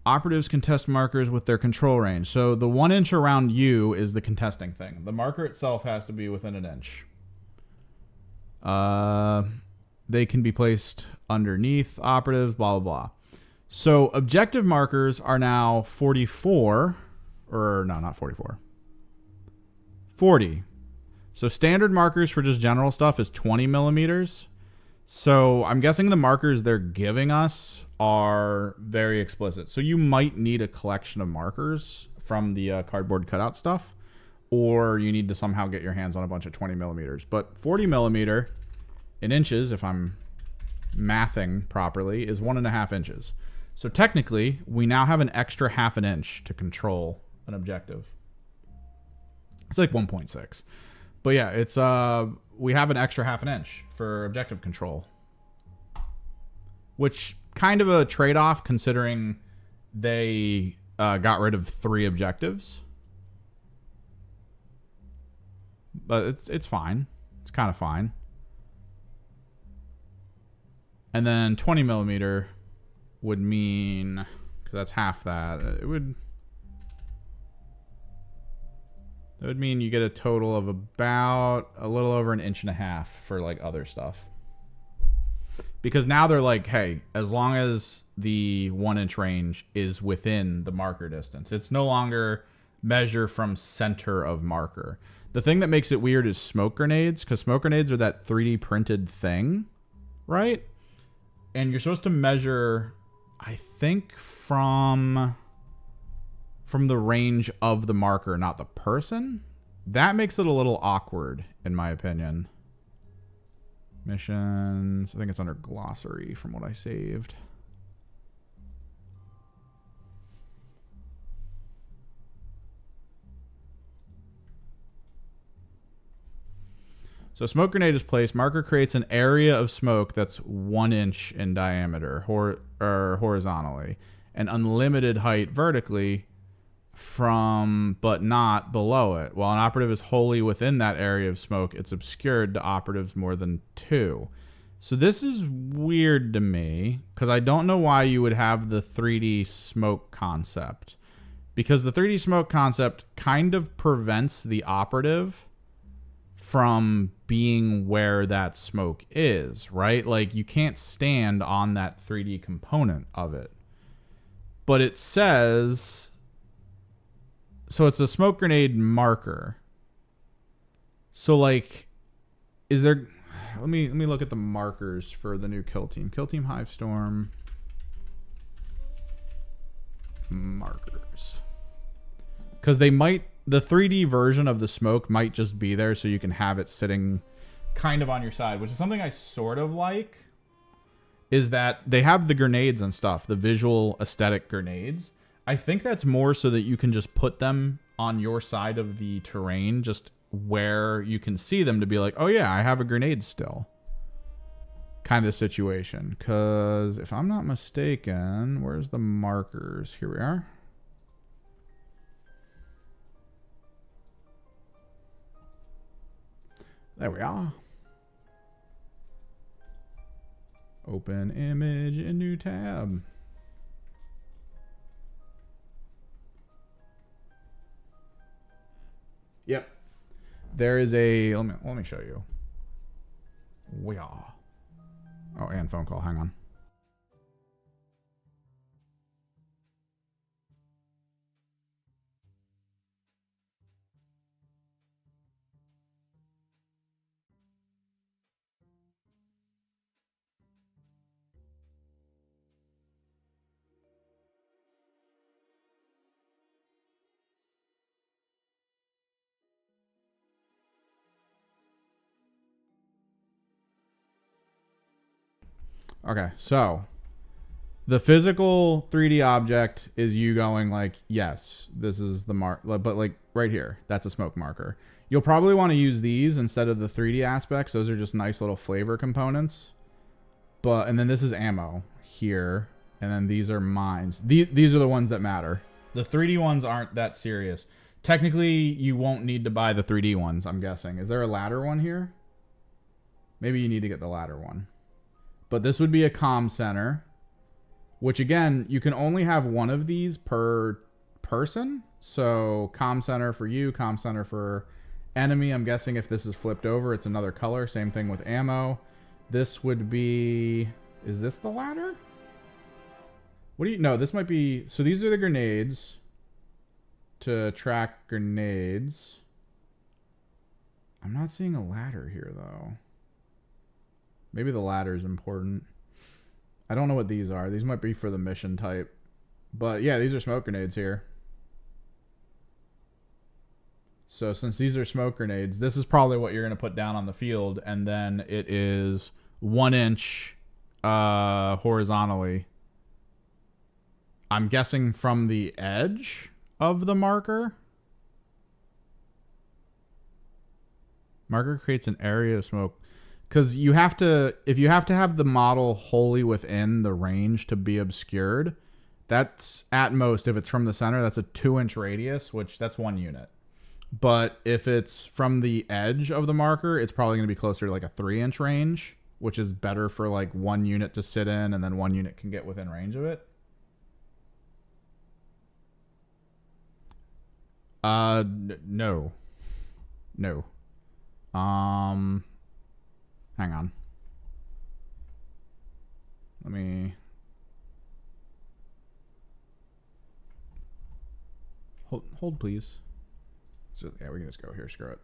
Operatives contest markers with their control range. So the 1 inch around you is the contesting thing. The marker itself has to be within 1 inch. They can be placed underneath operatives, blah, blah, blah. So objective markers are now 44. Or, no, not 44. 40. So standard markers for just general stuff is 20 millimeters. So I'm guessing the markers they're giving us are very explicit. So you might need a collection of markers from the cardboard cutout stuff, or you need to somehow get your hands on a bunch of 20 millimeters. But 40 millimeter in inches, if I'm mathing properly, is 1.5 inches. So technically, we now have an extra 1/2 inch to control an objective. It's like 1.6. But yeah, it's we have an extra half an inch for objective control, which kind of a trade-off considering they got rid of 3 objectives. But it's fine. It's kind of fine. And then 20 millimeter would mean, because that's half that, it would mean you get a total of about a little over an inch and a half for like other stuff. Because now they're like, hey, as long as the 1 inch range is within the marker distance, it's no longer measure from center of marker. The thing that makes it weird is smoke grenades, because smoke grenades are that 3D printed thing, right? And you're supposed to measure, I think, from the range of the marker, not the person. That makes it a little awkward, in my opinion. Missions, I think it's under glossary from what I saved. So smoke grenade is placed. Marker creates an area of smoke that's 1 inch in diameter horizontally and unlimited height vertically from but not below it. While an operative is wholly within that area of smoke, it's obscured to operatives more than 2. So this is weird to me because I don't know why you would have the 3D smoke concept, because the 3D smoke concept kind of prevents the operative from being where that smoke is, right? Like you can't stand on that 3D component of it. But it says, so it's a smoke grenade marker. So like, is there, let me look at the markers for the new Kill Team. Kill Team Hive Storm markers. Because they might, the 3D version of the smoke might just be there so you can have it sitting kind of on your side, which is something I sort of like, is that they have the grenades and stuff, the visual aesthetic grenades. I think that's more so that you can just put them on your side of the terrain, just where you can see them to be like, oh yeah, I have a grenade still. Kind of situation. Because if I'm not mistaken, where's the markers? Here we are. There we are. Open image in new tab. Yep. There is a, let me show you. We are. Oh, and phone call. Hang on. Okay, so the physical 3D object is you going like, yes, this is the mark, but like right here, that's a smoke marker. You'll probably want to use these instead of the 3D aspects. Those are just nice little flavor components. But, and then this is ammo here, and then these are mines. These are the ones that matter. The 3D ones aren't that serious. Technically, you won't need to buy the 3D ones, I'm guessing. Is there a ladder one here? Maybe you need to get the ladder one. But this would be a comm center, which again, you can only have one of these per person. So comm center for you, comm center for enemy. I'm guessing if this is flipped over, it's another color. Same thing with ammo. This would be, is this the ladder? What do you, no, this might be, so these are the grenades to track grenades. I'm not seeing a ladder here though. Maybe the ladder is important. I don't know what these are. These might be for the mission type. But yeah, these are smoke grenades here. So since these are smoke grenades, this is probably what you're going to put down on the field. And then it is 1 inch horizontally. I'm guessing from the edge of the marker. Marker creates an area of smoke. Because you have to, if you have to have the model wholly within the range to be obscured, that's at most, if it's from the center, that's a 2-inch radius, which that's 1 unit. But if it's from the edge of the marker, it's probably going to be closer to like a 3-inch range, which is better for like 1 unit to sit in, and then 1 unit can get within range of it. No. No. Hang on. Let me... Hold please. So, yeah, we can just go here. Screw it.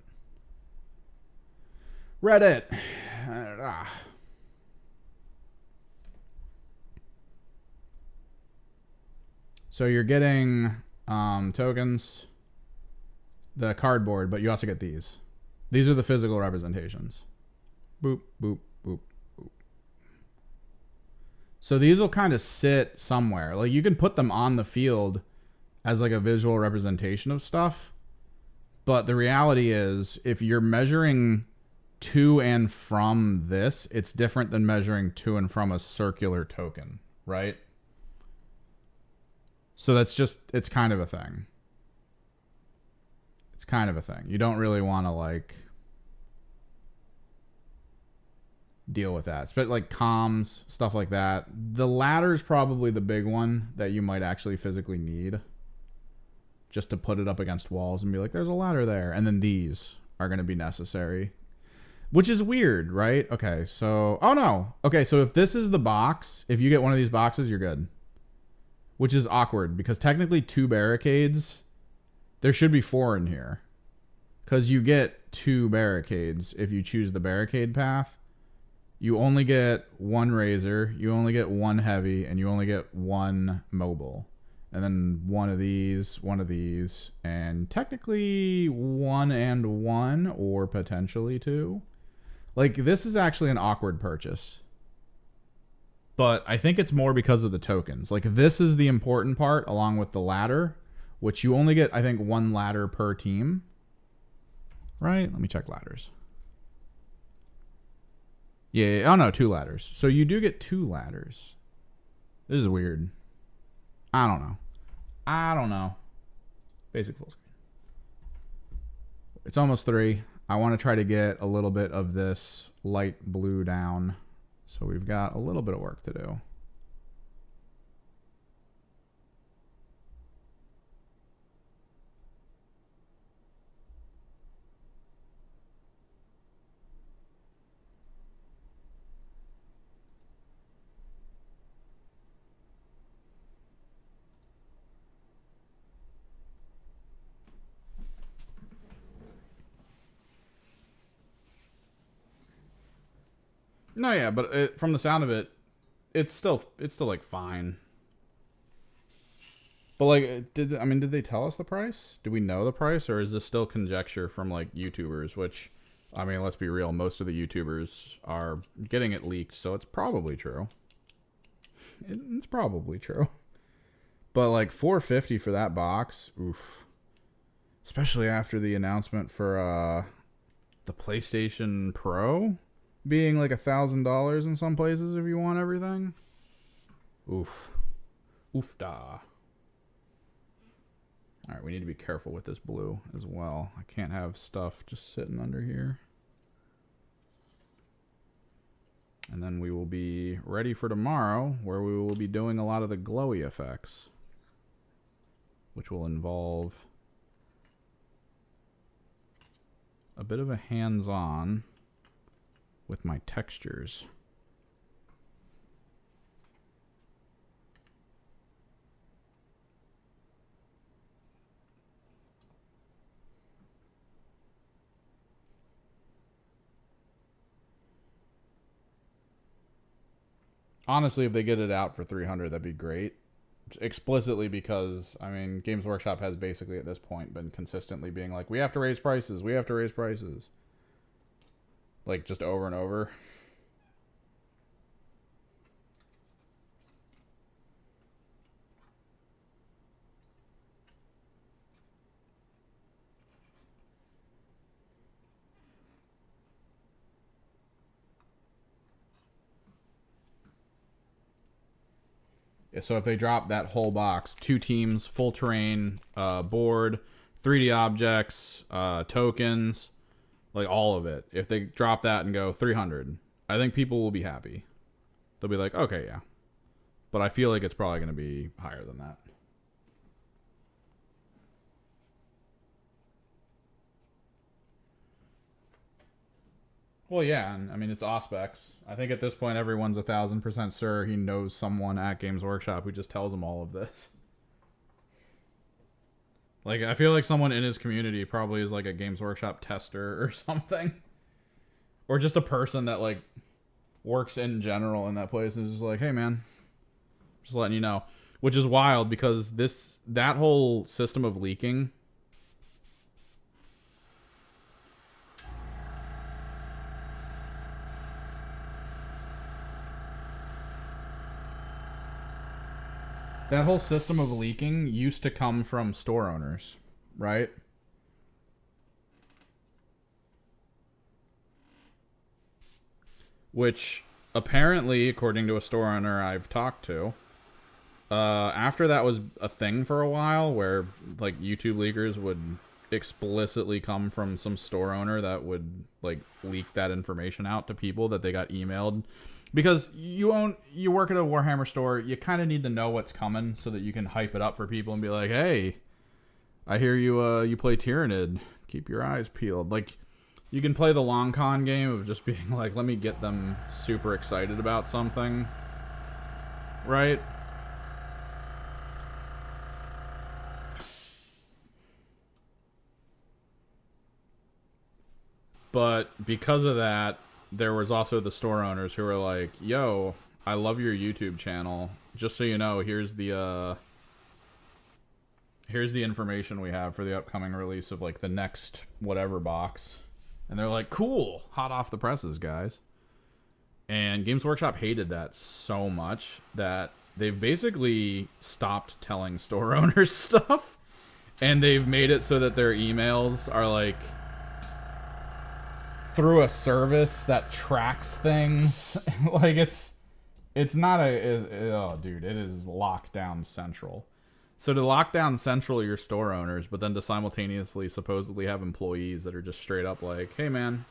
Reddit. So you're getting tokens, the cardboard, but you also get these. These are the physical representations. Boop, boop, boop, boop. So these will kind of sit somewhere. Like you can put them on the field as like a visual representation of stuff. But the reality is, if you're measuring to and from this, it's different than measuring to and from a circular token, right? So that's just, it's kind of a thing. It's kind of a thing. You don't really want to like deal with that. But like comms, stuff like that. The ladder is probably the big one that you might actually physically need. Just to put it up against walls and be like, there's a ladder there. And then these are going to be necessary. Which is weird, right? Okay, so... Oh, no. Okay, so if this is the box, if you get one of these boxes, you're good. Which is awkward, because technically 2 barricades, there should be 4 in here. Because you get 2 barricades if you choose the barricade path. You only get 1 razor, you only get 1 heavy, and you only get 1 mobile. And then 1 of these, and technically 1 and 1, or potentially 2. Like, this is actually an awkward purchase. But I think it's more because of the tokens. Like, this is the important part, along with the ladder, which you only get, I think, 1 ladder per team. Right? Let me check ladders. Yeah, oh no, 2 ladders. So you do get 2 ladders. This is weird. I don't know. Basic full screen. It's almost 3. I want to try to get a little bit of this light blue down. So we've got a little bit of work to do. No, yeah, but from the sound of it, it's still like fine. But like, did they tell us the price? Do we know the price, or is this still conjecture from like YouTubers? Which, I mean, let's be real, most of the YouTubers are getting it leaked, so it's probably true. It's probably true. But like $450 for that box, oof. Especially after the announcement for the PlayStation Pro being like $1,000 in some places if you want everything. Oof. Oof-da. Alright, we need to be careful with this blue as well. I can't have stuff just sitting under here. And then we will be ready for tomorrow, where we will be doing a lot of the glowy effects, which will involve a bit of a hands-on with my textures. Honestly, if they get it out for $300, that'd be great. Explicitly because, I mean, Games Workshop has basically at this point been consistently being like, we have to raise prices, we have to raise prices. Like, just over and over. So if they drop that whole box, 2 teams, full terrain, board, 3D objects, tokens, like all of it. If they drop that and go 300, I think people will be happy. They'll be like, okay, yeah. But I feel like it's probably going to be higher than that. Well, yeah, and I mean, it's Auspex. I think at this point, everyone's 1,000% sure he knows someone at Games Workshop who just tells him all of this. Like, I feel like someone in his community probably is like a Games Workshop tester or something. Or just a person that, like, works in general in that place and is just like, hey, man, just letting you know. Which is wild because that whole system of leaking... That whole system of leaking used to come from store owners, right? Which apparently, according to a store owner I've talked to, after that was a thing for a while where like YouTube leakers would explicitly come from some store owner that would like leak that information out to people that they got emailed. Because you work at a Warhammer store, you kind of need to know what's coming so that you can hype it up for people and be like, hey, I hear you play Tyranid. Keep your eyes peeled. Like, you can play the long con game of just being like, let me get them super excited about something. Right? But because of that, there was also the store owners who were like, yo, I love your YouTube channel. Just so you know, here's the information we have for the upcoming release of like the next whatever box. And they're like, cool, hot off the presses, guys. And Games Workshop hated that so much that they've basically stopped telling store owners stuff. And they've made it so that their emails are like through a service that tracks things. Like it's not oh dude, it is lockdown central. So to lock down central your store owners, but then to simultaneously supposedly have employees that are just straight up like, hey man,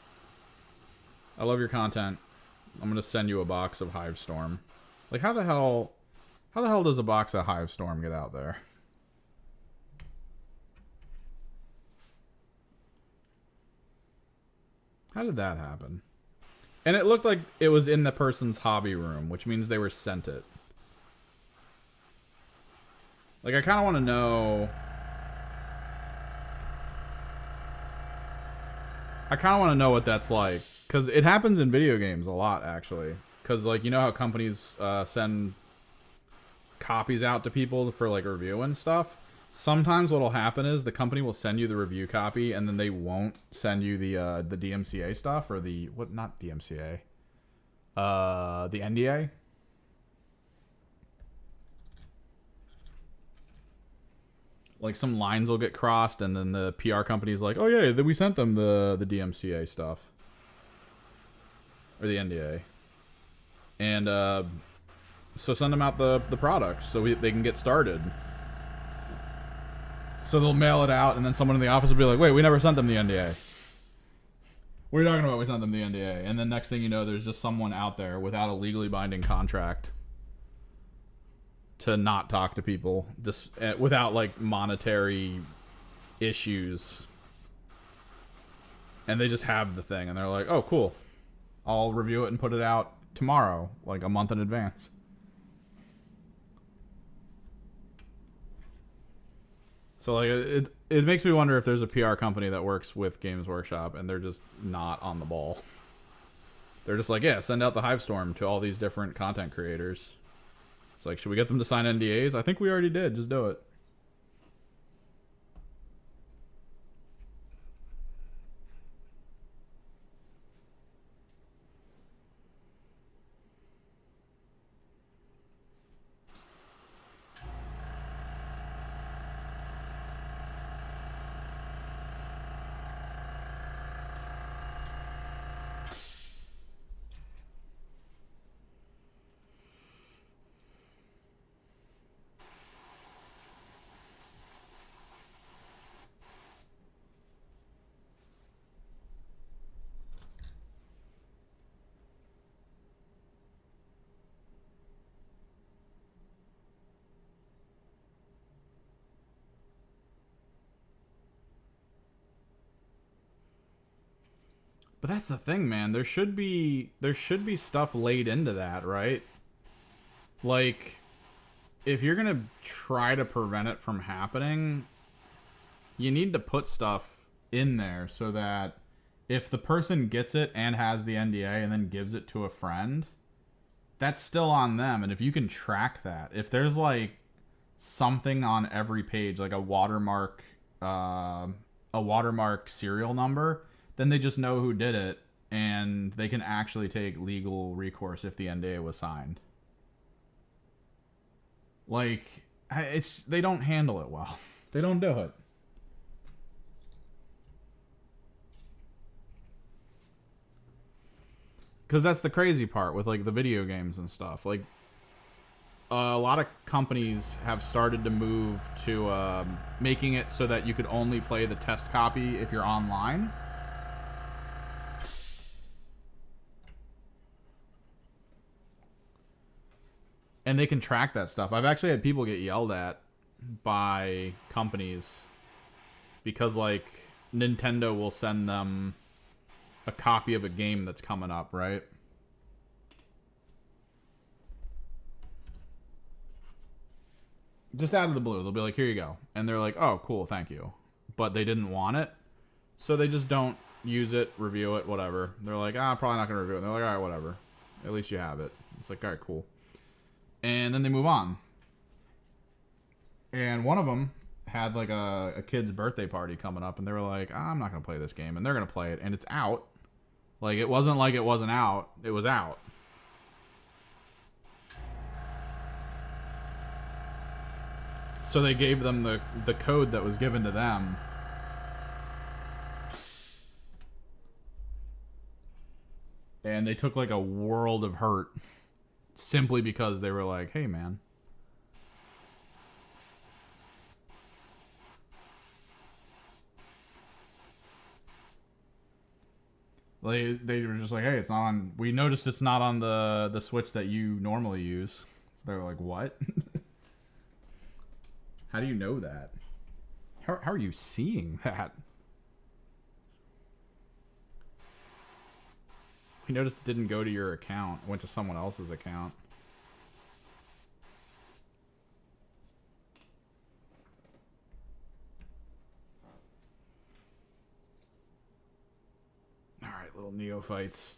I love your content, I'm gonna send you a box of Hivestorm. Like how the hell does a box of Hivestorm get out there? How did that happen? And it looked like it was in the person's hobby room, which means they were sent it. Like, I kind of want to know... I kind of want to know what that's like. Because it happens in video games a lot, actually. Because, like, you know how companies send copies out to people for, like, review and stuff? Sometimes what'll happen is the company will send you the review copy and then they won't send you the DMCA stuff or the not DMCA. The NDA. Like some lines will get crossed and then the PR company's like, "Oh yeah, we sent them the DMCA stuff." Or the NDA. And so send them out the product so they can get started. So they'll mail it out, and then someone in the office will be like, wait, we never sent them the NDA. What are you talking about? We sent them the NDA. And then next thing you know, there's just someone out there without a legally binding contract to not talk to people just without, like, monetary issues. And they just have the thing, and they're like, oh, cool. I'll review it and put it out tomorrow, like a month in advance. So like it makes me wonder if there's a PR company that works with Games Workshop and they're just not on the ball. They're just like, yeah, send out the Hivestorm to all these different content creators. It's like, should we get them to sign NDAs? I think we already did. Just do it. But that's the thing, man. There should be stuff laid into that, right? Like, if you're gonna try to prevent it from happening, you need to put stuff in there so that if the person gets it and has the NDA and then gives it to a friend, that's still on them. And if you can track that, if there's like something on every page, like a watermark serial number, then they just know who did it and they can actually take legal recourse if the NDA was signed. Like, they don't handle it well. They don't do it. Because that's the crazy part with like the video games and stuff. Like, a lot of companies have started to move to making it so that you could only play the test copy if you're online. And they can track that stuff. I've actually had people get yelled at by companies because, like, Nintendo will send them a copy of a game that's coming up, right? Just out of the blue. They'll be like, here you go. And they're like, oh, cool, thank you. But they didn't want it. So they just don't use it, review it, whatever. They're like, probably not going to review it. And they're like, all right, whatever. At least you have it. It's like, all right, cool. And then they move on. And one of them had like a kid's birthday party coming up. And they were like, I'm not going to play this game. And they're going to play it. And it's out. Like, it wasn't like it wasn't out. It was out. So they gave them the code that was given to them. And they took like a world of hurt simply because they were like, hey, man. They were just like, hey, it's not on. We noticed it's not on the Switch that you normally use. They were like, what? How do you know that? How are you seeing that? We noticed it didn't go to your account. It went to someone else's account. Alright, little neophytes.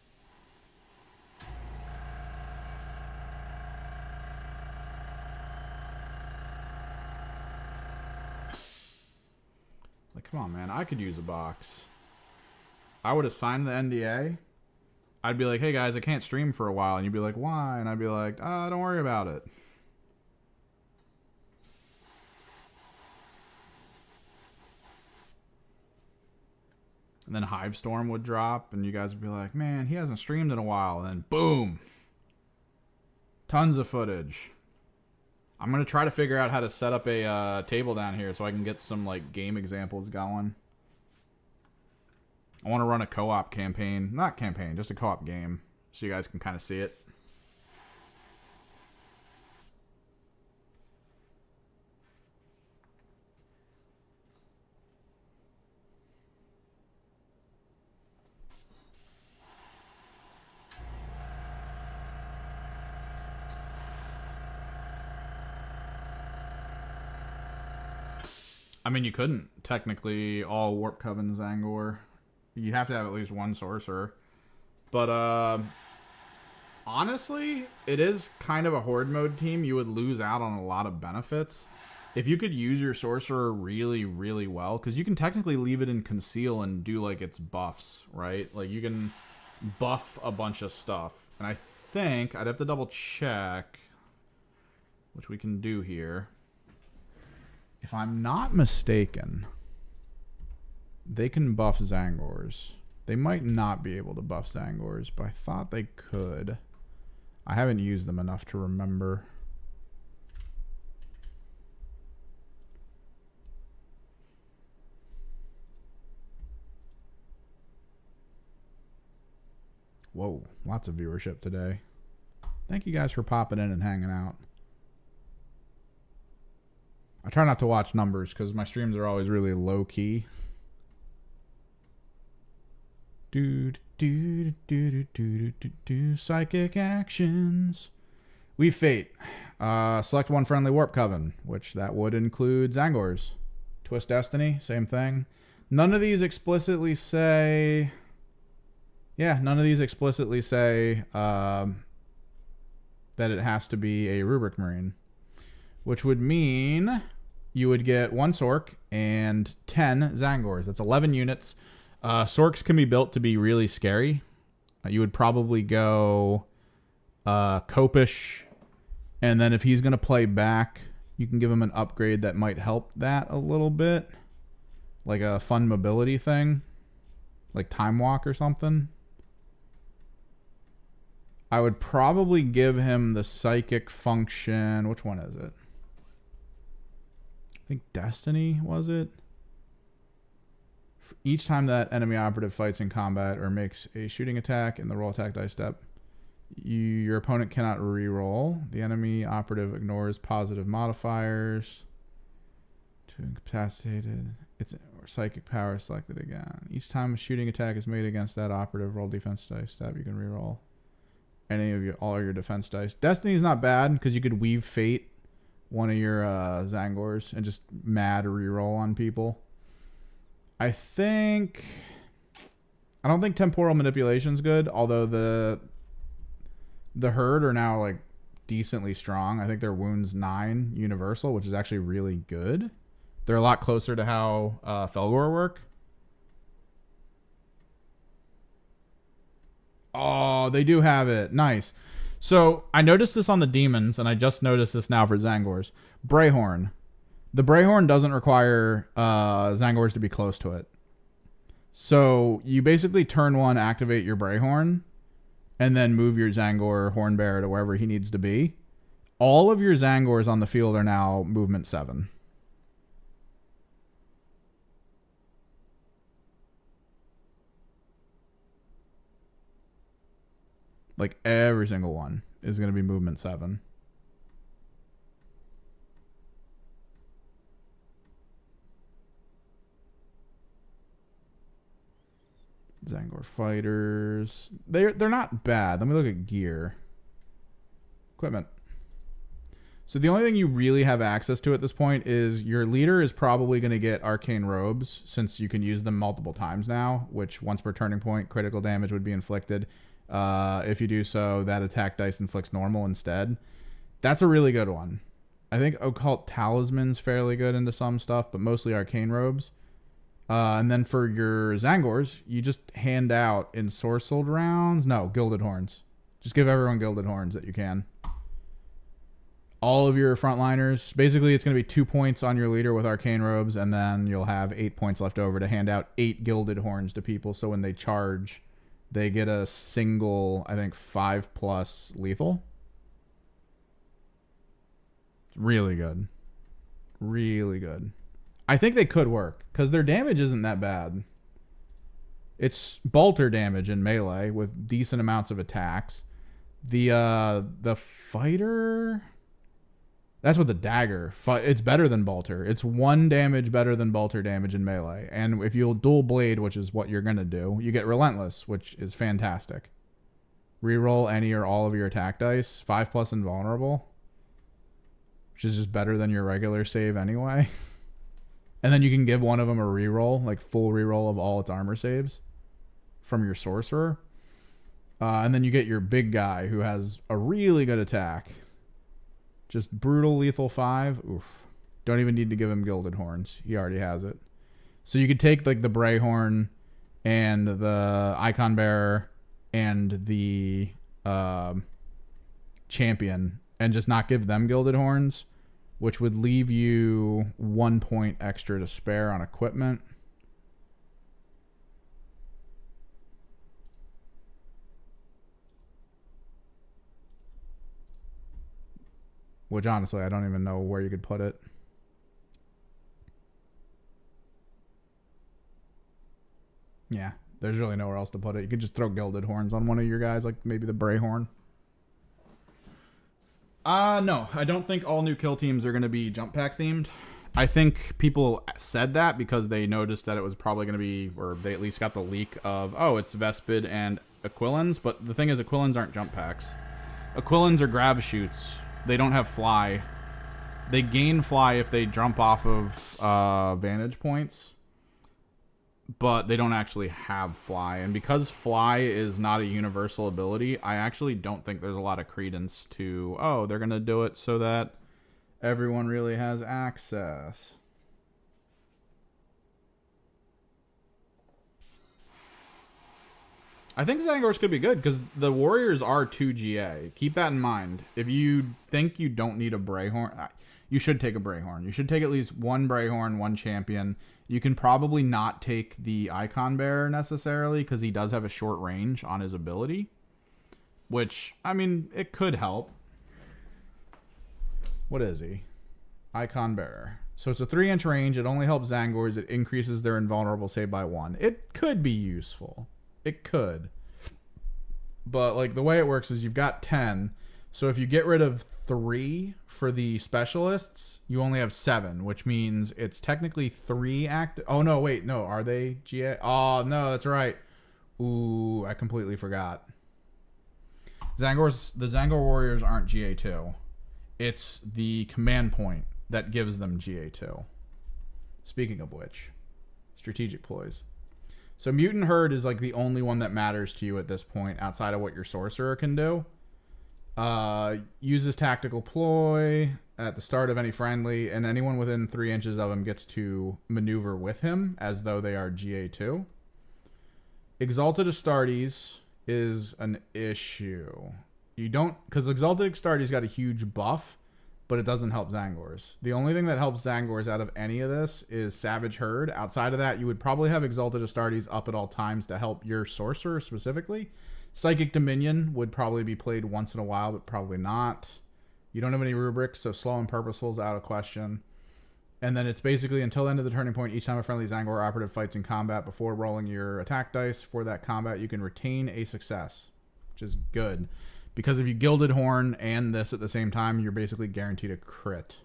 Like, come on, man. I could use a box. I would have signed the NDA. I'd be like, hey, guys, I can't stream for a while. And you'd be like, why? And I'd be like, don't worry about it. And then Hivestorm would drop. And you guys would be like, man, he hasn't streamed in a while. And then, boom. Tons of footage. I'm going to try to figure out how to set up a table down here so I can get some like game examples going. I want to run a co-op campaign. Not campaign, just a co-op game. So you guys can kind of see it. I mean, you couldn't technically all Warp Coven Zangor. You have to have at least one sorcerer. But honestly, it is kind of a horde mode team. You would lose out on a lot of benefits if you could use your sorcerer really, really well. Because you can technically leave it in conceal and do like its buffs, right? Like you can buff a bunch of stuff. And I think I'd have to double check, which we can do here. If I'm not mistaken, they can buff Zangors. They might not be able to buff Zangors, but I thought they could. I haven't used them enough to remember. Whoa, lots of viewership today. Thank you guys for popping in and hanging out. I try not to watch numbers because my streams are always really low key. Dude. Psychic actions. We Fate. Select one friendly Warp Coven, which that would include Zangors. Twist Destiny, same thing. None of these explicitly say... Yeah, none of these explicitly say that it has to be a Rubric Marine. Which would mean you would get 1 Sork and 10 Zangors. That's 11 units. Sorks can be built to be really scary. You would probably go Copish, and then if he's going to play back, you can give him an upgrade that might help that a little bit. Like a fun mobility thing. Like Time Walk or something. I would probably give him the Psychic function. Which one is it? I think Destiny, was it? Each time that enemy operative fights in combat or makes a shooting attack in the roll attack dice step, your opponent cannot re-roll. The enemy operative ignores positive modifiers. To incapacitated, its or psychic power is selected again. Each time a shooting attack is made against that operative, roll defense dice step. You can re-roll all of your defense dice. Destiny's not bad because you could weave Fate one of your Zangors and just mad re-roll on people. I don't think Temporal Manipulation's good, although the Herd are now like decently strong. I think their wounds 9 universal, which is actually really good. They're a lot closer to how Felgor work. Oh, they do have it. Nice. So I noticed this on the demons, and I just noticed this now for Zangors. Brayhorn. The Brayhorn doesn't require Zangors to be close to it. So you basically turn 1, activate your Brayhorn, and then move your Zangor Hornbearer to wherever he needs to be. All of your Zangors on the field are now movement 7. Like every single one is going to be movement 7. Zangor fighters. They're not bad. Let me look at gear. Equipment. So the only thing you really have access to at this point is your leader is probably going to get arcane robes, since you can use them multiple times now, which once per turning point, critical damage would be inflicted. If you do so, that attack dice inflicts normal instead. That's a really good one. I think Occult Talisman's fairly good into some stuff, but mostly arcane robes. And then for your Zangors, you just hand out ensorcelled rounds. No, Gilded Horns. Just give everyone Gilded Horns that you can. All of your frontliners. Basically, it's going to be 2 points on your leader with arcane robes, and then you'll have 8 points left over to hand out 8 Gilded Horns to people, so when they charge, they get a single, I think, 5+ lethal. Really good. Really good. I think they could work, because their damage isn't that bad. It's bolter damage in melee with decent amounts of attacks. The fighter... That's with the dagger. It's better than bolter. It's 1 damage better than bolter damage in melee. And if you'll dual blade, which is what you're going to do, you get relentless, which is fantastic. Reroll any or all of your attack dice. 5+ invulnerable. Which is just better than your regular save anyway. And then you can give one of them a reroll, like full reroll of all its armor saves from your sorcerer. And then you get your big guy who has a really good attack. Just brutal lethal 5. Oof. Don't even need to give him Gilded Horns. He already has it. So you could take like the Brayhorn and the Icon Bearer and the Champion and just not give them Gilded Horns, which would leave you 1 point extra to spare on equipment. Which, honestly, I don't even know where you could put it. Yeah, there's really nowhere else to put it. You could just throw Gilded Horns on one of your guys, like maybe the Brayhorn. No, I don't think all new kill teams are going to be jump pack themed. I think people said that because they noticed that it was probably going to be, or they at least got the leak of, oh, it's Vespid and Aquilans. But the thing is, Aquilans aren't jump packs. Aquilans are grav shoots. They don't have fly. They gain fly if they jump off of vantage points, but they don't actually have fly. And because fly is not a universal ability, I actually don't think there's a lot of credence to, oh, they're going to do it so that everyone really has access. I think Zangors could be good because the Warriors are 2 GA. Keep that in mind. If you think you don't need a Brayhorn, you should take a Brayhorn. You should take at least one Brayhorn, one champion. You can probably not take the Icon Bearer necessarily because he does have a short range on his ability, which, I mean, it could help. What is he? Icon Bearer. So it's a 3-inch range. It only helps Zangors. It increases their invulnerable save by 1. It could be useful. It could. But like the way it works is you've got 10. So if you get rid of 3 for the specialists, you only have 7, which means it's technically 3 active. Oh no, wait, no. Are they GA? Oh no, that's right. Ooh, I completely forgot. The Zangor Warriors aren't GA2. It's the command point that gives them GA2. Speaking of which, strategic ploys. So Mutant Herd is like the only one that matters to you at this point outside of what your Sorcerer can do. Uses Tactical Ploy at the start of any friendly, and anyone within 3 inches of him gets to maneuver with him as though they are GA2. Exalted Astartes is an issue. You don't, because Exalted Astartes got a huge buff, but it doesn't help Zangors. The only thing that helps Zangors out of any of this is Savage Herd. Outside of that, you would probably have Exalted Astartes up at all times to help your Sorcerer specifically. Psychic Dominion would probably be played once in a while, but probably not. You don't have any rubrics, so Slow and Purposeful is out of question. And then it's basically until the end of the turning point, each time a friendly Zangor operative fights in combat, before rolling your attack dice for that combat, you can retain a success, which is good. Because if you Gilded Horn and this at the same time, you're basically guaranteed a crit.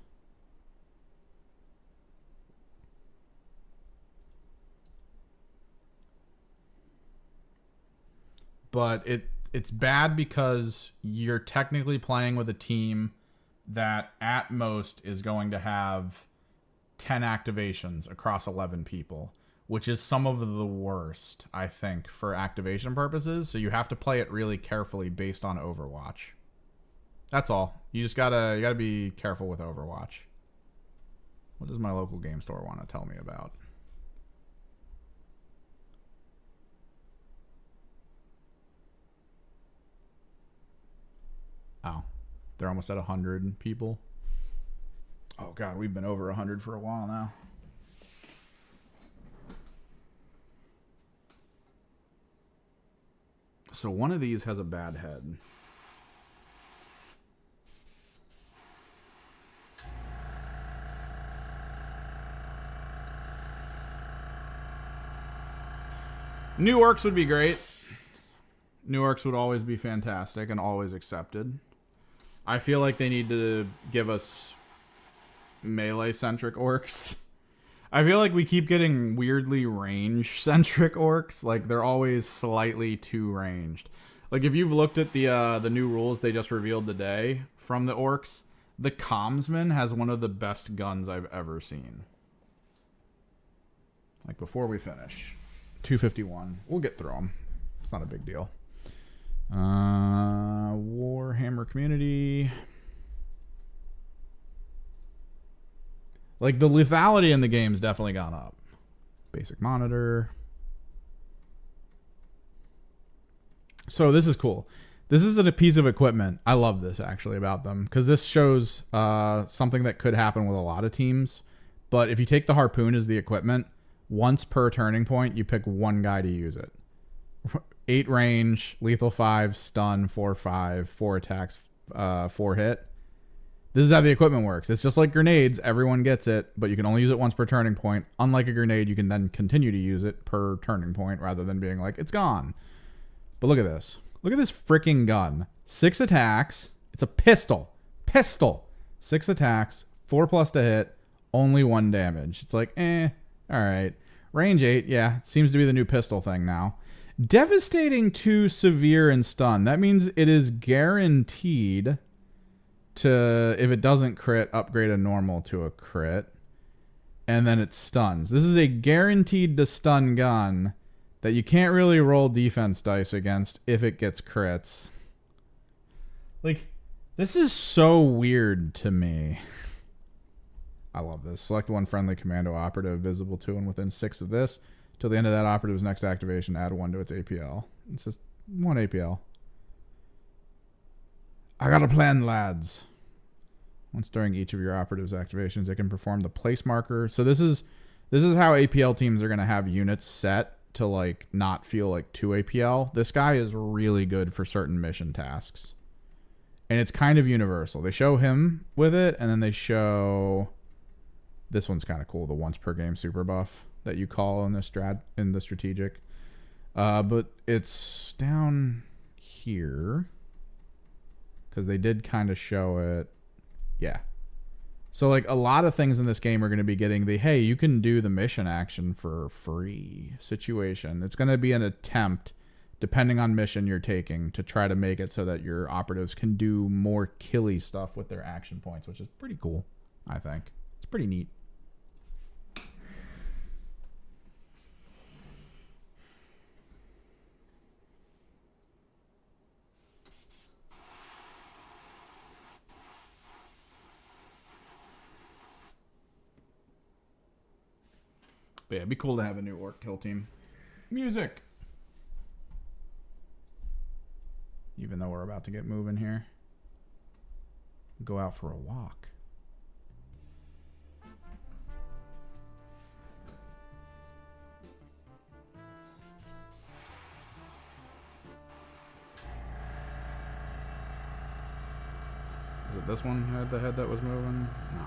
But it's bad because you're technically playing with a team that at most is going to have 10 activations across 11 people, which is some of the worst, I think, for activation purposes. So you have to play it really carefully based on Overwatch. That's all. You gotta be careful with Overwatch. What does my local game store want to tell me about? Oh, they're almost at 100 people. Oh God, we've been over 100 for a while now. So one of these has a bad head. New orcs would be great. New orcs would always be fantastic and always accepted. I feel like they need to give us melee-centric orcs. I feel like we keep getting weirdly range-centric orcs. Like, they're always slightly too ranged. Like, if you've looked at the new rules they just revealed today from the orcs, the Commsman has one of the best guns I've ever seen. Like, before we finish. 251. We'll get through them. It's not a big deal. Warhammer community. Like, the lethality in the game's definitely gone up. Basic monitor. So this is cool. This is a piece of equipment. I love this, actually, about them. Because this shows something that could happen with a lot of teams. But if you take the Harpoon as the equipment, once per turning point, you pick one guy to use it. 8 range, lethal 5, stun, 4/5, 4 attacks, 4 hit. This is how the equipment works. It's just like grenades. Everyone gets it, but you can only use it once per turning point. Unlike a grenade, you can then continue to use it per turning point rather than being like, it's gone. But look at this. Look at this freaking gun. 6 attacks. It's a pistol. Pistol. 6 attacks, 4+ to hit, Only 1 damage. It's like, alright. Range 8, yeah. It seems to be the new pistol thing now. Devastating 2, severe, and stun. That means it is guaranteed to, if it doesn't crit, upgrade a normal to a crit. And then it stuns. This is a guaranteed to stun gun that you can't really roll defense dice against if it gets crits. Like, this is so weird to me. I love this. Select 1 friendly commando operative visible to and within 6 of this. Till the end of that operative's next activation, add 1 to its APL. It's just 1 APL. I got a plan, lads. Once during each of your operatives' activations, they can perform the place marker. So this is how APL teams are going to have units set to like not feel like 2 APL. This guy is really good for certain mission tasks. And it's kind of universal. They show him with it, and then they show... This one's kind of cool, the once per game super buff that you call in the strategic. But it's down here. Because they did kind of show it. Yeah. So like a lot of things in this game are going to be getting the, hey, you can do the mission action for free situation. It's going to be an attempt, depending on mission you're taking, to try to make it so that your operatives can do more killy stuff with their action points, which is pretty cool, I think. It's pretty neat. But yeah, it'd be cool to have a new orc kill team. Music! Even though we're about to get moving here. Go out for a walk. Is it this one had the head that was moving? No.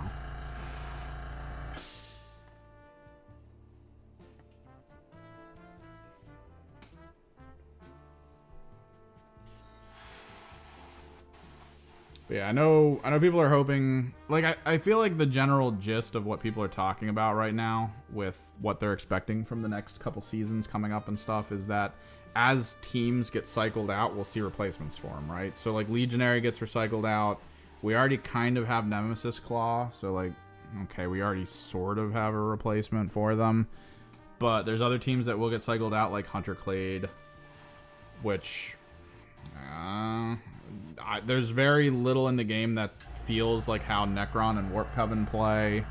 Yeah, I know people are hoping, like, I feel like the general gist of what people are talking about right now with what they're expecting from the next couple seasons coming up and stuff is that as teams get cycled out, we'll see replacements for them, right? So, like, Legionary gets recycled out. We already kind of have Nemesis Claw, so, like, okay, we already sort of have a replacement for them. But there's other teams that will get cycled out, like Hunter Clade, which... there's very little in the game that feels like how Necron and Warp Coven play.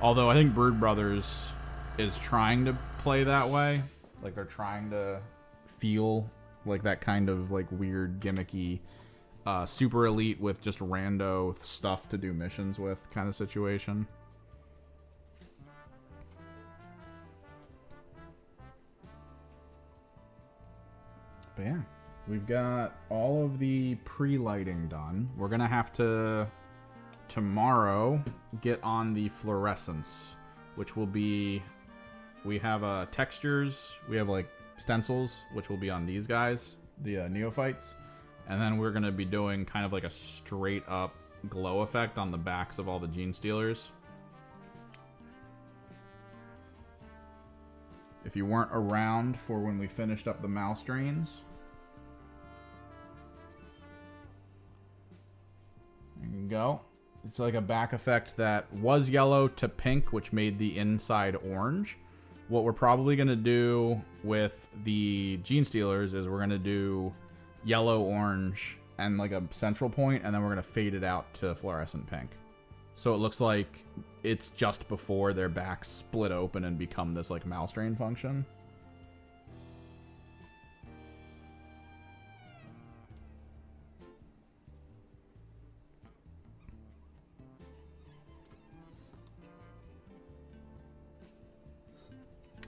Although I think Brood Brothers is trying to play that way. Like they're trying to feel like that kind of like weird gimmicky super elite with just rando stuff to do missions with kind of situation. But yeah. We've got all of the pre-lighting done. We're going to have to, tomorrow, get on the fluorescence, which will be, we have textures, we have like stencils, which will be on these guys, the neophytes. And then we're going to be doing kind of like a straight up glow effect on the backs of all the Gene Stealers. If you weren't around for when we finished up the mouse drains, there you go. It's like a back effect that was yellow to pink, which made the inside orange. What we're probably going to do with the Gene Stealers is we're going to do yellow, orange, and like a central point, and then we're going to fade it out to fluorescent pink. So it looks like it's just before their backs split open and become this like mouse drain function.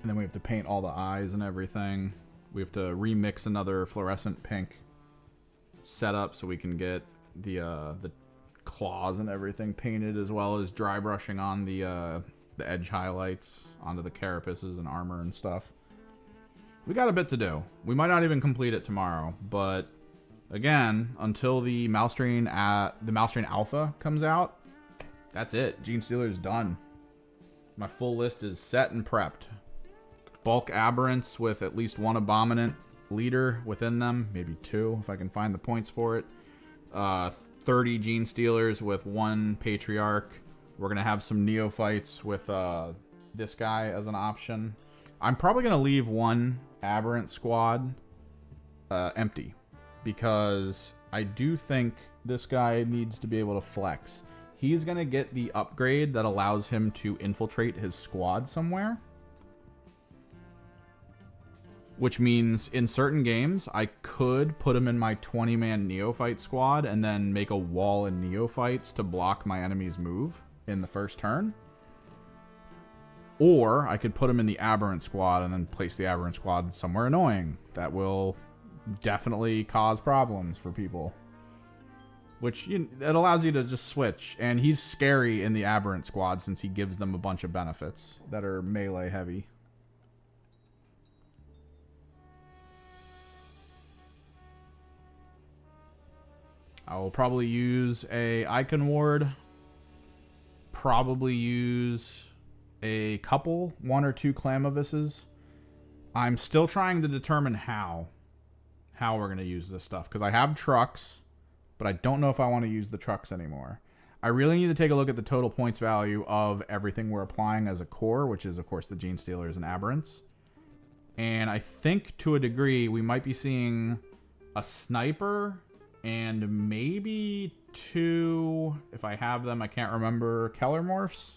And then we have to paint all the eyes and everything. We have to remix another fluorescent pink setup so we can get the claws and everything painted, as well as dry brushing on the edge highlights onto the carapaces and armor and stuff. We got a bit to do. We might not even complete it tomorrow, but again, until the Mouse Drain Alpha comes out, that's it. Gene Stealer's done. My full list is set and prepped. Bulk aberrants with at least one abominant leader within them. Maybe 2 if I can find the points for it. 30 gene stealers with 1 patriarch. We're going to have some neophytes with this guy as an option. I'm probably going to leave 1 aberrant squad empty, because I do think this guy needs to be able to flex. He's going to get the upgrade that allows him to infiltrate his squad somewhere. Which means in certain games, I could put him in my 20-man neophyte squad and then make a wall of neophytes to block my enemy's move in the first turn. Or I could put him in the aberrant squad and then place the aberrant squad somewhere annoying. That will definitely cause problems for people. Which, it allows you to just switch. And he's scary in the aberrant squad since he gives them a bunch of benefits that are melee heavy. I will probably use a Icon Ward. Probably use a couple, 1 or 2 Clamovises. I'm still trying to determine how we're going to use this stuff. Because I have trucks, but I don't know if I want to use the trucks anymore. I really need to take a look at the total points value of everything we're applying as a core, which is, of course, the Gene Stealers and Aberrants. And I think, to a degree, we might be seeing a Sniper and maybe 2, if I have them, I can't remember, Keller Morphs.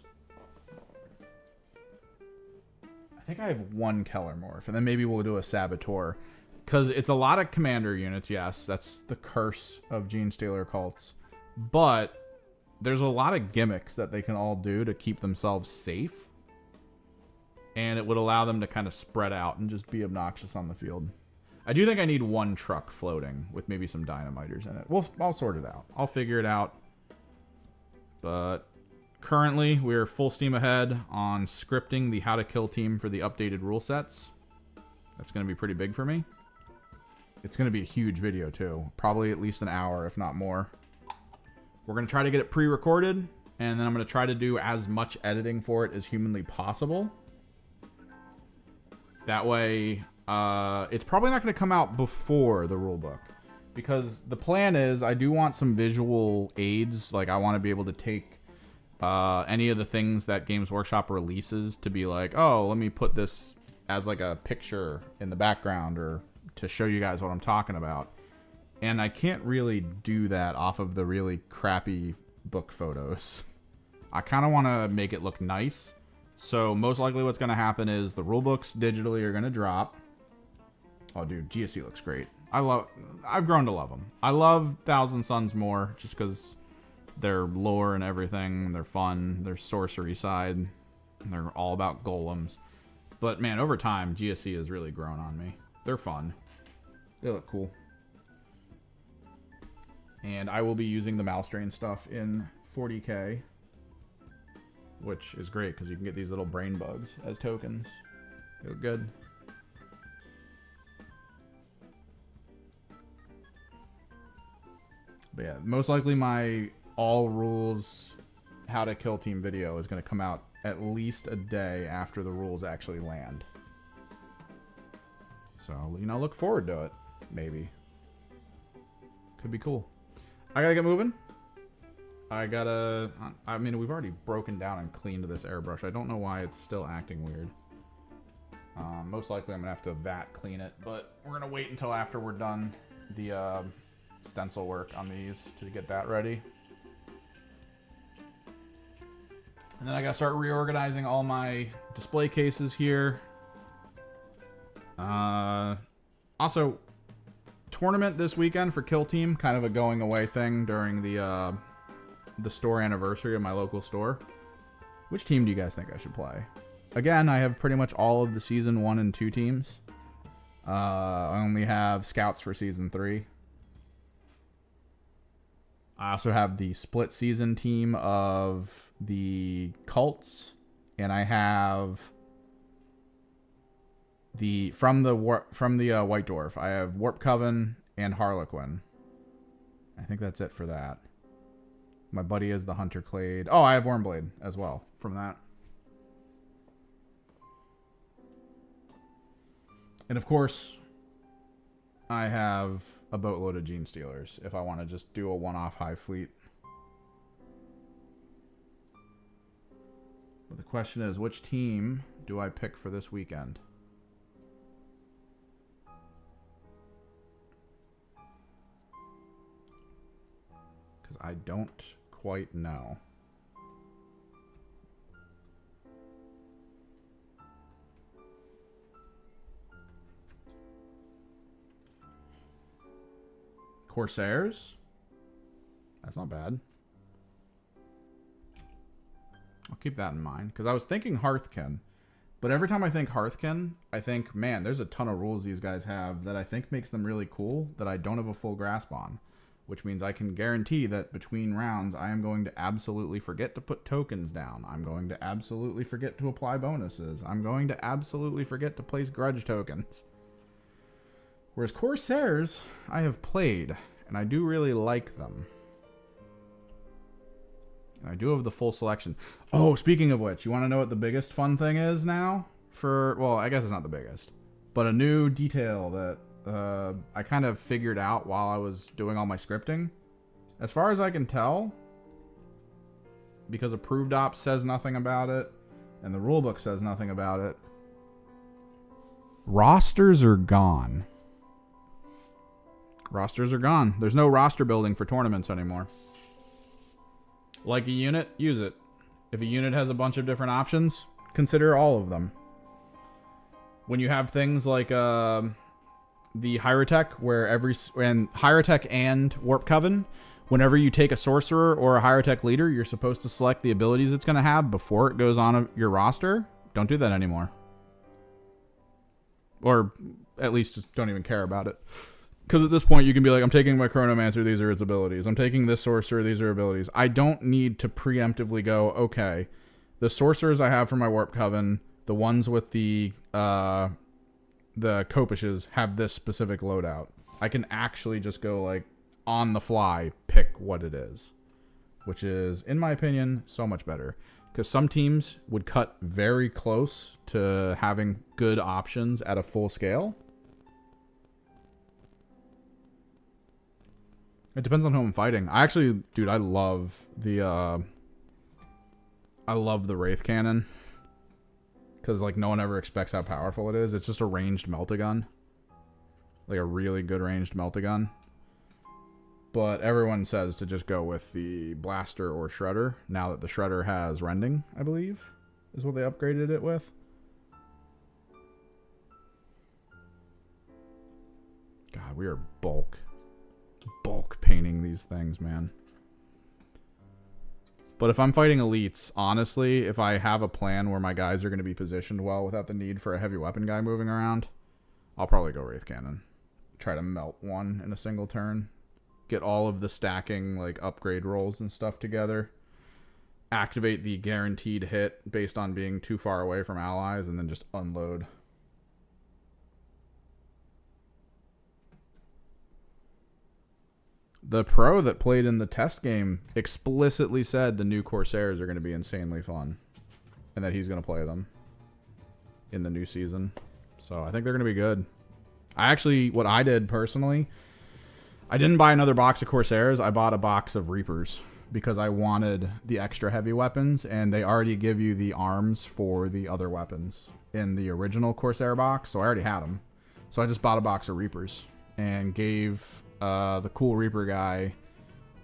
I think I have 1 Keller Morph, and then maybe we'll do a Saboteur. Because it's a lot of commander units, yes. That's the curse of Gene Stealer cults. But there's a lot of gimmicks that they can all do to keep themselves safe. And it would allow them to kind of spread out and just be obnoxious on the field. I do think I need 1 truck floating with maybe some dynamiters in it. I'll sort it out. I'll figure it out. But currently, we're full steam ahead on scripting the How to Kill team for the updated rule sets. That's going to be pretty big for me. It's going to be a huge video, too. Probably at least an hour, if not more. We're going to try to get it pre-recorded, and then I'm going to try to do as much editing for it as humanly possible. That way, it's probably not going to come out before the rulebook, because the plan is I do want some visual aids. Like, I want to be able to take any of the things that Games Workshop releases to be like, oh, let me put this as like a picture in the background or to show you guys what I'm talking about. And I can't really do that off of the really crappy book photos. I kind of want to make it look nice. So most likely what's going to happen is the rulebooks digitally are going to drop. Oh, dude, GSC looks great. I've grown to love them. I love Thousand Suns more just because their lore and everything. They're fun. Their sorcery side. They're all about golems. But, man, over time, GSC has really grown on me. They're fun. They look cool. And I will be using the Purestrains stuff in 40k. Which is great because you can get these little brain bugs as tokens. They look good. But yeah, most likely my all rules How to Kill team video is going to come out at least a day after the rules actually land. So, you know, look forward to it. Maybe. Could be cool. I gotta get moving. I mean, we've already broken down and cleaned this airbrush. I don't know why it's still acting weird. Most likely I'm going to have to vat clean it, but we're going to wait until after we're done the stencil work on these to get that ready. And then I got to start reorganizing all my display cases here. Also, tournament this weekend for Kill Team, kind of a going away thing during the store anniversary of my local store. Which team do you guys think I should play? Again, I have pretty much all of the season 1 and 2 teams. I only have scouts for season 3. I also have the split season team of the cults, and I have from the White Dwarf. I have Warp Coven and Harlequin. I think that's it for that. My buddy is the Hunter Clade. Oh, I have Wormblade as well from that. And of course, I have a boatload of Gene Stealers if I want to just do a one-off high fleet. But the question is, which team do I pick for this weekend? Because I don't quite know. Corsairs? That's not bad. I'll keep that in mind. Because I was thinking Hearthkin. But every time I think Hearthkin, I think, man, there's a ton of rules these guys have that I think makes them really cool that I don't have a full grasp on. Which means I can guarantee that between rounds, I am going to absolutely forget to put tokens down. I'm going to absolutely forget to apply bonuses. I'm going to absolutely forget to place grudge tokens. Whereas Corsairs, I have played, and I do really like them. And I do have the full selection. Oh, speaking of which, you want to know what the biggest fun thing is now? Well, I guess it's not the biggest. But a new detail that I kind of figured out while I was doing all my scripting. As far as I can tell, because Approved Ops says nothing about it, and the rulebook says nothing about it, rosters are gone. Rosters are gone. There's no roster building for tournaments anymore. Like a unit, use it. If a unit has a bunch of different options, consider all of them. When you have things like the Hierotech, where Hierotech and Warp Coven, whenever you take a sorcerer or a Hierotech leader, you're supposed to select the abilities it's going to have before it goes on your roster. Don't do that anymore. Or at least just don't even care about it. Because at this point, you can be like, I'm taking my Chronomancer, these are its abilities. I'm taking this Sorcerer, these are abilities. I don't need to preemptively go, okay, the Sorcerers I have for my Warp Coven, the ones with the Copishes have this specific loadout. I can actually just go, like, on the fly, pick what it is. Which is, in my opinion, so much better. Because some teams would cut very close to having good options at a full scale. It depends on who I'm fighting. I actually, dude, I love the Wraith Cannon. Because, like, no one ever expects how powerful it is. It's just a ranged melt-a-gun. Like, a really good ranged melt-a-gun. But everyone says to just go with the Blaster or Shredder. Now that the Shredder has Rending, I believe, is what they upgraded it with. God, we are bulk painting these things, man. But if I'm fighting elites, honestly, if I have a plan where my guys are going to be positioned well without the need for a heavy weapon guy moving around, I'll probably go Wraith Cannon. Try to melt one in a single turn. Get all of the stacking, like, upgrade rolls and stuff together. Activate the guaranteed hit based on being too far away from allies, and then just unload. The pro that played in the test game explicitly said the new Corsairs are going to be insanely fun. And that he's going to play them in the new season. So I think they're going to be good. What I did personally, I didn't buy another box of Corsairs. I bought a box of Reapers because I wanted the extra heavy weapons. And they already give you the arms for the other weapons in the original Corsair box. So I already had them. So I just bought a box of Reapers and gave the cool Reaper guy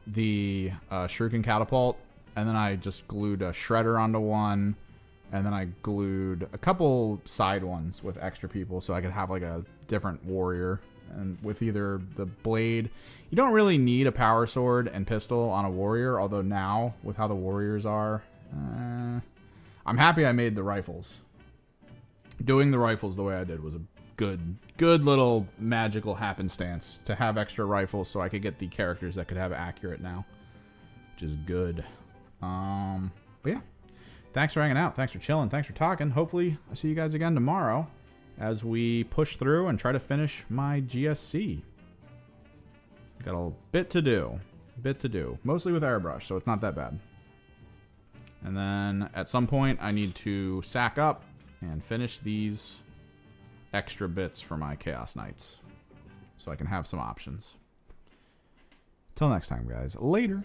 the Shuriken Catapult, and then I just glued a Shredder onto one, and then I glued a couple side ones with extra people so I could have like a different warrior. And with either the blade, you don't really need a power sword and pistol on a warrior, although now with how the warriors are, I'm happy I made the rifles. Doing the rifles the way I did was a good little magical happenstance to have extra rifles so I could get the characters that could have accurate now, which is good. But yeah, thanks for hanging out. Thanks for chilling. Thanks for talking. Hopefully I see you guys again tomorrow as we push through and try to finish my GSC. Got a bit to do, mostly with airbrush, so it's not that bad. And then at some point I need to sack up and finish these extra bits for my Chaos Knights, so I can have some options. Till next time, guys. Later.